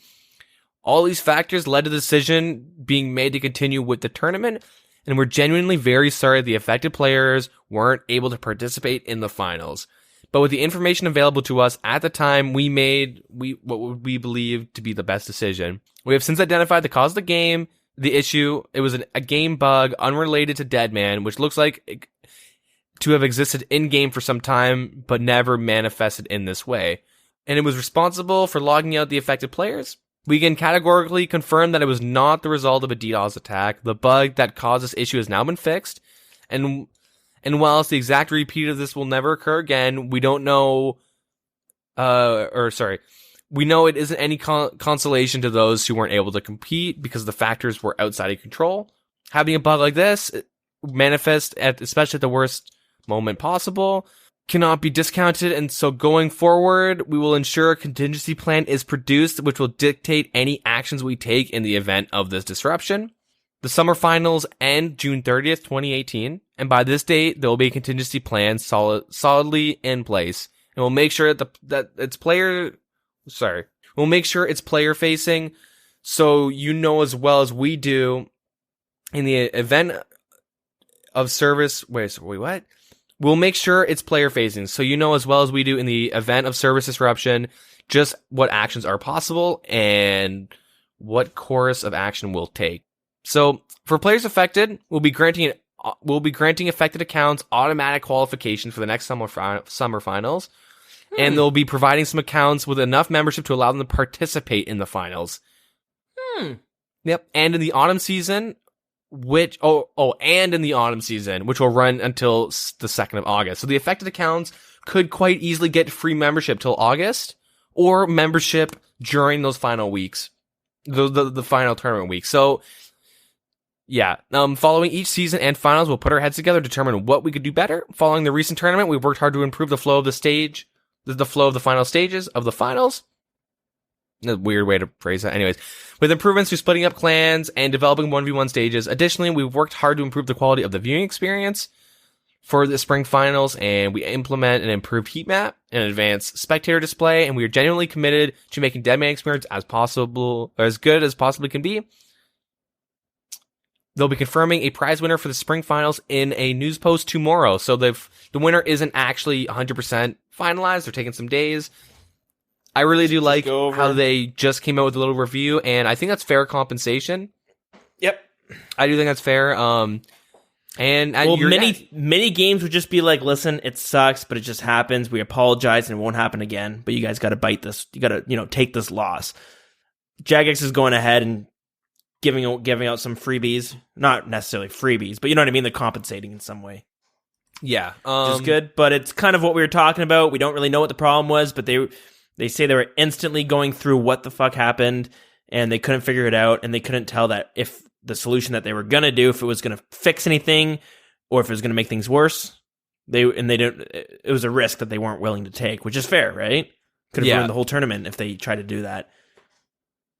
All these factors led to the decision being made to continue with the tournament, and we're genuinely very sorry the affected players weren't able to participate in the finals. But with the information available to us at the time, we made what we believe to be the best decision. We have since identified the cause of the issue. It was a game bug unrelated to DeadMan, which looks like to have existed in-game for some time, but never manifested in this way. And it was responsible for logging out the affected players. We can categorically confirm that it was not the result of a DDoS attack. The bug that caused this issue has now been fixed. And whilst the exact repeat of this will never occur again, we don't know, we know it isn't any consolation to those who weren't able to compete because the factors were outside of control. Having a bug like this manifest especially at the worst moment possible cannot be discounted, and so going forward, we will ensure a contingency plan is produced which will dictate any actions we take in the event of this disruption. The summer finals end June 30th, 2018, and by this date, there will be a contingency plan solidly in place, and we'll make sure we'll make sure it's player facing, so you know as well as we do in the event of service. Wait, what? We'll make sure it's player facing, so you know as well as we do in the event of service disruption, just what actions are possible and what course of action we'll take. So for players affected, we'll be granting affected accounts automatic qualification for the next summer finals, and they'll be providing some accounts with enough membership to allow them to participate in the finals. Yep, and in the autumn season, which will run until the 2nd of August. So the affected accounts could quite easily get free membership till August, or membership during those final weeks, the final tournament week. So yeah, following each season and finals, we'll put our heads together to determine what we could do better. Following the recent tournament, we've worked hard to improve the flow of the flow of the final stages of the finals. A weird way to phrase that. Anyways, with improvements to splitting up clans and developing 1v1 stages. Additionally, we've worked hard to improve the quality of the viewing experience. for the spring finals, and we implement an improved heat map, an advanced spectator display, and we are genuinely committed to making DeadMan experience as possible, or as good as possibly can be. They'll be confirming a prize winner for the spring finals in a news post tomorrow. So the winner isn't actually 100% finalized. They're taking some days. I really do like how they just came out with a little review, and I think that's fair compensation. Yep. I do think that's fair. Many games would just be like, listen, it sucks, but it just happens. We apologize, and it won't happen again. But you guys got to bite this. You got to, take this loss. Jagex is going ahead and giving out some freebies, not necessarily freebies, but you know what I mean. They're compensating in some way. Yeah, which is good. But it's kind of what we were talking about. We don't really know what the problem was, but they say they were instantly going through what the fuck happened, and they couldn't figure it out, and they couldn't tell that if the solution that they were gonna do, if it was gonna fix anything, or if it was gonna make things worse. It was a risk that they weren't willing to take, which is fair, right? Could have ruined the whole tournament if they tried to do that.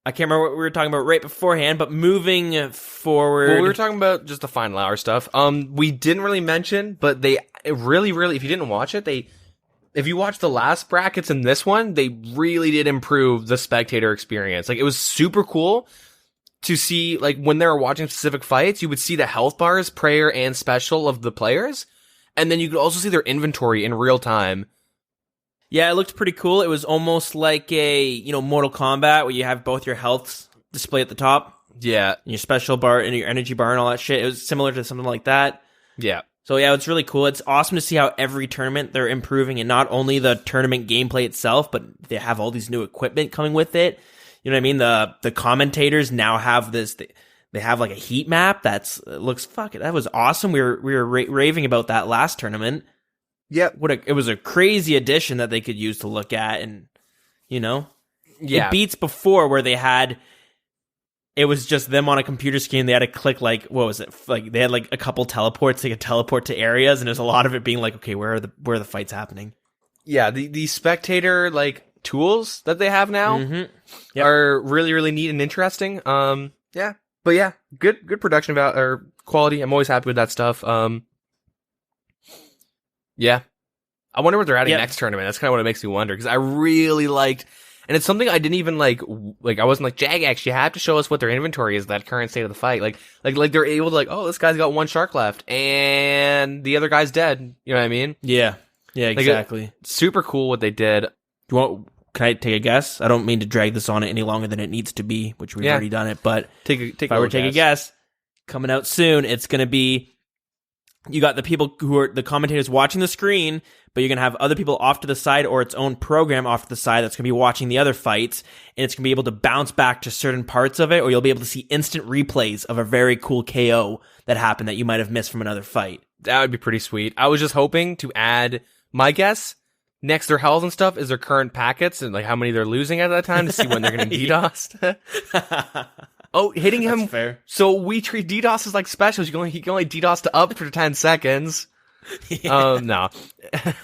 I can't remember what we were talking about right beforehand, but moving forward, well, we were talking about just the final hour stuff. We didn't really mention, but they really, if you didn't watch it, if you watch the last brackets in this one, they really did improve the spectator experience. Like, it was super cool to see, like, when they were watching specific fights, you would see the health bars, prayer, and special of the players, and then you could also see their inventory in real time. Yeah, it looked pretty cool. It was almost like a, Mortal Kombat, where you have both your healths displayed at the top. Yeah. And your special bar and your energy bar and all that shit. It was similar to something like that. Yeah. So yeah, it's really cool. It's awesome to see how every tournament they're improving, and not only the tournament gameplay itself, but they have all these new equipment coming with it. You know what I mean? The commentators now have this. They have like a heat map looks that was awesome. We were raving about that last tournament. Yeah, it was a crazy addition that they could use to look at, and it beats before where it was just them on a computer screen. They had to click what was it? Like they had like a couple teleports. They could teleport to areas, and there's a lot of it being like, okay, where are the fights happening? Yeah, the spectator tools that they have now are really, really neat and interesting. Yeah, but yeah, good production or quality. I'm always happy with that stuff. Yeah. I wonder what they're adding next tournament. That's kind of what it makes me wonder, because I really liked, and it's something I didn't even I wasn't like, Jagex, you have to show us what their inventory is, that current state of the fight. Like they're able to oh, this guy's got one shark left and the other guy's dead. You know what I mean? Yeah. Yeah, exactly. Super cool what they did. Can I take a guess? I don't mean to drag this on any longer than it needs to be, which we've already done it, but if I were to take a guess, coming out soon, it's going to be, you got the people who are the commentators watching the screen, but you're going to have other people off to the side, or its own program off to the side that's going to be watching the other fights, and it's going to be able to bounce back to certain parts of it, or you'll be able to see instant replays of a very cool KO that happened that you might have missed from another fight. That would be pretty sweet. I was just hoping to add, my guess, next their health and stuff is their current packets and how many they're losing at that time to see when they're going to DDoS. Oh, hitting him. That's fair. So we treat DDoS as like specials. He can only DDoS to up for 10 seconds. Yeah. No.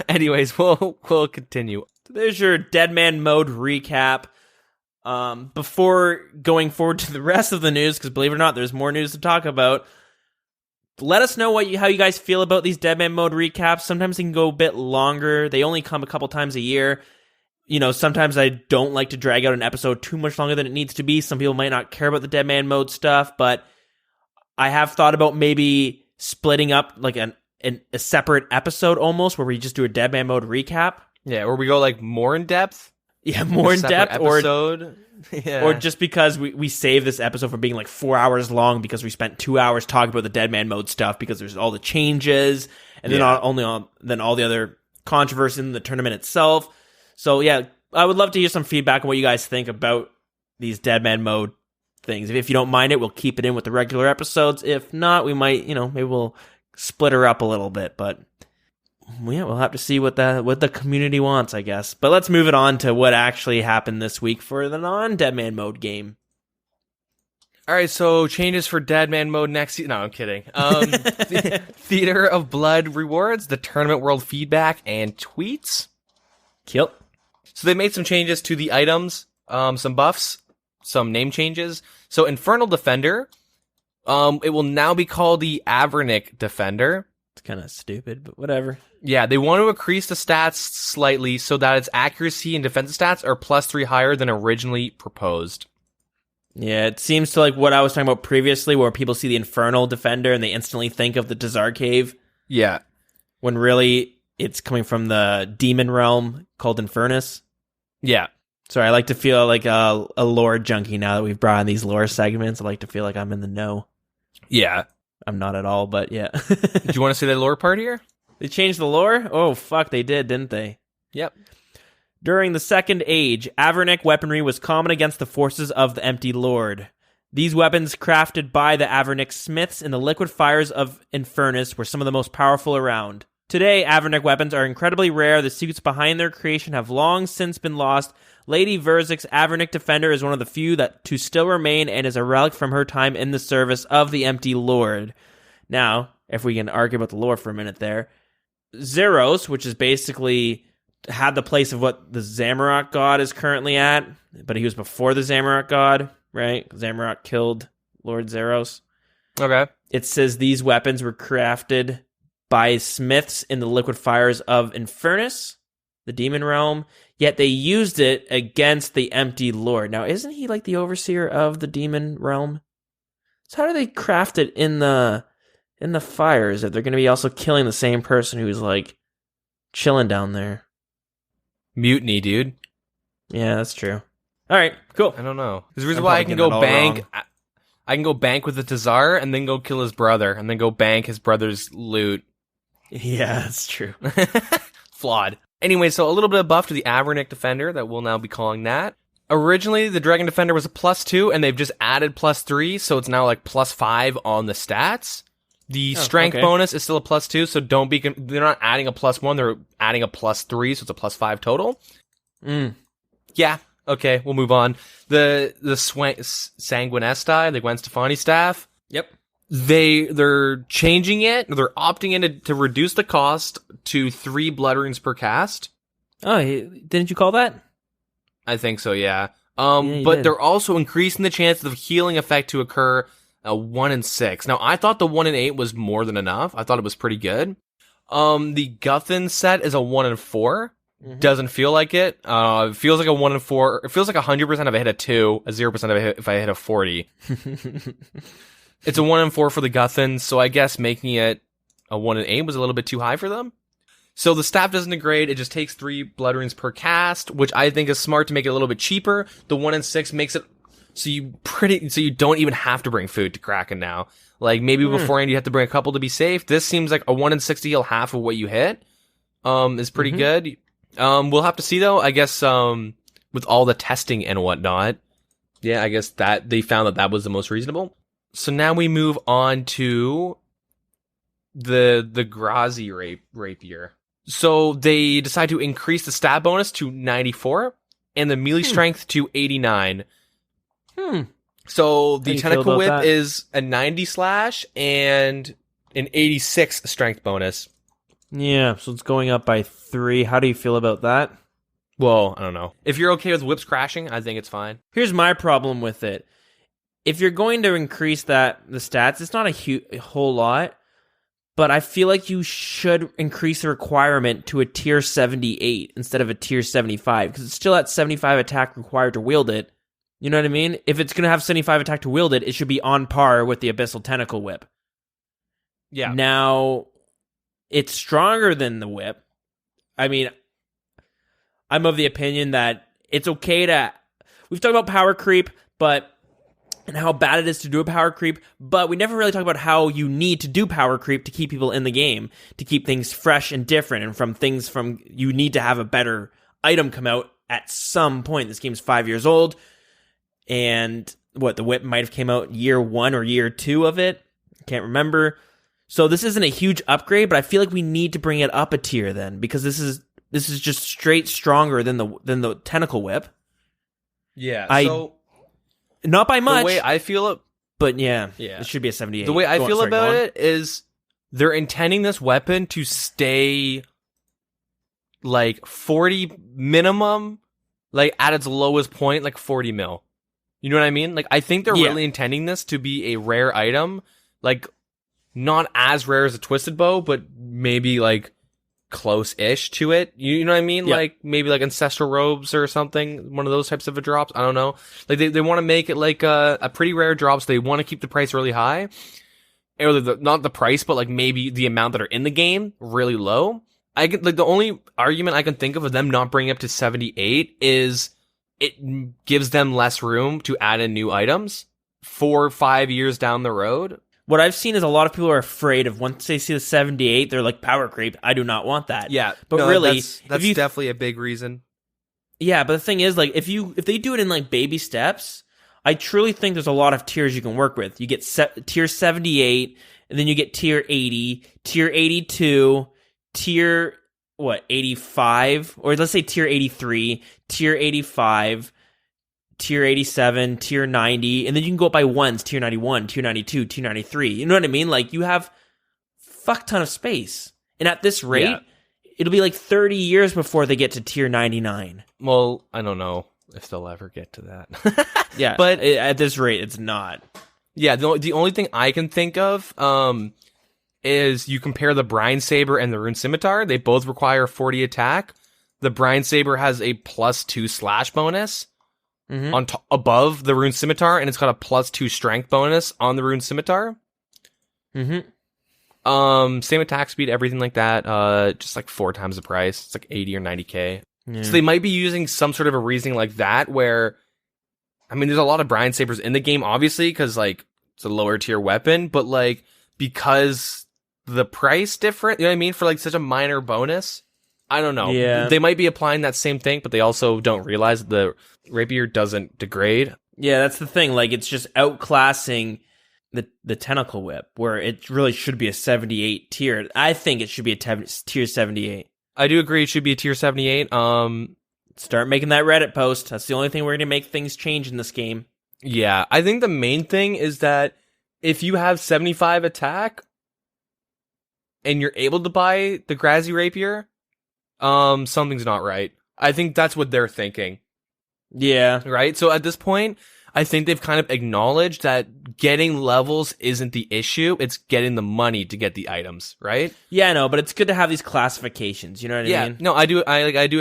Anyways, we'll continue. So there's your DeadMan Mode recap. Before going forward to the rest of the news, because believe it or not, there's more news to talk about. Let us know how you guys feel about these DeadMan Mode recaps. Sometimes they can go a bit longer. They only come a couple times a year. Sometimes I don't like to drag out an episode too much longer than it needs to be. Some people might not care about the DeadMan Mode stuff, but I have thought about maybe splitting up a separate episode almost, where we just do a DeadMan Mode recap. Yeah, where we go more in depth. Yeah, more in depth, episode. Or just because we save this episode from being 4 hours long because we spent 2 hours talking about the DeadMan Mode stuff, because there's all the changes, and then then all the other controversy in the tournament itself. So yeah, I would love to hear some feedback on what you guys think about these DeadMan Mode things. If you don't mind it, we'll keep it in with the regular episodes. If not, we might, maybe we'll split her up a little bit. But yeah, we'll have to see what the community wants, I guess. But let's move it on to what actually happened this week for the non-DeadMan Mode game. All right, so changes for DeadMan Mode next season. No, I'm kidding. Theater of Blood rewards, the tournament world feedback, and tweets. Kill. So they made some changes to the items, some buffs, some name changes. So Infernal Defender, it will now be called the Avernic Defender. It's kind of stupid, but whatever. Yeah, they want to increase the stats slightly so that its accuracy and defensive stats are +3 higher than originally proposed. Yeah, it seems to like what I was talking about previously, where people see the Infernal Defender and they instantly think of the Dazar Cave. Yeah. When really it's coming from the demon realm called Infernus. Yeah. Sorry, I like to feel like a lore junkie now that we've brought in these lore segments. I like to feel like I'm in the know. Yeah. I'm not at all, but yeah. Do you want to say the lore part here? They changed the lore? Oh, fuck, they did, didn't they? Yep. During the Second Age, Avernic weaponry was common against the forces of the Empty Lord. These weapons, crafted by the Avernic smiths in the liquid fires of Infernus, were some of the most powerful around. Today, Avernic weapons are incredibly rare. The secrets behind their creation have long since been lost. Lady Verzik's Avernic Defender is one of the few that to still remain and is a relic from her time in the service of the Empty Lord. Now, if we can argue about the lore for a minute there, Zeros, which is basically had the place of what the Zamorak god is currently at, but he was before the Zamorak god, right? Zamorak killed Lord Zeros. Okay. It says these weapons were crafted by smiths in the liquid fires of Infernus, the demon realm, yet they used it against the Empty Lord. Now, isn't he like the overseer of the demon realm? So how do they craft it in the fires if they're going to be also killing the same person who's like chilling down there? Mutiny, dude. Yeah, that's true. All right, cool. I don't know. There's a reason why I can go bank. I can go bank with the Tazar and then go kill his brother and then go bank his brother's loot. Yeah, that's true. Flawed. Anyway, so a little bit of buff to the Avernic Defender that we'll now be calling that. Originally, the Dragon Defender was a +2, and they've just added +3, so it's now like +5 on the stats. The strength bonus is still a +2, so they're not adding a +1, they're adding a +3, so it's a +5 total. Yeah, okay, we'll move on. The Sanguinesti, the Gwen Stefani staff. Yep. They're changing it. They're opting in to reduce the cost to 3 blood runes per cast. Oh, didn't you call that? I think so, yeah. Yeah, but did. they're also increasing the chances of healing effect to occur 1 in 6. Now, I thought the 1 in 8 was more than enough. I thought it was pretty good. The Guthin set is a 1 in 4. Mm-hmm. Doesn't feel like it. It feels like a 1 in 4. It feels like 100% if I hit a 2, a 0% if I hit a 40. It's a 1 in 4 for the Guthin, so I guess making it a 1 in 8 was a little bit too high for them. So the staff doesn't degrade, it just takes 3 blood runes per cast, which I think is smart to make it a little bit cheaper. The 1 in 6 makes it so you don't even have to bring food to Kraken now. Like maybe beforehand you have to bring a couple to be safe. This seems like a 1 in 6 to heal half of what you hit. Is pretty good. We'll have to see though, I guess with all the testing and whatnot. Yeah, I guess that they found that was the most reasonable. So now we move on to the Grazi rapier. So they decide to increase the stat bonus to 94 and the melee strength to 89. So the tentacle whip is a 90 slash and an 86 strength bonus. Yeah, so it's going up by 3. How do you feel about that? Well, I don't know. If you're okay with whips crashing, I think it's fine. Here's my problem with it. If you're going to increase the stats, it's not a whole lot, but I feel like you should increase the requirement to a tier 78 instead of a tier 75, because it's still at 75 attack required to wield it. You know what I mean? If it's going to have 75 attack to wield it, it should be on par with the Abyssal Tentacle Whip. Yeah. Now, it's stronger than the whip. I mean, I'm of the opinion that it's okay to... We've talked about power creep, and how bad it is to do a power creep, but we never really talk about how you need to do power creep to keep people in the game, to keep things fresh and different, and you need to have a better item come out at some point. This game's 5 years old, and the whip might have came out year 1 or year 2 of it. Can't remember. So this isn't a huge upgrade, but I feel like we need to bring it up a tier then, because this is just straight stronger than the tentacle whip. Yeah. Not by much. The way I feel it, but yeah, it should be a 78. The way I feel about it is they're intending this weapon to stay like 40 minimum, like at its lowest point, like 40 mil. You know what I mean? Like I think they're really intending this to be a rare item. Like not as rare as a twisted bow, but maybe like close-ish to it. You know what I mean? Yeah. Like maybe like ancestral robes or something. One of those types of a drops. I don't know. Like they want to make it like a pretty rare drop, so they want to keep the price really high. Or not the price, but like maybe the amount that are in the game really low. I can, like, the only argument I can think of them not bringing up to 78 is it gives them less room to add in new items 4 or 5 years down the road. What I've seen is a lot of people are afraid of once they see the 78, they're like, power creep. I do not want that. Yeah, but no, really, that's definitely a big reason. Yeah, but the thing is, like, if they do it in like baby steps, I truly think there's a lot of tiers you can work with. You get tier 78, and then you get tier 80, tier 82, tier 85, or let's say tier 83, tier 85, tier 87, tier 90, and then you can go up by ones, tier 91, tier 92, tier 93. You know what I mean? Like, you have fuck ton of space. And at this rate, it'll be like 30 years before they get to tier 99. Well, I don't know if they'll ever get to that. Yeah, but at this rate, it's not. Yeah, the only thing I can think of is you compare the Brine Saber and the Rune Scimitar. They both require 40 attack. The Brine Saber has a +2 slash bonus on above the Rune Scimitar, and it's got a +2 strength bonus on the Rune Scimitar. Same attack speed, everything like that. Just like 4 times the price. It's like 80 or 90k. Yeah. So they might be using some sort of a reasoning like that, where, I mean, there's a lot of Brine Sabers in the game, obviously, because like it's a lower tier weapon, but like because the price different, you know what I mean, for like such a minor bonus. I don't know. Yeah. They might be applying that same thing, but they also don't realize that the rapier doesn't degrade. Yeah, that's the thing. Like, it's just outclassing the tentacle whip, where it really should be a 78 tier. I think it should be a tier 78. I do agree it should be a tier 78. Start making that Reddit post. That's the only thing we're going to make things change in this game. Yeah, I think the main thing is that if you have 75 attack and you're able to buy the Grazi Rapier, something's not right. I think that's what they're thinking. Yeah. Right? So at this point, I think they've kind of acknowledged that getting levels isn't the issue. It's getting the money to get the items, right? Yeah, no, but it's good to have these classifications. You know what I mean? No, I do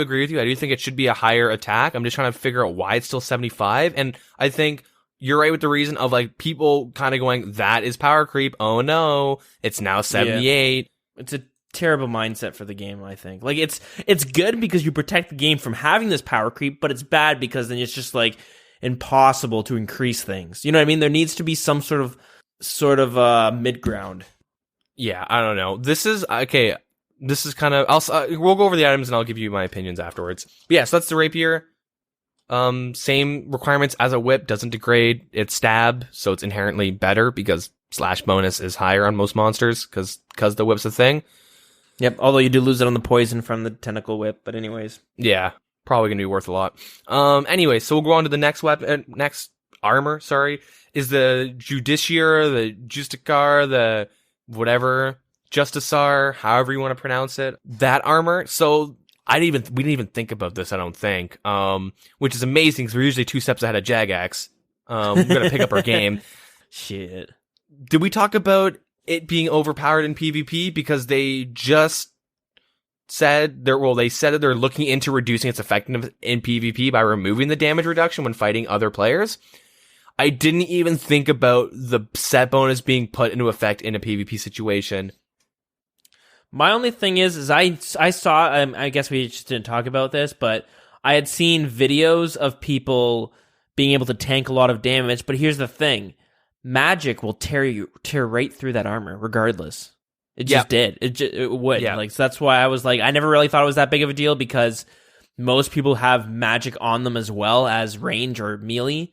agree with you. I do think it should be a higher attack. I'm just trying to figure out why it's still 75. And I think you're right with the reason of like people kind of going, that is power creep. Oh no, it's now 78. Yeah. It's a terrible mindset for the game, I think. Like, it's good because you protect the game from having this power creep, but it's bad because then it's just like impossible to increase things. You know what I mean? There needs to be some sort of mid ground. Yeah, I don't know. This is okay. This is kind of. We'll go over the items and I'll give you my opinions afterwards. But yeah, so that's the rapier. Same requirements as a whip. Doesn't degrade. It's stab, so it's inherently better because slash bonus is higher on most monsters because the whip's a thing. Yep. Although you do lose it on the poison from the tentacle whip, but anyways. Yeah. Probably gonna be worth a lot. Anyway, so we'll go on to the next weapon, next armor. Sorry, is the Judiciar, the Justicar, the whatever Justisar, however you want to pronounce it. That armor. So we didn't even think about this. I don't think. Which is amazing because we're usually 2 steps ahead of Jagex. We're gonna pick up our game. Shit. Did we talk about it being overpowered in PvP because they just said that they're looking into reducing its effectiveness in PvP by removing the damage reduction when fighting other players? I didn't even think about the set bonus being put into effect in a PvP situation. My only thing is I saw, I guess we just didn't talk about this, but I had seen videos of people being able to tank a lot of damage, but here's the thing. Magic will tear right through that armor regardless. It just did. It would. Yeah. Like, so that's why I was like, I never really thought it was that big of a deal because most people have magic on them as well as range or melee.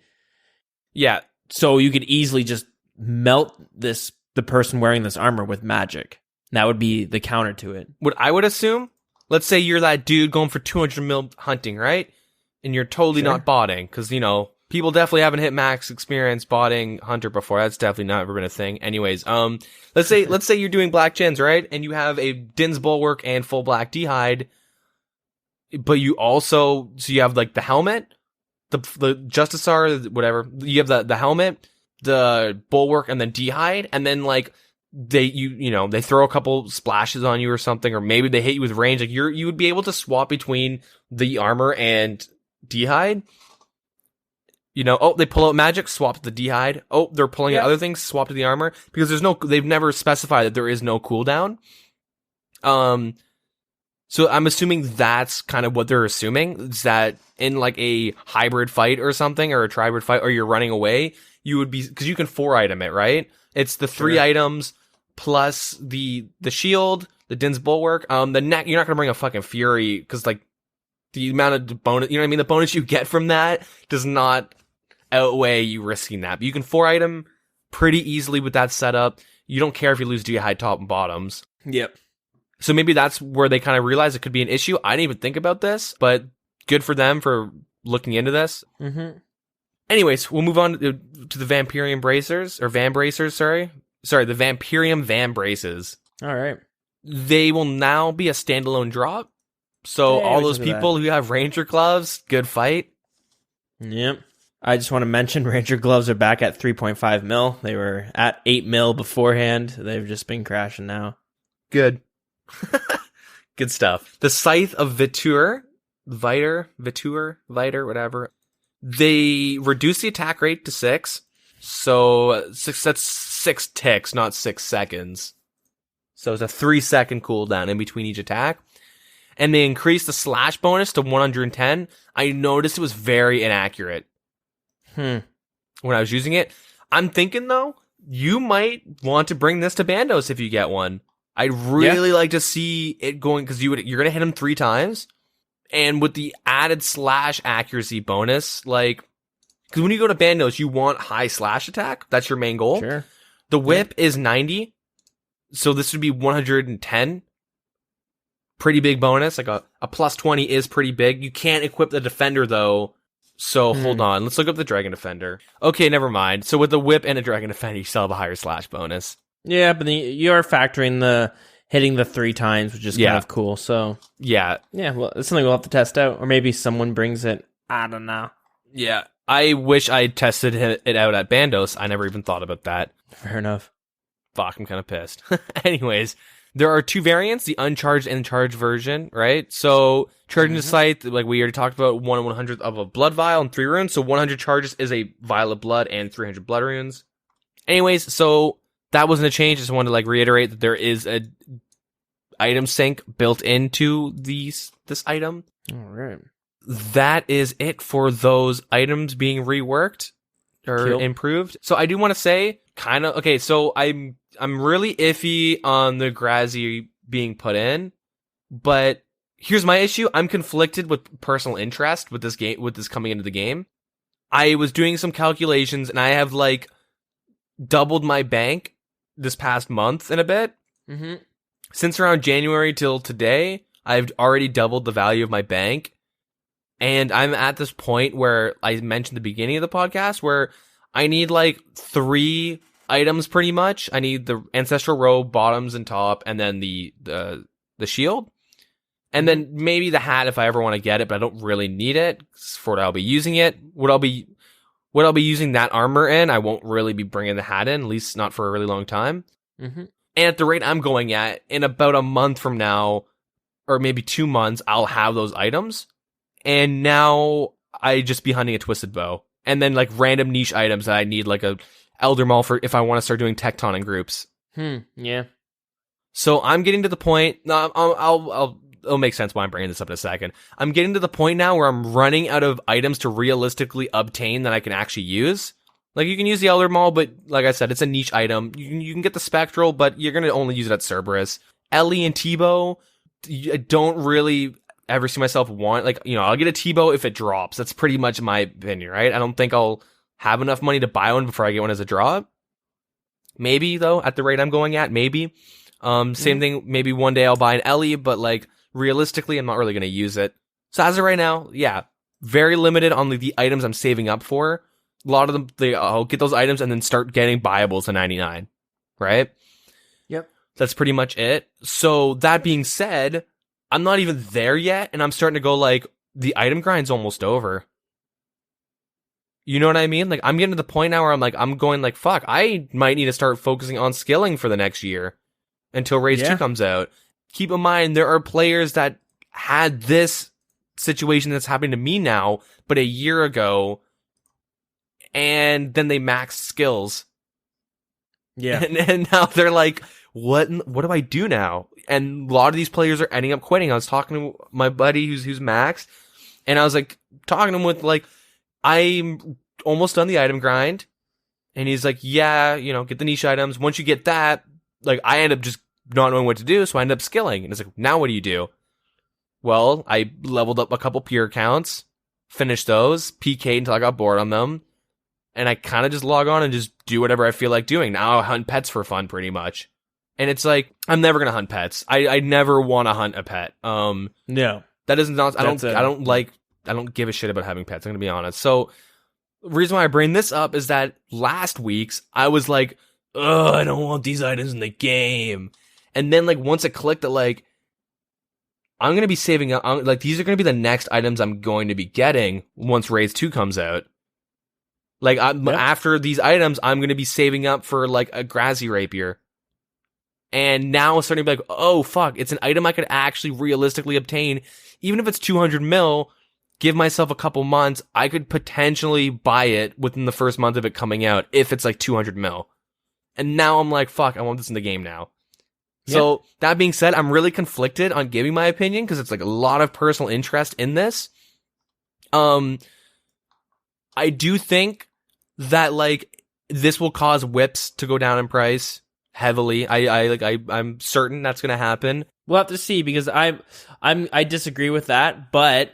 Yeah. So you could easily just melt the person wearing this armor with magic. That would be the counter to it. What I would assume, let's say you're that dude going for 200 mil hunting, right? And you're totally not botting because, you know, people definitely haven't hit max experience botting Hunter before. That's definitely not ever been a thing. Anyways, let's say you're doing black gens, right? And you have a Din's Bulwark and full black D'hide, but you have like the helmet, the Justisar, whatever. You have the helmet, the Bulwark, and then D'hide, and then like they throw a couple splashes on you or something, or maybe they hit you with range. Like you would be able to swap between the armor and D'hide. They pull out magic, swap to the D'hide. Oh, they're pulling out other things, swap to the armor, because they've never specified that there is no cooldown. So I'm assuming that's kind of what they're assuming, is that in like a hybrid fight or something, or a tribrid fight, or you're running away, you would be, because you can 4-item it, right? It's the 3 items plus the shield, the Din's Bulwark, the neck. You're not gonna bring a fucking Fury, because like the amount of bonus, you know what I mean? The bonus you get from that does not outweigh you risking that. But you can 4-item pretty easily with that setup. You don't care if you lose D'hide top and bottoms. Yep. So maybe that's where they kind of realize it could be an issue. I didn't even think about this, but good for them for looking into this. Mm-hmm. Anyways, we'll move on to the Vampyrium Bracers, or Van Bracers, sorry, the Vampyrium Van Braces. All right. They will now be a standalone drop. So all those people who have Ranger Gloves, good fight. Yep. I just want to mention Ranger Gloves are back at 3.5 mil. They were at 8 mil beforehand. They've just been crashing now. Good. Good stuff. The Scythe of Vitur, whatever. They reduce the attack rate to 6. So that's 6 ticks, not 6 seconds. So it's a 3-second cooldown in between each attack. And they increase the slash bonus to 110. I noticed it was very inaccurate. When I was using it. I'm thinking, though, you might want to bring this to Bandos if you get one. I'd really like to see it going, because you're going to hit him 3 times. And with the added slash accuracy bonus, like, because when you go to Bandos, you want high slash attack. That's your main goal. Sure. The whip is 90. So this would be 110. Pretty big bonus. Like a plus 20 is pretty big. You can't equip the defender, though. So hold on. Let's look up the Dragon Defender. Okay, never mind. So with the whip and a Dragon Defender, you still have a higher slash bonus. Yeah, but you are factoring the hitting the 3 times, which is kind of cool. So yeah, well, it's something we'll have to test out, or maybe someone brings it. I don't know. Yeah, I wish I tested it out at Bandos. I never even thought about that. Fair enough. Fuck, I'm kind of pissed. Anyways, there are 2 variants: the uncharged and charged version. Right? So charging the Scythe, like we already talked about, 1/100th of a blood vial and 3 runes. So 100 charges is a vial of blood and 300 blood runes. Anyways, so that wasn't a change. I just wanted to reiterate that there is a item sync built into this item. All right. That is it for those items being reworked or improved. So I do want to say, so I'm really iffy on the Grazi being put in, but here's my issue. I'm conflicted with personal interest with this game, with this coming into the game. I was doing some calculations and I have doubled my bank this past month and a bit. Mm-hmm. Since around January till today, I've already doubled the value of my bank. And I'm at this point where I mentioned at the beginning of the podcast where I need 3 items pretty much. I need the Ancestral Robe, bottoms and top, and then the shield. And then maybe the hat if I ever want to get it, but I don't really need it for what I'll be using it. What I'll be using that armor in, I won't really be bringing the hat in, at least not for a really long time. Mm-hmm. And at the rate I'm going at, in about a month from now, or maybe 2 months, I'll have those items. And now I just be hunting a Twisted Bow. And then random niche items that I need, a Elder Maul for if I want to start doing Tecton in groups. Yeah. So I'm getting to the point, it'll make sense why I'm bringing this up in a second. I'm getting to the point now where I'm running out of items to realistically obtain that I can actually use. You can use the Elder Maul, but like I said, it's a niche item. You can get the Spectral, but you're going to only use it at Cerberus. Ellie and T-Bow, I don't really ever see myself want, I'll get a T-Bow if it drops. That's pretty much my opinion, right? I don't think I'll have enough money to buy one before I get one as a drop. Maybe, though, at the rate I'm going at, maybe. Same thing, maybe one day I'll buy an Ellie, but realistically, I'm not really going to use it. So as of right now, yeah, very limited on the items I'm saving up for. A lot of them, I'll get those items and then start getting buyables to 99, right? Yep. That's pretty much it. So that being said, I'm not even there yet, and I'm starting to go the item grind's almost over. You know what I mean? Like, I'm getting to the point now where I'm going like, fuck, I might need to start focusing on skilling for the next year until Raids 2 comes out. Keep in mind, there are players that had this situation that's happening to me now, but a year ago, and then they maxed skills. Yeah. And now they're like, what do I do now? And a lot of these players are ending up quitting. I was talking to my buddy who's maxed, and I was like, talking to him with like, I'm almost done the item grind. And he's like, yeah, get the niche items. Once you get that, like, I end up just not knowing what to do, so I end up skilling. And it's like, now what do you do? Well, I leveled up a couple pure accounts, finished those, PK'd until I got bored on them, and I kind of just log on and just do whatever I feel like doing. Now I hunt pets for fun, pretty much. And it's like, I'm never gonna hunt pets. I never want to hunt a pet. No. That is not, I don't give a shit about having pets, I'm gonna be honest. So, the reason why I bring this up is that last week's, I was like, ugh, I don't want these items in the game. And then, like, once it clicked that, like, I'm gonna be saving up, like, these are gonna be the next items I'm going to be getting once Raids 2 comes out. Like, after these items, I'm gonna be saving up for, like, a Grazi Rapier. And now it's starting to be like, oh, fuck, it's an item I could actually realistically obtain. Even if it's 200 mil, give myself a couple months, I could potentially buy it within the first month of it coming out if it's like 200 mil. And now I'm like, fuck, I want this in the game now. Yeah. So, that being said, I'm really conflicted on giving my opinion because it's like a lot of personal interest in this. I do think that, like, this will cause whips to go down in price heavily. I'm certain that's going to happen. We'll have to see because I disagree with that, but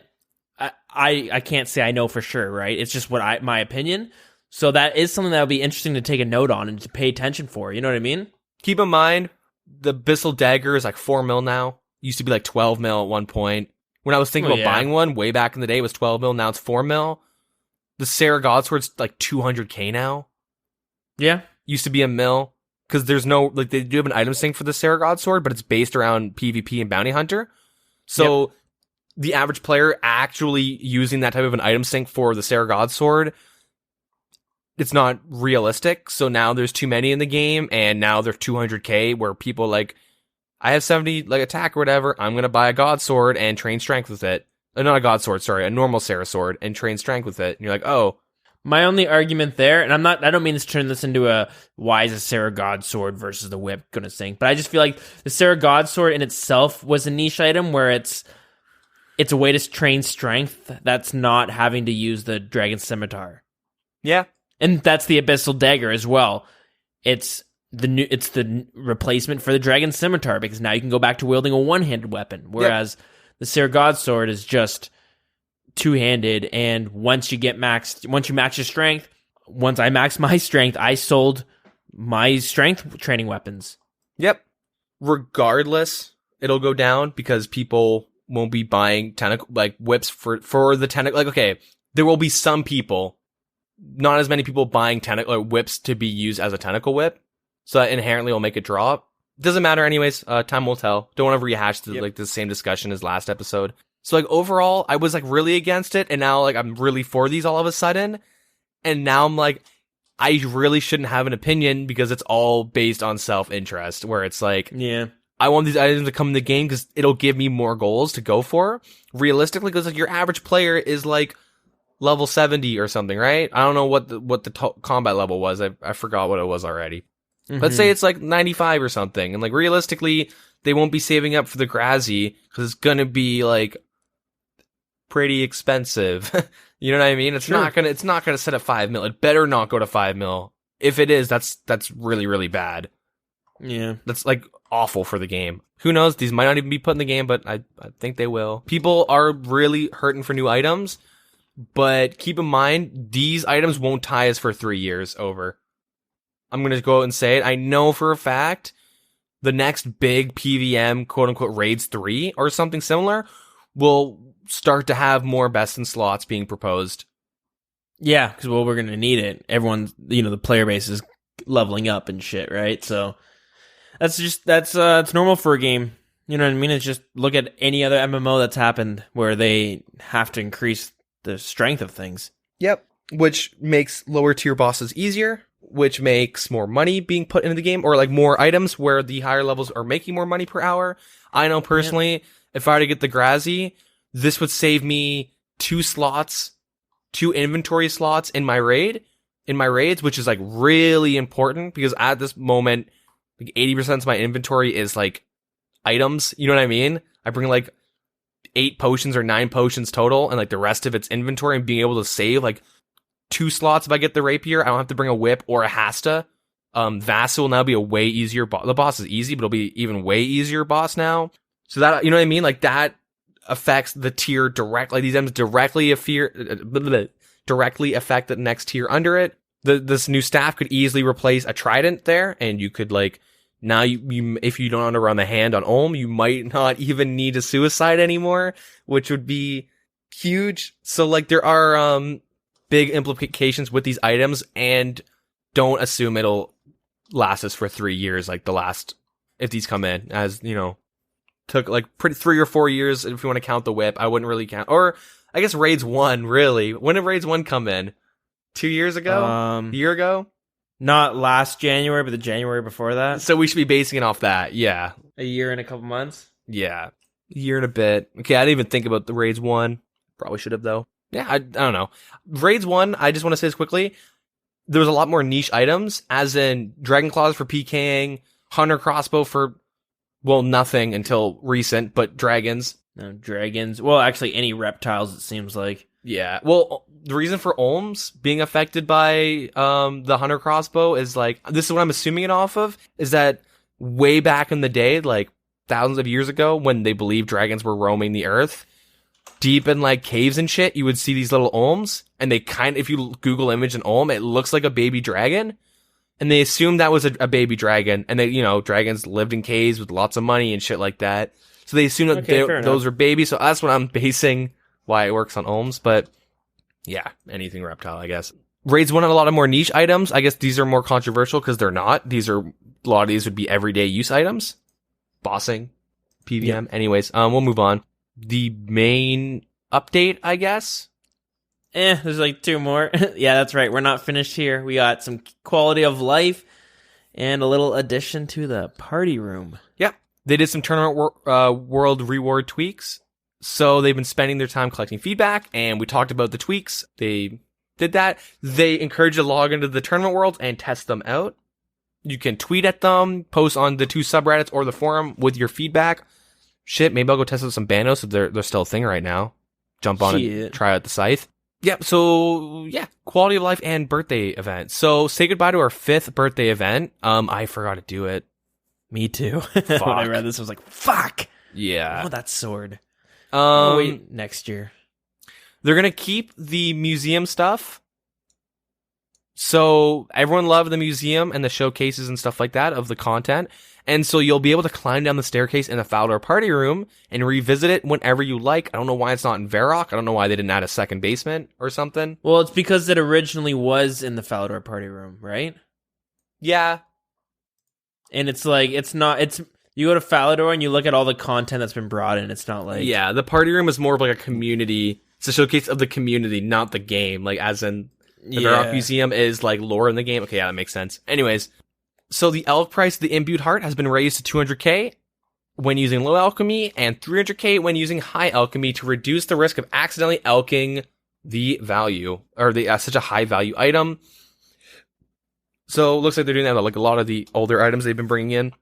I can't say I know for sure, right? It's just my opinion. So that is something that would be interesting to take a note on and to pay attention for. You know what I mean? Keep in mind, the Abyssal Dagger is like 4 mil now. Used to be like 12 mil at one point. When I was thinking about buying one, way back in the day, it was 12 mil. Now it's 4 mil. The Sarah Godsword's like 200k now. Yeah. Used to be a mil. Because there's no, like, they do have an item sync for the Sarah Godsword, but it's based around PvP and Bounty Hunter. So, the average player actually using that type of an item sync for the Sarah Godsword, it's not realistic. So now there's too many in the game, and now they're 200k, where people like, I have 70 like attack or whatever, I'm gonna buy a Godsword and train strength with it. Not a Godsword, sorry, a normal Sarah Sword, and train strength with it. And you're like, oh. My only argument there, and I don't mean to turn this into a why is a Sarah Godsword versus the whip gonna sink, but I just feel like the Sarah Godsword in itself was a niche item where it's a way to train strength that's not having to use the Dragon Scimitar. Yeah. And that's the Abyssal Dagger as well. It's the replacement for the Dragon Scimitar because now you can go back to wielding a one-handed weapon, whereas the Sarah Godsword is just two-handed, and once you max your strength, once I maxed my strength, I sold my strength training weapons. Yep. Regardless, it'll go down because people won't be buying whips for the tentacle. Like, okay, there will be some people, not as many people buying whips to be used as a tentacle whip, so that inherently will make it drop. Doesn't matter anyways. Time will tell. Don't want to rehash the same discussion as last episode. So, like, overall, I was, like, really against it, and now, like, I'm really for these all of a sudden, and now I'm like, I really shouldn't have an opinion because it's all based on self-interest, where it's like, I want these items to come in the game because it'll give me more goals to go for, realistically, because, like, your average player is, like, level 70 or something, right? I don't know what the combat level was. I forgot what it was already. Mm-hmm. Let's say it's, like, 95 or something, and, like, realistically, they won't be saving up for the Grazi because it's gonna be, like, pretty expensive. You know what I mean? It's not gonna set at 5 mil. It better not go to 5 mil. If it is, that's really, really bad. Yeah. That's like awful for the game. Who knows? These might not even be put in the game, but I think they will. People are really hurting for new items, but keep in mind, these items won't tie us for 3 years over. I'm gonna go out and say it. I know for a fact the next big PVM quote unquote raids 3 or something similar will start to have more best in slots being proposed. Yeah, because we're going to need it. Everyone's, the player base is leveling up and shit, right? So it's normal for a game. You know what I mean? It's just look at any other MMO that's happened where they have to increase the strength of things. Yep. which makes lower tier bosses easier, which makes more money being put into the game, or like more items where the higher levels are making more money per hour. I know personally, if I were to get the Grazi, this would save me 2 inventory slots in my raids, which is like really important because at this moment, like 80% of my inventory is like items. You know what I mean? I bring like 8 potions or 9 potions total, and like the rest of it's inventory, and being able to save like 2 slots if I get the rapier. I don't have to bring a whip or a hasta. Vassal will now be a way easier boss. The boss is easy, but it'll be even way easier boss now. So that, you know what I mean? Like that affects the tier directly. Like these items directly affect the next tier under it. This new staff could easily replace a trident there, and you could like, now you if you don't want to run the hand on Olm, you might not even need a suicide anymore, which would be huge. So like there are big implications with these items, and don't assume it'll last us for 3 years like the last, if these come in, as you know, took like 3 or 4 years if you want to count the whip. I wouldn't really count, or I guess Raids 1, really. When did Raids 1 come in? 2 years ago? A year ago? Not last January, but the January before that. So we should be basing it off that, yeah. A year and a couple months? Yeah. A year and a bit. Okay, I didn't even think about the Raids 1. Probably should have, though. Yeah, I don't know. Raids 1, I just want to say this quickly. There was a lot more niche items, as in Dragon Claws for PKing, Hunter Crossbow for, well, nothing until recent, but dragons. No, dragons. Well, actually, any reptiles, it seems like. Yeah. Well, the reason for Olms being affected by the Hunter Crossbow is like, this is what I'm assuming it off of, is that way back in the day, like thousands of years ago, when they believed dragons were roaming the earth, deep in like caves and shit, you would see these little Olms, and they if you Google image an Olm, it looks like a baby dragon. And they assumed that was a baby dragon, and they, you know, dragons lived in caves with lots of money and shit like that. So they assumed that those are babies. So that's what I'm basing why it works on Olms. But yeah, anything reptile, I guess. Raids 1 had a lot of more niche items. I guess these are more controversial because they're not. A lot of these would be everyday use items. Bossing, PVM. Yeah. Anyways, we'll move on. The main update, I guess. There's like 2 more. Yeah, that's right. We're not finished here. We got some quality of life and a little addition to the party room. Yep. They did some tournament world reward tweaks. So they've been spending their time collecting feedback, and we talked about the tweaks. They did that. They encourage you to log into the tournament world and test them out. You can tweet at them, post on the 2 subreddits or the forum with your feedback. Shit, maybe I'll go test out some Banos if they're still a thing right now. Jump on and try out the scythe. Yep, so yeah, quality of life and birthday event. So say goodbye to our 5th birthday event. I forgot to do it. Me too. When I read this, I was like, fuck! Yeah. Oh, that sword. Wait, next year. They're gonna keep the museum stuff. So everyone loved the museum and the showcases and stuff like that of the content. And so you'll be able to climb down the staircase in the Falador party room and revisit it whenever you like. I don't know why it's not in Varrock. I don't know why they didn't add a second basement or something. Well, it's because it originally was in the Falador party room, right? Yeah. And it's like, you go to Falador and you look at all the content that's been brought in. It's not like... Yeah, the party room is more of like a community. It's a showcase of the community, not the game. Like, as in, the Varrock Museum is like lore in the game. Okay, yeah, that makes sense. Anyways, so the elk price of the imbued heart has been raised to 200k when using low alchemy, and 300k when using high alchemy to reduce the risk of accidentally elking the value, or such a high value item. So it looks like they're doing that with like a lot of the older items they've been bringing in.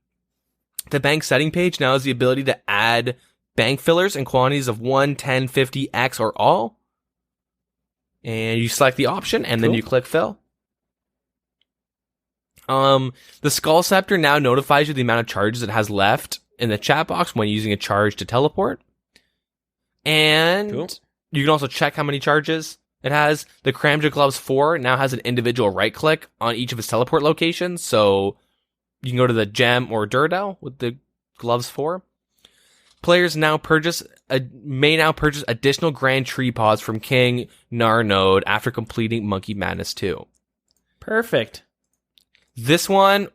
The bank setting page now has the ability to add bank fillers in quantities of 1, 10, 50, X, or all. And you select the option, and then you click fill. The Skull Scepter now notifies you the amount of charges it has left in the chat box when using a charge to teleport. And you can also check how many charges it has. The Cramja Gloves 4 now has an individual right click on each of its teleport locations. So you can go to the Gem or Duradel with the Gloves 4. Players may now purchase additional Grand Tree Pods from King Nar Node after completing Monkey Madness 2. Perfect. This one,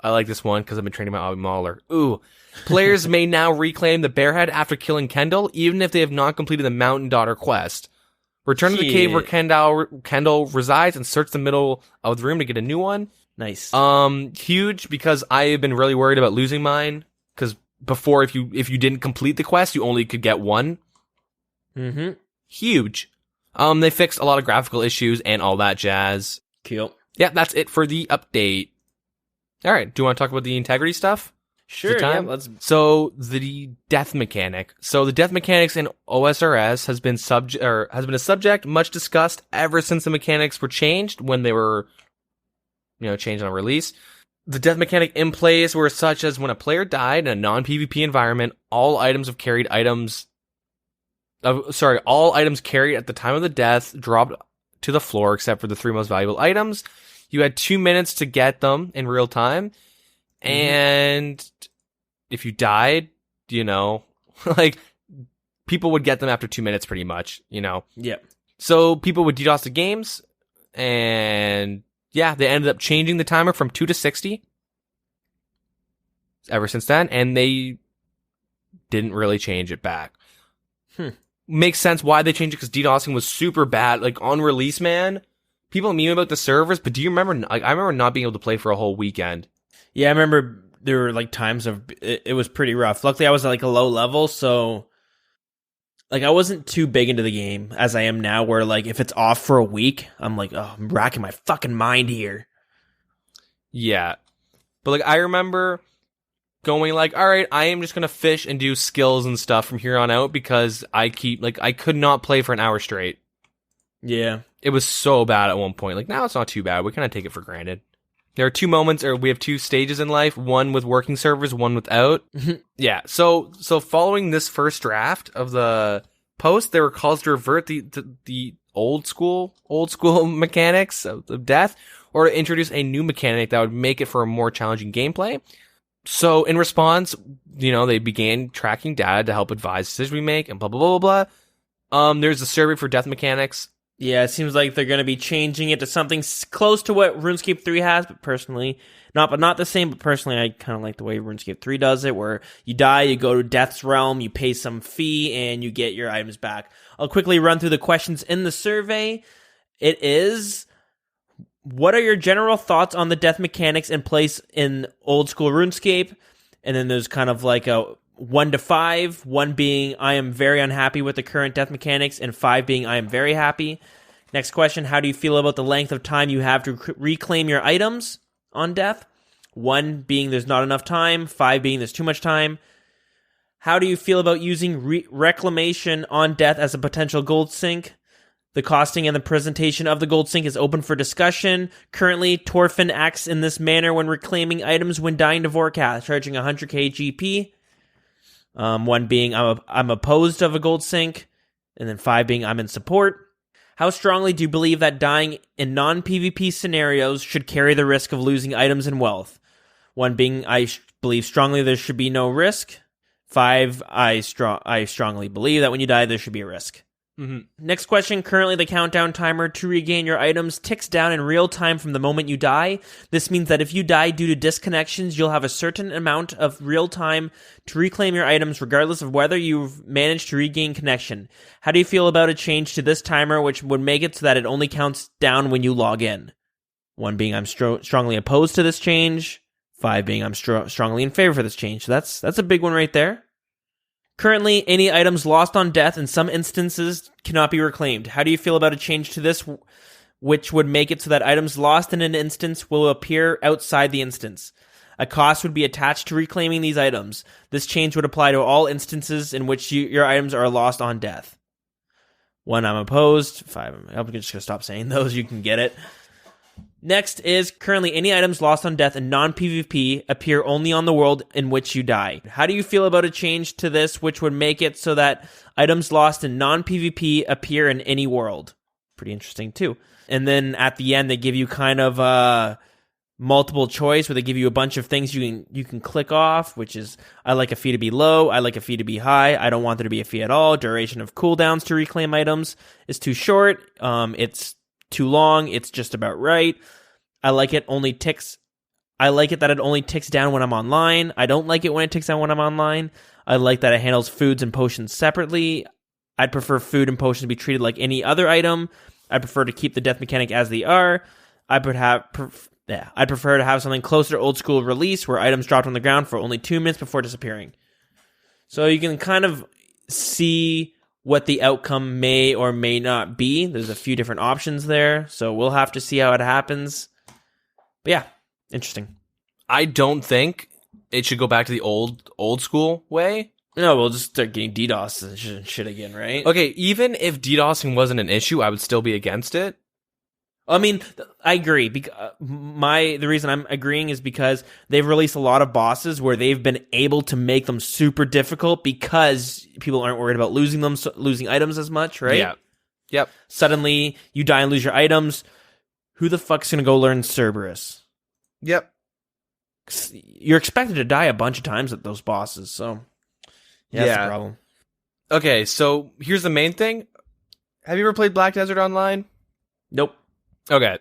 I like this one because I've been training my Obby Mauler. Players may now reclaim the Bearhead after killing Kendall, even if they have not completed the Mountain Daughter quest. Return to the cave where Kendall resides and search the middle of the room to get a new one. Nice. Huge, because I have been really worried about losing mine. Because before, if you didn't complete the quest, you only could get one. Mm-hmm. Huge. They fixed a lot of graphical issues and all that jazz. Cool. Yeah, that's it for the update. All right, do you want to talk about the integrity stuff? Sure, yeah, let's... So, the death mechanic. So, the death mechanics in OSRS has been a subject much discussed ever since the mechanics were changed when they were, changed on release. The death mechanic in plays were such as when a player died in a non-PvP environment, all items carried at the time of the death dropped to the floor except for the 3 most valuable items. You had 2 minutes to get them in real time. And if you died, like, people would get them after 2 minutes pretty much, Yeah. So people would DDoS the games, and yeah, they ended up changing the timer from 2 to 60 ever since then, and they didn't really change it back. Makes sense why they changed it, because DDoSing was super bad. Like, on release, man, people meme about the servers, but do you remember, I remember not being able to play for a whole weekend. Yeah, I remember there were like times of it was pretty rough. Luckily, I was at like a low level, so like I wasn't too big into the game as I am now, where like if it's off for a week, I'm like, oh, I'm racking my fucking mind here. Yeah. But like I remember going like, all right, I am just going to fish and do skills and stuff from here on out, because I could not play for an hour straight. Yeah. It was so bad at one point. Like now it's not too bad. We kind of take it for granted. There are 2 moments, or we have 2 stages in life, one with working servers, one without. Yeah, so following this first draft of the post, there were calls to revert the old school mechanics of death, or to introduce a new mechanic that would make it for a more challenging gameplay. So in response, they began tracking data to help advise decisions we make, and blah, blah, blah, blah. There's a survey for death mechanics. Yeah, it seems like they're going to be changing it to something close to what RuneScape 3 has, but personally, not the same, but personally, I kind of like the way RuneScape 3 does it, where you die, you go to Death's Realm, you pay some fee, and you get your items back. I'll quickly run through the questions in the survey. It is, what are your general thoughts on the death mechanics in place in old school RuneScape? And then there's kind of like a 1 to 5, 1 being I am very unhappy with the current death mechanics, and 5 being I am very happy. Next question, how do you feel about the length of time you have to reclaim your items on death? 1 being there's not enough time, 5 being there's too much time. How do you feel about using reclamation on death as a potential gold sink? The costing and the presentation of the gold sink is open for discussion. Currently, Torfin acts in this manner when reclaiming items when dying to Vorkath, charging 100k GP. 1 being I'm opposed of a gold sink, and then 5 being I'm in support. How strongly do you believe that dying in non-PvP scenarios should carry the risk of losing items and wealth? 1 being I believe strongly there should be no risk. 5 I strongly believe that when you die there should be a risk. Next question, currently the countdown timer to regain your items ticks down in real time from the moment you die. This means that if you die due to disconnections, you'll have a certain amount of real time to reclaim your items regardless of whether you've managed to regain connection. How do you feel about a change to this timer which would make it so that it only counts down when you log in? 1 being I'm strongly opposed to this change, 5 being I'm strongly in favor for this change. So that's a big one right there. Currently, any items lost on death in some instances cannot be reclaimed. How do you feel about a change to this, which would make it so that items lost in an instance will appear outside the instance? A cost would be attached to reclaiming these items. This change would apply to all instances in which your items are lost on death. 1, I'm opposed. 5, I'm just going to stop saying those. You can get it. Next is, currently any items lost on death in non-PvP appear only on the world in which you die. How do you feel about a change to this which would make it so that items lost in non-PvP appear in any world? Pretty interesting too. And then at the end they give you kind of multiple choice where they give you a bunch of things you can click off, which is I like a fee to be low, I like a fee to be high, I don't want there to be a fee at all, duration of cooldowns to reclaim items is too short, it's too long, it's just about right. I like it that it only ticks down when I'm online. I don't like it when it ticks down when I'm online. I like that it handles foods and potions separately. I'd prefer food and potions to be treated like any other item. I prefer to keep the death mechanic as they are. I'd prefer to have something closer to old school release where items dropped on the ground for only 2 minutes before disappearing. So you can kind of see what the outcome may or may not be. There's a few different options there, so we'll have to see how it happens. But yeah, interesting. I don't think it should go back to the old school way. No, we'll just start getting DDoS and shit again, right? Okay, even if DDoSing wasn't an issue, I would still be against it. I mean, I agree. The reason I'm agreeing is because they've released a lot of bosses where they've been able to make them super difficult because people aren't worried about losing items as much, right? Yeah. Yep. Suddenly, you die and lose your items. Who the fuck's gonna go learn Cerberus? Yep. You're expected to die a bunch of times at those bosses, so yeah, that's the problem. Okay, so here's the main thing. Have you ever played Black Desert Online? Nope. Okay.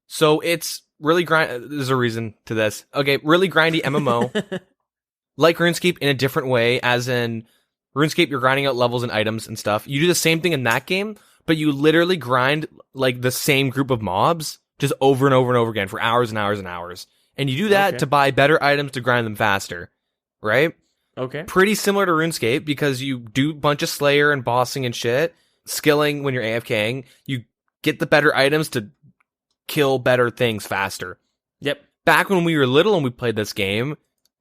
So it's really there's a reason to this. Okay, really grindy MMO. Like RuneScape in a different way, as in RuneScape, you're grinding out levels and items and stuff. You do the same thing in that game, but you literally grind like the same group of mobs just over and over and over again for hours and hours and hours. And you do that to buy better items to grind them faster, right? Okay. Pretty similar to RuneScape because you do a bunch of Slayer and bossing and shit, skilling when you're AFKing. You get the better items to kill better things faster. Yep. Back when we were little and we played this game,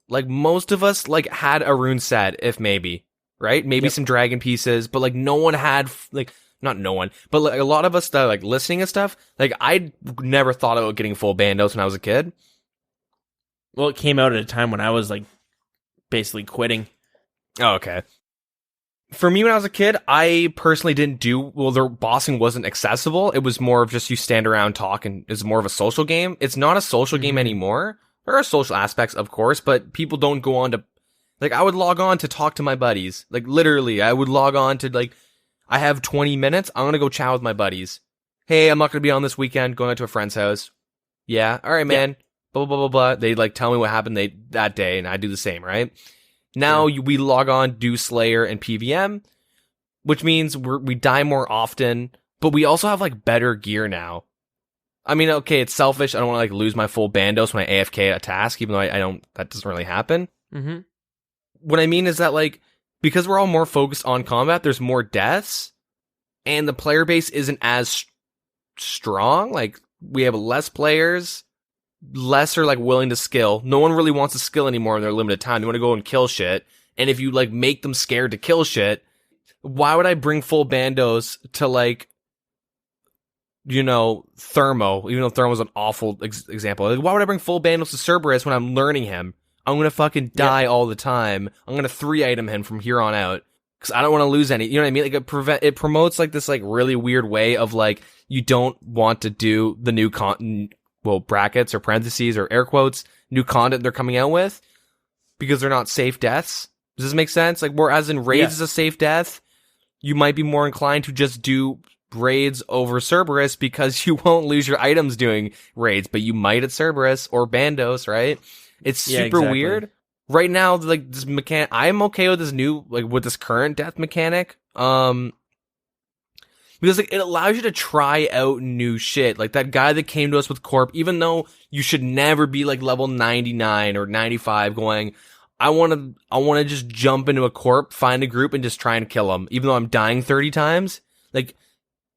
like most of us like had a rune set, if maybe, right? Maybe some dragon pieces, but like no one had not no one, but like a lot of us that like listening and stuff, like I never thought about getting full bandos when I was a kid. Well, it came out at a time when I was like basically quitting. Oh, okay. For me, when I was a kid, I personally didn't their bossing wasn't accessible. It was more of just you stand around, talk, and it's more of a social game. It's not a social game anymore. There are social aspects, of course, but people don't go on to, like, I would log on to talk to my buddies. Like, literally, I would log on to, like, I have 20 minutes, I'm gonna go chow with my buddies. Hey, I'm not gonna be on this weekend, going out to a friend's house. Yeah, alright, man. Yeah. Blah, blah, blah, blah. They, like, tell me what happened that day, and I do the same, right? Now we log on, do Slayer and PVM, which means we die more often, but we also have like better gear now. I mean, okay, it's selfish. I don't want to like lose my full bandos when I AFK at a task, even though I don't. That doesn't really happen. Mm-hmm. What I mean is that like because we're all more focused on combat, there's more deaths, and the player base isn't as strong. Like we have less players. Less are like willing to skill. No one really wants to skill anymore in their limited time. They want to go and kill shit. And if you like make them scared to kill shit, why would I bring full bandos to like, you know, Thermo? Even though Thermo's an awful example. Like, why would I bring full bandos to Cerberus when I'm learning him? I'm gonna fucking die all the time. I'm gonna 3-item him from here on out because I don't want to lose any. You know what I mean? Like it promotes like this like really weird way of like you don't want to do the new brackets or parentheses or air quotes, new content they're coming out with because they're not safe deaths. Does this make sense? Like, whereas in raids is a safe death, you might be more inclined to just do raids over Cerberus because you won't lose your items doing raids, but you might at Cerberus or Bandos, right? It's super weird. Right now, like, this mechanic, I'm okay with this new, like, with this current death mechanic. Because like it allows you to try out new shit. Like that guy that came to us with Corp, even though you should never be like level 99 or 95 going, I want to just jump into a Corp, find a group and just try and kill them. Even though I'm dying 30 times. Like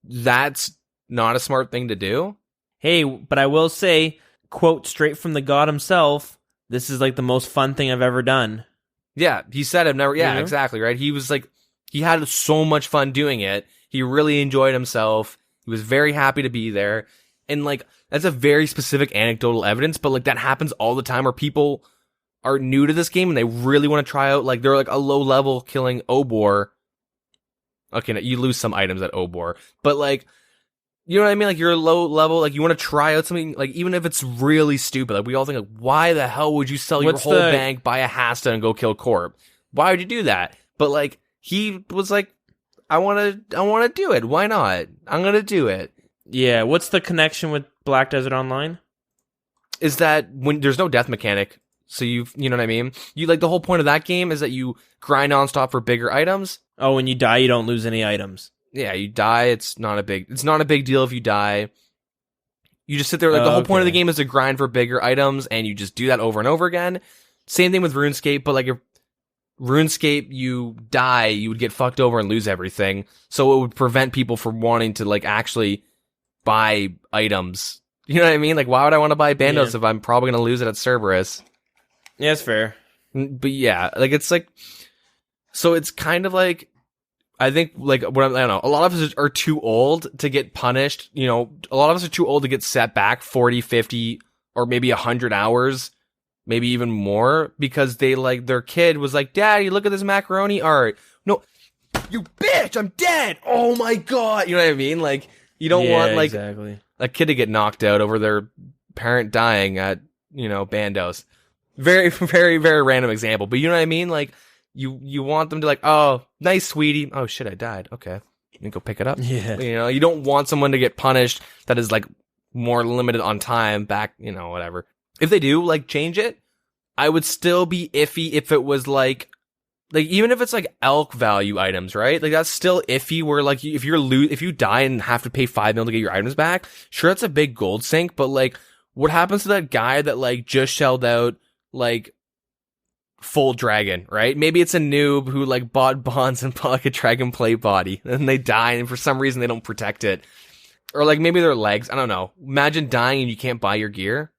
that's not a smart thing to do. Hey, but I will say, quote straight from the god himself, this is like the most fun thing I've ever done. Yeah, he said I've never, exactly, right? He was like, he had so much fun doing it. He really enjoyed himself. He was very happy to be there. And, like, that's a very specific anecdotal evidence, but, like, that happens all the time where people are new to this game and they really want to try out, like, they're, like, a low-level killing Obor. Okay, now you lose some items at Obor. But, like, you know what I mean? Like, you're low-level, like, you want to try out something, like, even if it's really stupid. Like, we all think, like, why the hell would you sell your whole bank, buy a Hasta, and go kill Corp? Why would you do that? But, like, he was like, I want to do it. Why not? I'm going to do it. Yeah. What's the connection with Black Desert Online? Is that when there's no death mechanic. So you know what I mean? You like the whole point of that game is that you grind nonstop for bigger items. Oh, when you die, you don't lose any items. Yeah, you die. It's not a big deal if you die. You just sit there. Like the whole point of the game is to grind for bigger items, and you just do that over and over again. Same thing with RuneScape, but like if RuneScape, you die, you would get fucked over and lose everything. So it would prevent people from wanting to like actually buy items. You know what I mean? Like, why would I want to buy Bandos if I'm probably going to lose it at Cerberus? Yeah, that's fair. But yeah, like it's like, so it's kind of like, I think like I don't know. A lot of us are too old to get punished. You know, a lot of us are too old to get set back 40, 50, or maybe 100 hours, maybe even more, because they like their kid was like, "Daddy, look at this macaroni art." No, you bitch, I'm dead. Oh my god, you know what I mean? Like you don't want like a kid to get knocked out over their parent dying at Bandos. Very, very, very random example, but you know what I mean? Like. You want them to like, oh, nice, sweetie. Oh, shit, I died. Okay. You can go pick it up. Yeah. You don't want someone to get punished that is like more limited on time back, whatever. If they do like change it, I would still be iffy if it was like even if it's like elk value items, right? Like that's still iffy where like if you die and have to pay 5 mil to get your items back, sure, that's a big gold sink, but like what happens to that guy that like just shelled out like full dragon, right? Maybe it's a noob who like bought bonds and bought like a dragon plate body and they die and for some reason they don't protect it. Or like maybe their legs, I don't know. Imagine dying and you can't buy your gear.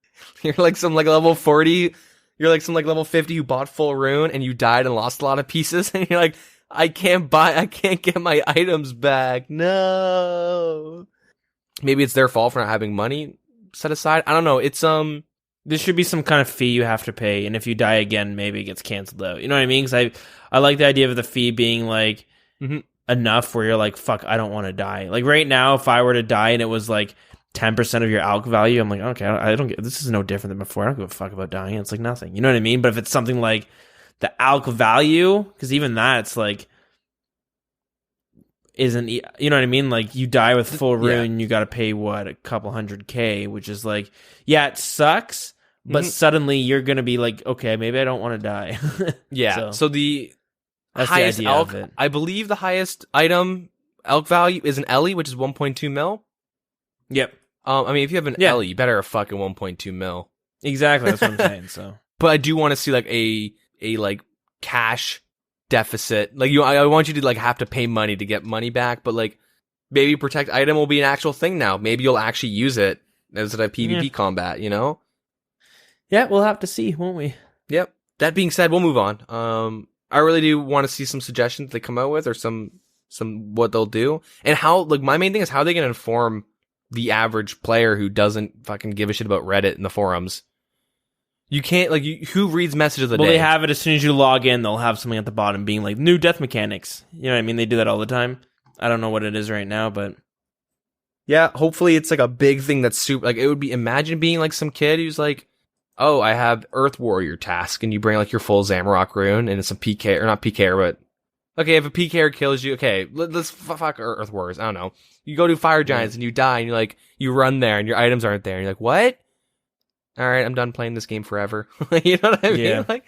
You're like some like level 40, you're like some like level 50 who bought full rune and you died and lost a lot of pieces and you're like, I can't get my items back. No. Maybe it's their fault for not having money set aside. I don't know. It's there should be some kind of fee you have to pay, and if you die again, maybe it gets canceled out. You know what I mean? Because I like the idea of the fee being like enough where you're like, fuck, I don't want to die. Like right now, if I were to die and it was like 10% of your alk value, I'm like, okay, I don't get this is no different than before. I don't give a fuck about dying. It's like nothing. You know what I mean? But if it's something like the alk value, because even that, it's like isn't, you know what I mean? Like you die with full rune, you got to pay what, a couple $100K, which is like, yeah, it sucks. But suddenly you're going to be like, okay, maybe I don't want to die. Yeah. So the that's highest the idea elk, of it. I believe the highest item elk value is an Ellie, which is 1.2 mil. Yep. I mean, if you have an Ellie, you better have fucking 1.2 mil. Exactly. That's what I'm saying. So, but I do want to see like a like cash deficit. Like I want you to like have to pay money to get money back. But like maybe protect item will be an actual thing now. Maybe you'll actually use it as a PvP combat. Yeah, we'll have to see, won't we? Yep. That being said, we'll move on. I really do want to see some suggestions they come out with, or some what they'll do, and how. Like my main thing is how they can inform the average player who doesn't fucking give a shit about Reddit in the forums. You can't who reads message of the day? Well, they have it as soon as you log in. They'll have something at the bottom being like new death mechanics. You know what I mean? They do that all the time. I don't know what it is right now, but yeah, hopefully it's like a big thing that's super. Like it would be. Imagine being like some kid who's like, oh, I have Earth Warrior task, and you bring like your full Zamorak rune, and it's some PK, or not PK, but okay, if a PK kills you, okay, let's fuck Earth Warriors, I don't know. You go do Fire Giants, and you die, and you run there, and your items aren't there, and you're like, what? Alright, I'm done playing this game forever. You know what I mean? Yeah. Like,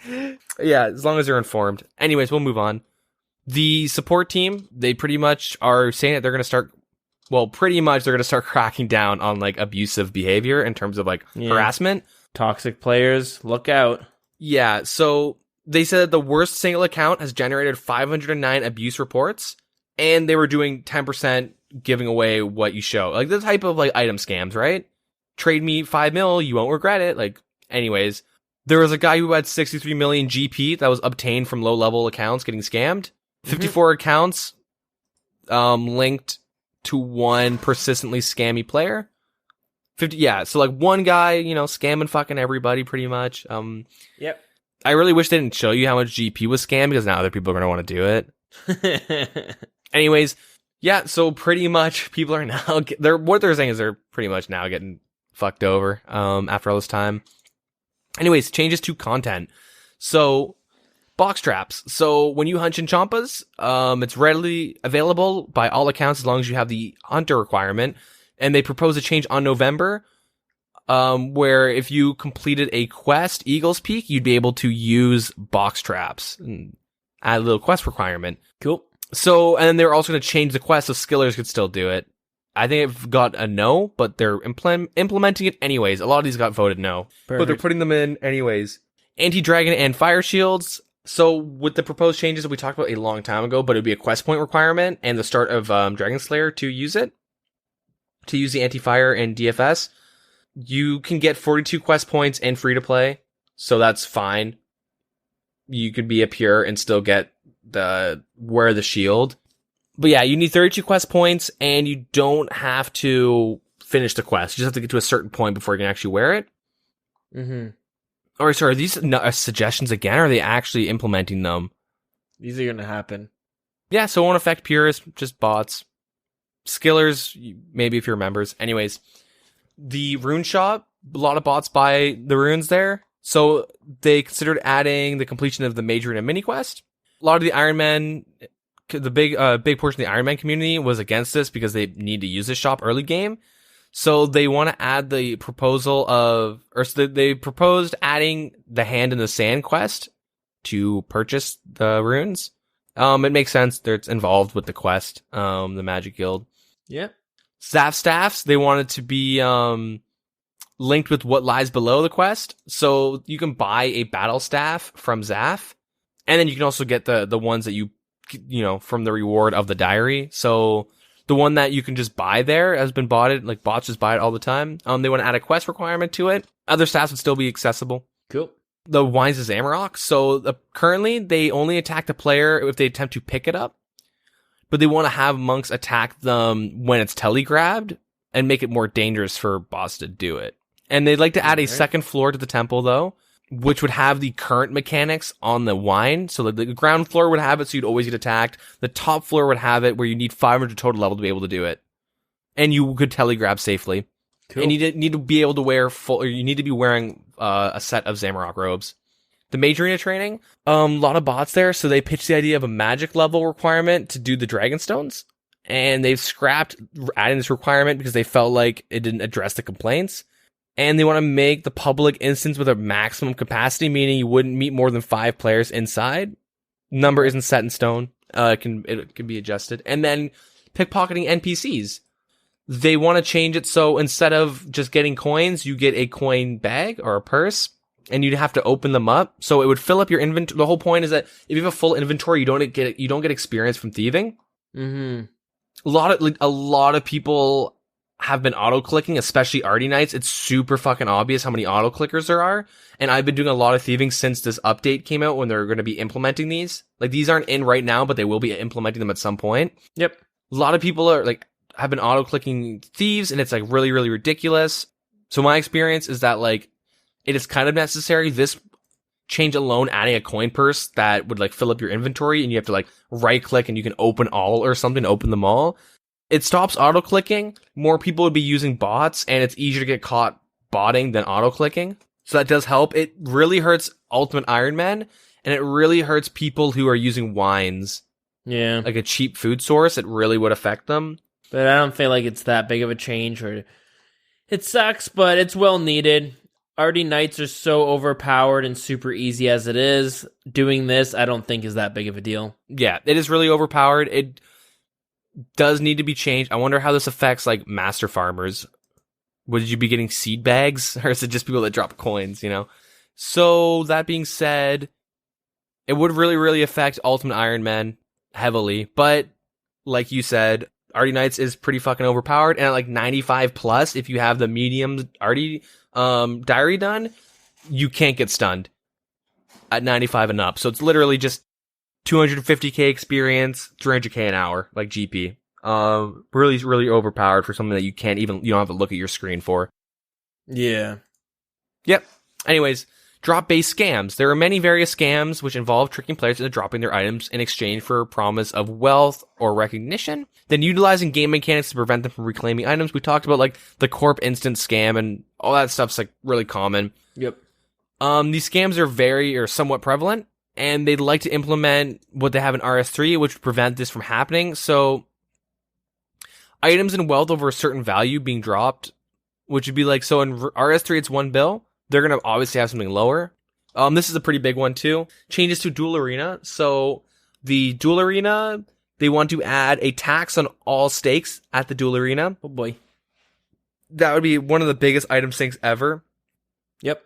yeah, as long as you're informed. Anyways, we'll move on. The support team, they pretty much are saying that they're going to start, well, pretty much they're going to start cracking down on like abusive behavior in terms of like harassment. Toxic players, look out. Yeah, so they said that the worst single account has generated 509 abuse reports, and they were doing 10% giving away what you show. Like the type of like item scams, right? Trade me 5 mil, you won't regret it. Like, anyways, there was a guy who had 63 million GP that was obtained from low level accounts getting scammed. 54 accounts linked to one persistently scammy player. 50, yeah, so like one guy, scamming fucking everybody pretty much. Yep. I really wish they didn't show you how much GP was scammed, because now other people are going to want to do it. Anyways, yeah, so pretty much people are now, what they're saying is they're pretty much now getting fucked over after all this time. Anyways, changes to content. So, box traps. So when you hunt Chinchompas, it's readily available by all accounts as long as you have the hunter requirement. And they propose a change on November, where if you completed a quest, Eagle's Peak, you'd be able to use box traps and add a little quest requirement. Cool. So, and then they're also going to change the quest so skillers could still do it. I think it got a no, but they're implementing it anyways. A lot of these got voted no, but they're putting them in anyways. Anti-dragon and fire shields. So with the proposed changes that we talked about a long time ago, but it would be a quest point requirement and the start of Dragon Slayer to use it, to use the anti-fire and DFS. You can get 42 quest points and free to play, so that's fine. You could be a pure and still get wear the shield. But yeah, you need 32 quest points, and you don't have to finish the quest. You just have to get to a certain point before you can actually wear it. Mm-hmm. Or sorry, are these suggestions again, or are they actually implementing them? These are going to happen. Yeah, so it won't affect purists, just bots. Skillers, maybe if you're members. Anyways, the rune shop, a lot of bots buy the runes there. So they considered adding the completion of the major and a mini quest. A lot of the Iron Man, the big portion of the Iron Man community was against this because they need to use this shop early game. So they want to add the they proposed adding the Hand in the Sand quest to purchase the runes. It makes sense. It's involved with the quest, the Magic Guild. Yeah. Zaf staffs, they want it to be linked with what lies below the quest. So you can buy a battle staff from Zaf, and then you can also get the ones that you from the reward of the diary. So the one that you can just buy there has been bought it, like bots just buy it all the time. They want to add a quest requirement to it. Other staffs would still be accessible. Cool. The Wines of Zamorak. So currently they only attack the player if they attempt to pick it up, but they want to have monks attack them when it's telegrabbed and make it more dangerous for boss to do it. And they'd like to add a second floor to the temple though, which would have the current mechanics on the wine. So the ground floor would have it so you'd always get attacked. The top floor would have it where you need 500 total level to be able to do it. And you could telegrab safely. Cool. And you need to be able to wear you need to be wearing a set of Zamorak robes. The Major Arena training, a lot of bots there, so they pitched the idea of a magic level requirement to do the Dragonstones. And they've scrapped adding this requirement because they felt like it didn't address the complaints. And they want to make the public instance with a maximum capacity, meaning you wouldn't meet more than 5 players inside. Number isn't set in stone. It can be adjusted. And then pickpocketing NPCs. They want to change it so instead of just getting coins, you get a coin bag or a purse, and you'd have to open them up. So it would fill up your inventory. The whole point is that if you have a full inventory, you don't get experience from thieving. Mm-hmm. A lot of people have been auto-clicking, especially Arty Knights. It's super fucking obvious how many auto-clickers there are. And I've been doing a lot of thieving since this update came out when they're going to be implementing these. Like, these aren't in right now, but they will be implementing them at some point. Yep. A lot of people have been auto-clicking thieves, and it's, really, really ridiculous. So my experience is that, it is kind of necessary. This change alone, adding a coin purse that would, fill up your inventory, and you have to, right-click, and you can open all or something, open them all. It stops auto-clicking. More people would be using bots, and it's easier to get caught botting than auto-clicking. So that does help. It really hurts Ultimate Iron Man, and it really hurts people who are using wines. Yeah. Like a cheap food source, it really would affect them. But I don't feel like it's that big of a change. Or it sucks, but it's well needed. Arty Knights are so overpowered and super easy as it is. Doing this, I don't think is that big of a deal. Yeah, it is really overpowered. It does need to be changed. I wonder how this affects master farmers. Would you be getting seed bags, or is it just people that drop coins, So that being said, it would really, really affect Ultimate Iron Man heavily. But like you said, Arty Knights is pretty fucking overpowered, and at 95 plus, if you have the medium Arty diary done, you can't get stunned at 95 and up. So it's literally just 250k experience, 300k an hour, GP. Really, really overpowered for something that you don't have to look at your screen for. Yeah. Yep. Anyways, drop-based scams. There are many various scams which involve tricking players into dropping their items in exchange for a promise of wealth or recognition, then utilizing game mechanics to prevent them from reclaiming items. We talked about the Corp instant scam and all that stuff's really common. Yep. These scams are somewhat prevalent, and they'd like to implement what they have in RS3, which would prevent this from happening. So items and wealth over a certain value being dropped, which would be so in RS3 it's 1 bill. They're going to obviously have something lower. This is a pretty big one too. Changes to Duel Arena. So the Duel Arena, they want to add a tax on all stakes at the duel arena. Oh boy. That would be one of the biggest item sinks ever. Yep.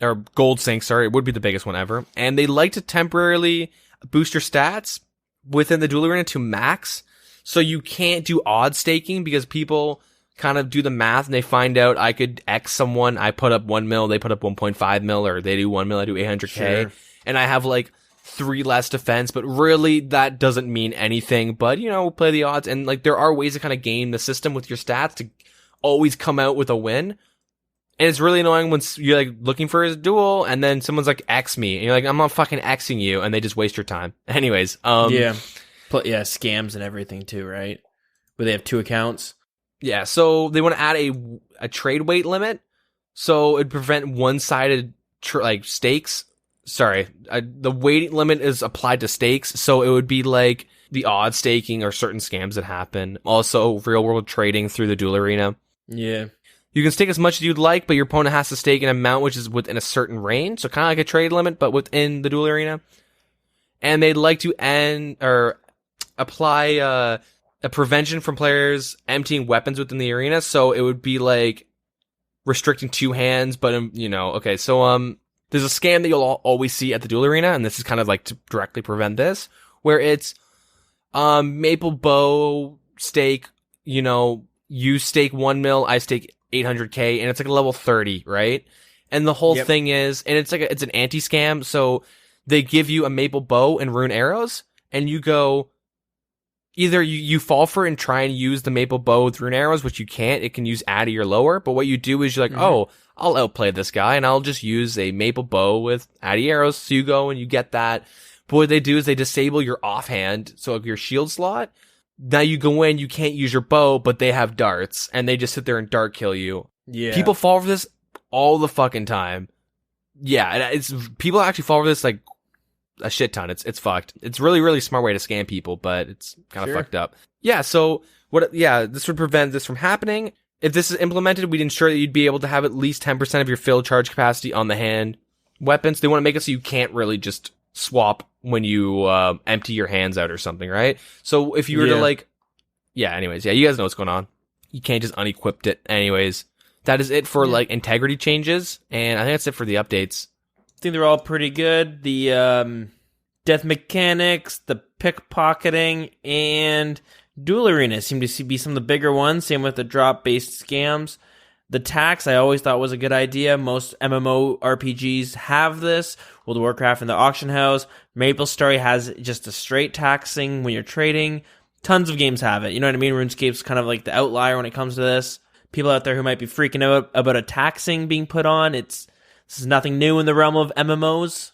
Or gold sinks, sorry. It would be the biggest one ever. And they like to temporarily boost your stats within the duel arena to max. So you can't do odd staking because people kind of do the math and they find out I could X someone. I put up 1 mil, they put up 1.5 mil, or they do 1 mil, I do 800k. Sure. And I have like 3 less defense, but really that doesn't mean anything. But, you know, play the odds. And like there are ways to kind of game the system with your stats to always come out with a win. And it's really annoying when you're like looking for a duel and then someone's like X me and you're like, I'm not fucking Xing you, and they just waste your time. Anyways, yeah, scams and everything too, right? Where they have 2 accounts. Yeah, so they want to add a trade weight limit, so it'd prevent one-sided stakes. Sorry, the weight limit is applied to stakes, so it would be like the odd staking or certain scams that happen. Also, real-world trading through the duel arena. Yeah. You can stake as much as you'd like, but your opponent has to stake an amount which is within a certain range. So kind of like a trade limit, but within the duel arena. And they'd like to apply a prevention from players emptying weapons within the arena. So it would be like restricting 2 hands, but okay. So there's a scam that you'll always see at the duel arena, and this is kind of like to directly prevent this, where it's maple bow stake. You stake 1 mil, I stake 800k, and it's like a level 30, right? And the whole thing is, and it's an anti-scam, so they give you a maple bow and rune arrows, and you go, either you fall for it and try and use the maple bow with rune arrows, which you can't, it can use Addy or lower, but what you do is you're like, oh, I'll outplay this guy, and I'll just use a maple bow with Addy arrows, so you go and you get that. But what they do is they disable your offhand, so your shield slot. Now you go in, you can't use your bow, but they have darts, and they just sit there and dart kill you. Yeah. People fall for this all the fucking time. Yeah, people actually fall for this like a shit ton. It's fucked. It's really, really smart way to scam people, but it's kind of fucked up. Yeah, so this would prevent this from happening. If this is implemented, we'd ensure that you'd be able to have at least 10% of your filled charge capacity on the hand weapons. They want to make it so you can't really just swap when you empty your hands out or something, right? So if you were to you guys know what's going on. You can't just unequip it. Anyways, that is it for integrity changes, and I think that's it for the updates. I think they're all pretty good. The death mechanics, the pickpocketing, and duel arena seem to be some of the bigger ones. Same with the drop-based scams. The tax, I always thought was a good idea. Most MMO RPGs have this. World of Warcraft and the Auction House. MapleStory has just a straight taxing when you're trading. Tons of games have it. You know what I mean? RuneScape's kind of like the outlier when it comes to this. People out there who might be freaking out about a taxing being put on. This is nothing new in the realm of MMOs.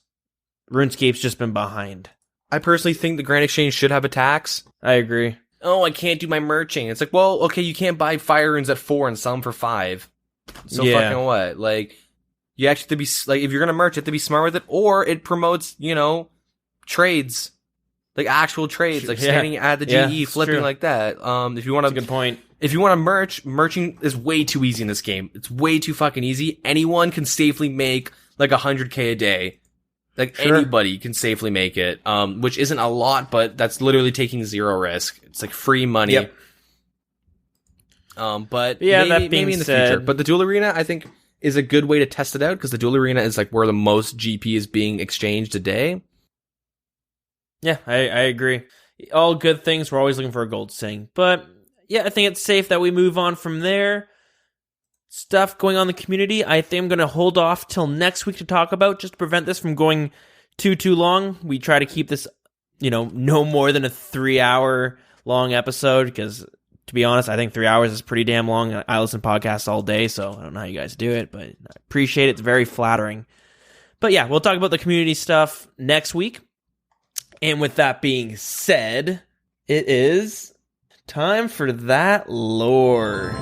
RuneScape's just been behind. I personally think the Grand Exchange should have a tax. I agree. Oh, I can't do my merching. It's like, well, okay, you can't buy fire runes at 4 and sell them for 5. So fucking what? Like, you actually have to be, like, if you're gonna merch, you have to be smart with it, or it promotes, trades. Like, actual trades, like standing at the GE, flipping like that. If you want to, that's a good point. If you want to merching is way too easy in this game. It's way too fucking easy. Anyone can safely make, like, 100k a day. Like, anybody can safely make it, which isn't a lot, but that's literally taking 0 risk. It's like free money. Yep. But that being maybe in the said, future. But the duel arena, I think, is a good way to test it out, because the duel arena is like where the most GP is being exchanged a day. Yeah, I agree. All good things. We're always looking for a gold sing. But yeah, I think it's safe that we move on from there. Stuff going on in the community, I think I'm going to hold off till next week to talk about, just to prevent this from going too long. We try to keep this, no more than a 3-hour long episode, because to be honest, I think 3 hours is pretty damn long. I listen to podcasts all day, so I don't know how you guys do it, but I appreciate it. It's very flattering. But yeah, we'll talk about the community stuff next week. And with that being said, it is time for that lore.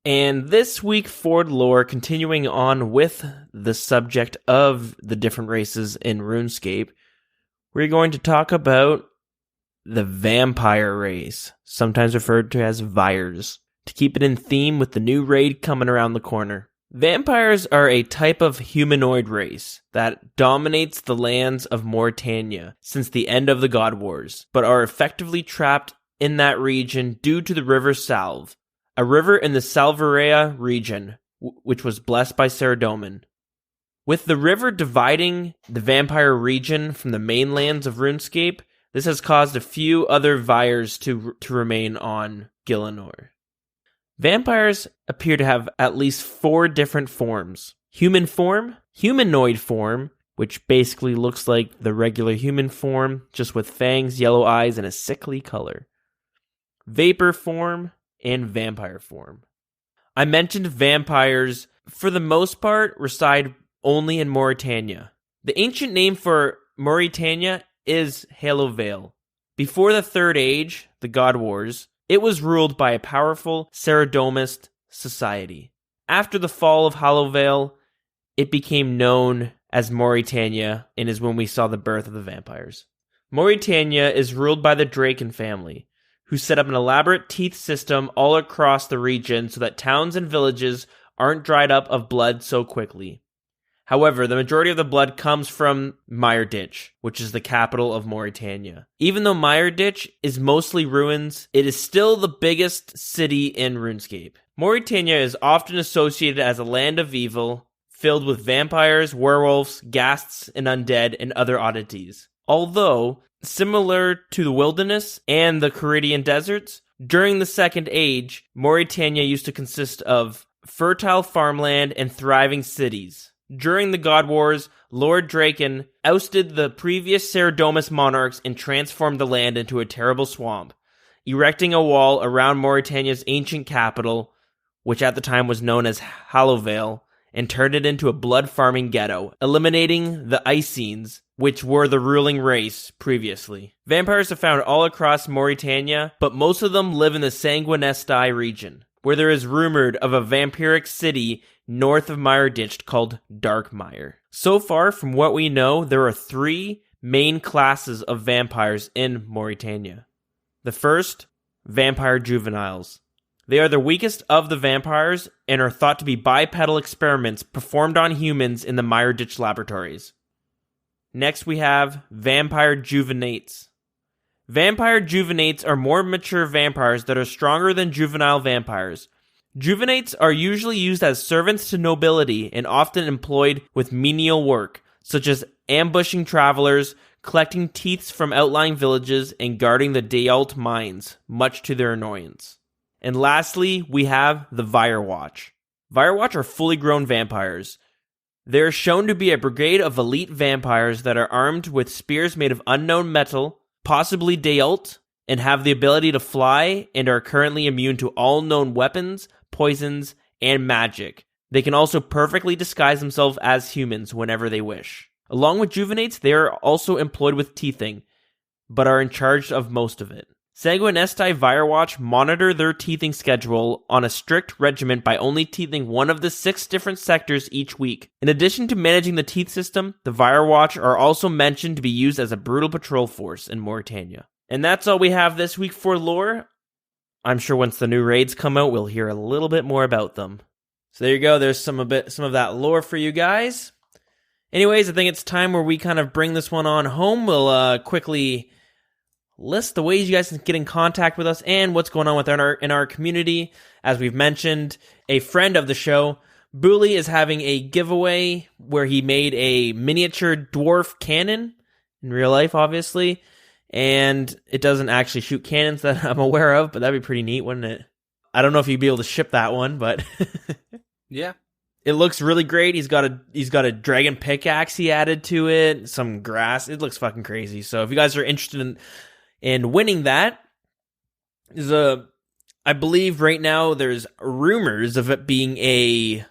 And this week for lore, continuing on with the subject of the different races in RuneScape, we're going to talk about the Vampyre race, sometimes referred to as Vampyres, to keep it in theme with the new raid coming around the corner. Vampires are a type of humanoid race that dominates the lands of Mauritania since the end of the God Wars, but are effectively trapped in that region due to the River Salve, a river in the Salverea region, which was blessed by Saradomin. With the river dividing the vampire region from the mainlands of Runescape, this has caused a few other Vyres to remain on Gielinor. Vampires appear to have at least 4 different forms. Human form, humanoid form, which basically looks like the regular human form, just with fangs, yellow eyes, and a sickly color. Vapor form, and vampire form. I mentioned vampires, for the most part, reside only in Mauritania. The ancient name for Mauritania is Halo Vale. Before the Third Age, the God Wars, it was ruled by a powerful Saradomist society. After the fall of Hollow Vale, it became known as Mauritania, and is when we saw the birth of the vampires. Mauritania is ruled by the Draken family, who set up an elaborate teeth system all across the region so that towns and villages aren't dried up of blood so quickly. However, the majority of the blood comes from Mireditch, which is the capital of Mauritania. Even though Mireditch is mostly ruins, it is still the biggest city in RuneScape. Mauritania is often associated as a land of evil, filled with vampires, werewolves, ghasts, and undead, and other oddities. Although, similar to the wilderness and the Caridian deserts, during the Second Age, Mauritania used to consist of fertile farmland and thriving cities. During the God Wars, Lord Draken ousted the previous Saradomus monarchs and transformed the land into a terrible swamp, erecting a wall around Mauritania's ancient capital, which at the time was known as Hollowvale, and turned it into a blood-farming ghetto, eliminating the Icines, which were the ruling race previously. Vampires are found all across Mauritania, but most of them live in the Sanguinesti region, where there is rumored of a vampiric city north of Mireditch called Darkmire. So far, from what we know, there are 3 main classes of vampires in Mauritania. The first, vampire juveniles. They are the weakest of the vampires and are thought to be bipedal experiments performed on humans in the Mireditch laboratories. Next we have vampire juvenates. Vampire juvenates are more mature vampires that are stronger than juvenile vampires. Juvenates are usually used as servants to nobility and often employed with menial work, such as ambushing travelers, collecting teeths from outlying villages, and guarding the Dealt mines, much to their annoyance. And lastly, we have the Virewatch. Virewatch are fully grown vampires. They are shown to be a brigade of elite vampires that are armed with spears made of unknown metal, possibly Dealt, and have the ability to fly and are currently immune to all known weapons, poisons, and magic. They can also perfectly disguise themselves as humans whenever they wish. Along with juvenates, they are also employed with teething, but are in charge of most of it. Sanguinesti Virewatch monitor their teething schedule on a strict regimen by only teething one of the 6 different sectors each week. In addition to managing the teeth system, the Virewatch are also mentioned to be used as a brutal patrol force in Mauritania. And that's all we have this week for lore. I'm sure once the new raids come out, we'll hear a little bit more about them. So there you go. There's some of that lore for you guys. Anyways, I think it's time where we kind of bring this one on home. We'll quickly list the ways you guys can get in contact with us and what's going on with in our community. As we've mentioned, a friend of the show, Bhooley, is having a giveaway where he made a miniature Dwarf Cannon in real life, obviously. And it doesn't actually shoot cannons that I'm aware of, but that'd be pretty neat, wouldn't it? I don't know if you'd be able to ship that one, but yeah, it looks really great. He's got a dragon pickaxe he added to it, some grass. It looks fucking crazy. So if you guys are interested in winning that, I believe right now there's rumors of it being a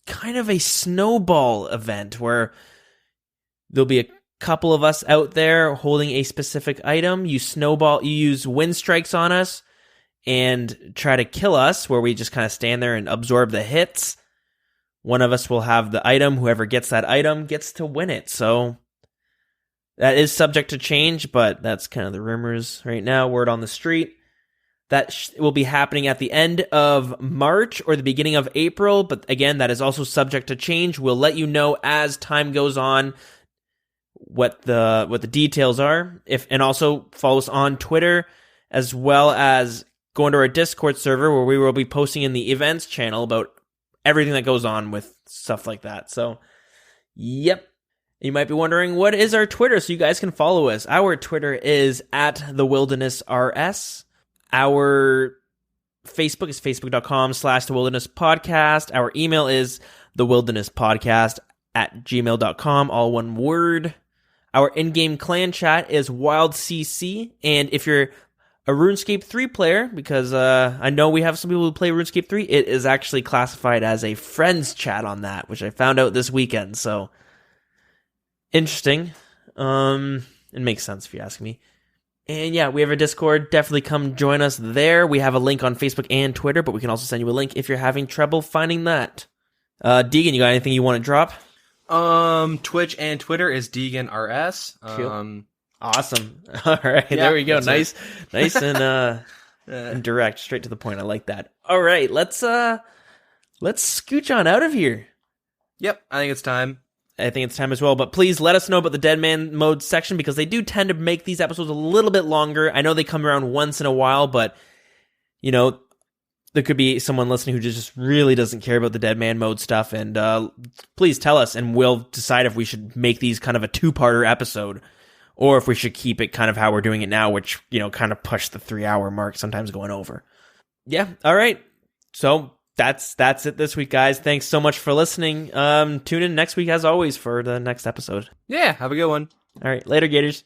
kind of a snowball event where there'll be a couple of us out there holding a specific item. You use wind strikes on us and try to kill us, where we just kind of stand there and absorb the hits. One of us will have the item. Whoever gets that item gets to win it. So that is subject to change, but that's kind of the rumors right now. Word on the street. That will be happening at the end of March or the beginning of April. But again, that is also subject to change. We'll let you know as time goes on what the details are. And also follow us on Twitter, as well as go into our Discord server where we will be posting in the events channel about everything that goes on with stuff like that. So, yep. You might be wondering, what is our Twitter so you guys can follow us? Our Twitter is at @thewildernessrs. Our Facebook is facebook.com/thewildernesspodcast. Our email is thewildernesspodcast@gmail.com, all one word. Our in-game clan chat is wildcc. And if you're a RuneScape 3 player, because I know we have some people who play RuneScape 3, it is actually classified as a friends chat on that, which I found out this weekend. So, interesting. It makes sense if you ask me. And yeah, we have a Discord. Definitely come join us there. We have a link on Facebook and Twitter, but we can also send you a link if you're having trouble finding that. Deegan, you got anything you want to drop? Twitch and Twitter is DeeganRS. Awesome. All right, yeah, there we go. Nice and direct, straight to the point. I like that. All right, let's scooch on out of here. Yep, I think it's time. I think it's time as well, but please let us know about the DeadMan Mode section, because they do tend to make these episodes a little bit longer. I know they come around once in a while, but, you know, there could be someone listening who just really doesn't care about the DeadMan Mode stuff, and please tell us, and we'll decide if we should make these kind of a two-parter episode, or if we should keep it kind of how we're doing it now, which, you know, kind of push the 3-hour mark, sometimes going over. Yeah, all right. So that's it this week, guys. Thanks so much for listening. Tune in next week, as always, for the next episode. Yeah, have a good one. All right, later, Gators.